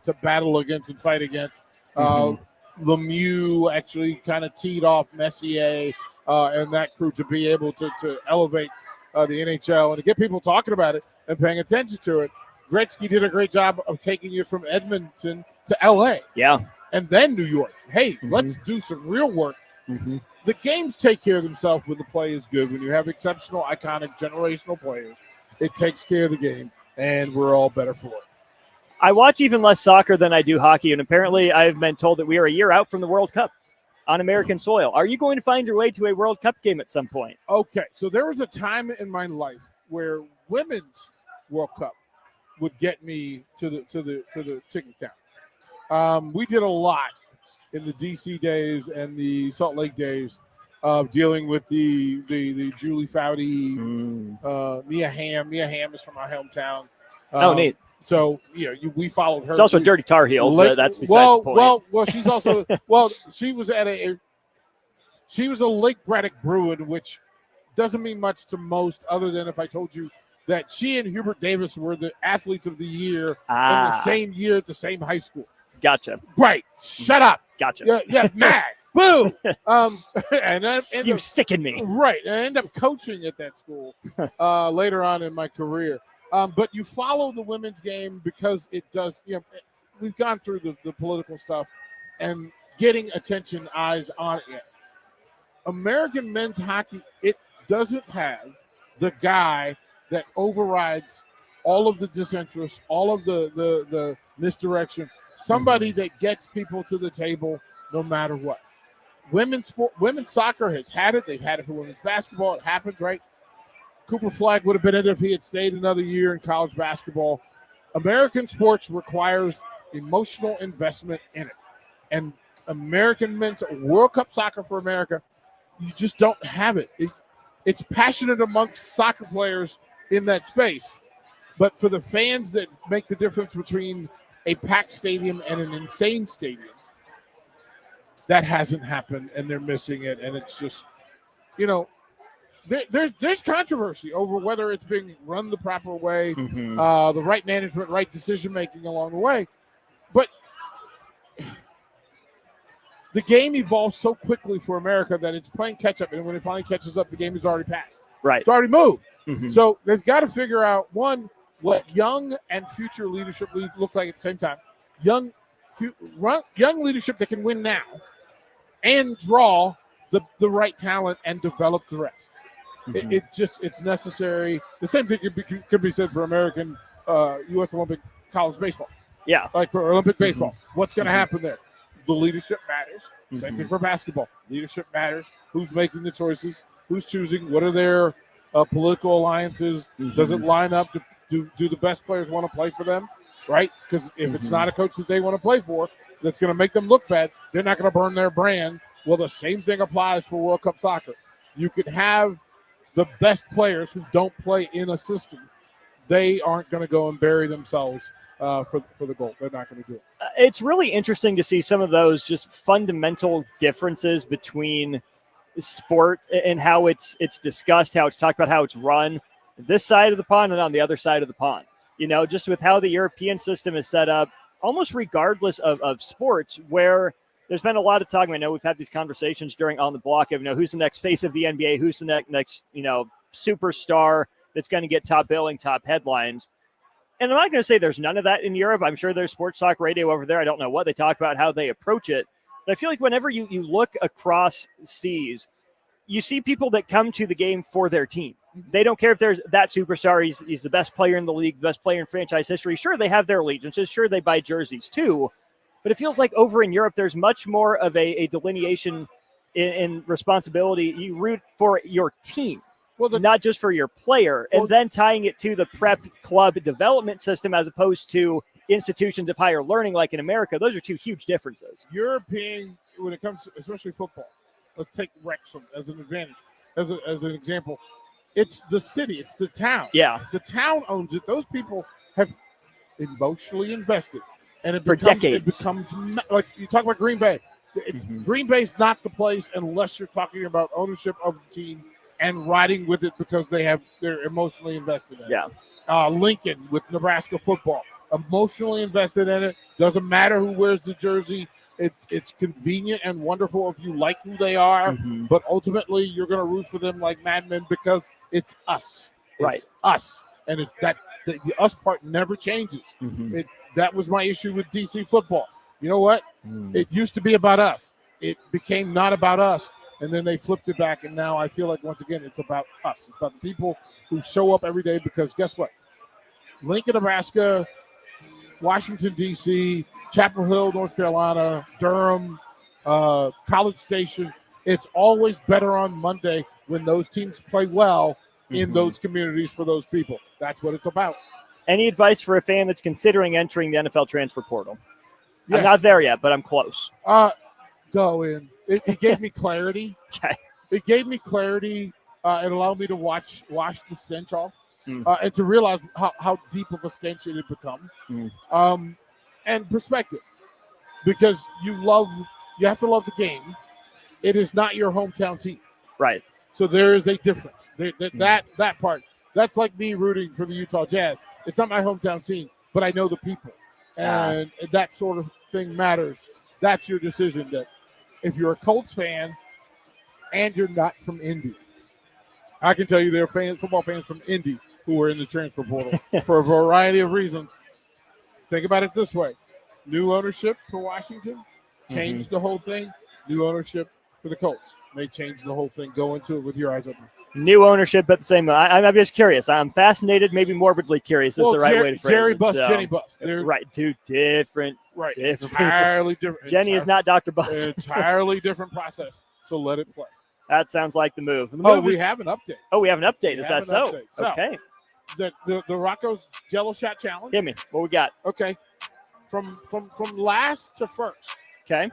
to battle against and fight against. Lemieux actually kind of teed off Messier and that crew to be able to elevate the NHL and to get people talking about it and paying attention to it. Gretzky did a great job of taking you from Edmonton to L.A. Yeah. And then New York. Hey, let's do some real work. The games take care of themselves when the play is good. When you have exceptional, iconic, generational players, it takes care of the game, and we're all better for it. I watch even less soccer than I do hockey, and apparently I've been told that we are a year out from the World Cup on American soil. Are you going to find your way to a World Cup game at some point? Okay, so there was a time in my life where women's World Cup would get me to the ticket count. We did a lot in the DC days and the Salt Lake days of dealing with the Julie Foudy, Mia Hamm. Mia Hamm is from our hometown. Neat. So we followed her. She's also a dirty Tar Heel, but that's besides the point. Well, she's also she was at she was a Lake Braddock Bruin, which doesn't mean much to most, other than if I told you that she and Hubert Davis were the athletes of the year in the same year at the same high school. Gotcha. Right. Shut up. Gotcha. Yeah, mad. Boo. And you sicken me. Right. And I ended up coaching at that school later on in my career. But you follow the women's game because it does, we've gone through the political stuff and getting attention, eyes on it. American men's hockey, it doesn't have the guy that overrides all of the disinterest, all of the misdirection, somebody that gets people to the table no matter what. Women's soccer has had it. They've had it for women's basketball. It happens, right? Cooper Flagg would have been it if he had stayed another year in college basketball. American sports requires emotional investment in it. And American men's World Cup soccer for America, you just don't have it. It's passionate amongst soccer players in that space. But for the fans that make the difference between a packed stadium and an insane stadium, that hasn't happened, and they're missing it. And it's just, there's controversy over whether it's being run the proper way, the right management, right decision-making along the way. But the game evolves so quickly for America that it's playing catch up, and when it finally catches up, the game is already passed. Right. It's already moved. Mhm. So they've got to figure out, one, what young and future leadership looks like at the same time. Young leadership that can win now and draw the right talent and develop the rest. Mhm. It's necessary. The same thing could be said for American U.S. Olympic college baseball. Yeah. Like for Olympic baseball. What's going to happen there? The leadership matters. Same Mhm. thing for basketball. Leadership matters. Who's making the choices? Who's choosing? What are their political alliances? Does it line up? Do the best players want to play for them? Right? Because if it's not a coach that they want to play for, that's going to make them look bad, they're not going to burn their brand. Well, the same thing applies for World Cup soccer. You could have the best players who don't play in a system. They aren't going to go and bury themselves for the goal. They're not going to do it. It's really interesting to see some of those just fundamental differences between sport and how it's discussed, how it's talked about, how it's run this side of the pond and on the other side of the pond. You know, just with how the European system is set up, almost regardless of sports, where there's been a lot of talk. I know we've had these conversations during On the Block of, who's the next face of the NBA, who's the next superstar that's going to get top billing, top headlines. And I'm not going to say there's none of that in Europe. I'm sure there's sports talk radio over there. I don't know what they talk about, how they approach it. But I feel like whenever you look across seas, you see people that come to the game for their team. They don't care if there's that superstar. He's the best player in the league, the best player in franchise history. Sure, they have their allegiances. Sure, they buy jerseys too. But it feels like over in Europe, there's much more of a delineation in responsibility. You root for your team, not just for your player, and then tying it to the prep club development system as opposed to institutions of higher learning like in America. Those are two huge differences. European, when it comes to especially football, let's take Wrexham as an advantage, as an example. It's the city, it's the town. Yeah. The town owns it. Those people have emotionally invested. And For decades. It becomes like you talk about Green Bay. Green Bay's not the place unless you're talking about ownership of the team and riding with it because they're emotionally invested in it. Yeah. Lincoln with Nebraska football, emotionally invested in it. Doesn't matter who wears the jersey. It's convenient and wonderful if you like who they are, but ultimately you're going to root for them like madmen because it's us. Right. It's us. And the us part never changes. That was my issue with DC football. You know what? It used to be about us. It became not about us. And then they flipped it back. And now I feel like, once again, it's about us. It's about the people who show up every day because guess what? Lincoln, Nebraska, Washington, D.C., Chapel Hill, North Carolina, Durham, College Station. It's always better on Monday when those teams play well in those communities for those people. That's what it's about. Any advice for a fan that's considering entering the NFL transfer portal? Yes. I'm not there yet, but I'm close. Go in. It gave me clarity. Okay. It gave me clarity. It allowed me to wash the stench off and to realize how deep of a stench it had become. And perspective. Because you have to love the game. It is not your hometown team. Right. So there is a difference. That part. That's like me rooting for the Utah Jazz. It's not my hometown team, but I know the people. And that sort of thing matters. That's your decision. That if you're a Colts fan and you're not from Indy, I can tell you there are football fans from Indy who are in the transfer portal for a variety of reasons. Think about it this way. New ownership for Washington changed the whole thing. New ownership for the Colts may change the whole thing. Go into it with your eyes open. New ownership at the same time. I'm just curious. I'm fascinated, maybe morbidly curious is the right way to phrase Jerry it. Buss, Jenny Buss. They're right, two different. Right, different entirely different. Jenny is not Dr. Buss. Entirely different process. So let it play. That sounds like the move. We have an update. Oh, we have an update. We Is have that an so? update. So, Okay. The Rocco's Jello Shot Challenge. Give me what we got. Okay. From last to first. Okay.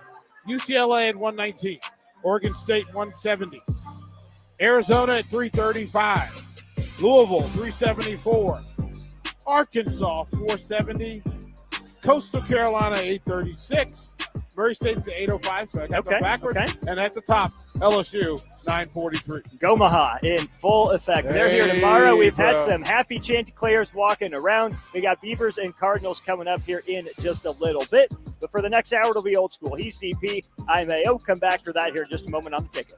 UCLA at 119. Oregon State 170. Arizona at 335. Louisville 374. Arkansas 470. Coastal Carolina 836. Murray State's at 8:05, so I got Okay, them backwards. okay. And at the top, LSU 9:43. Gomaha in full effect. They're here Hey, tomorrow. We've had bro. some happy Chanticleers walking around. We got Beavers and Cardinals coming up here in just a little bit. But for the next hour, it'll be old school. He's DP. I'm AO. Come back for that here in just a moment on the ticket.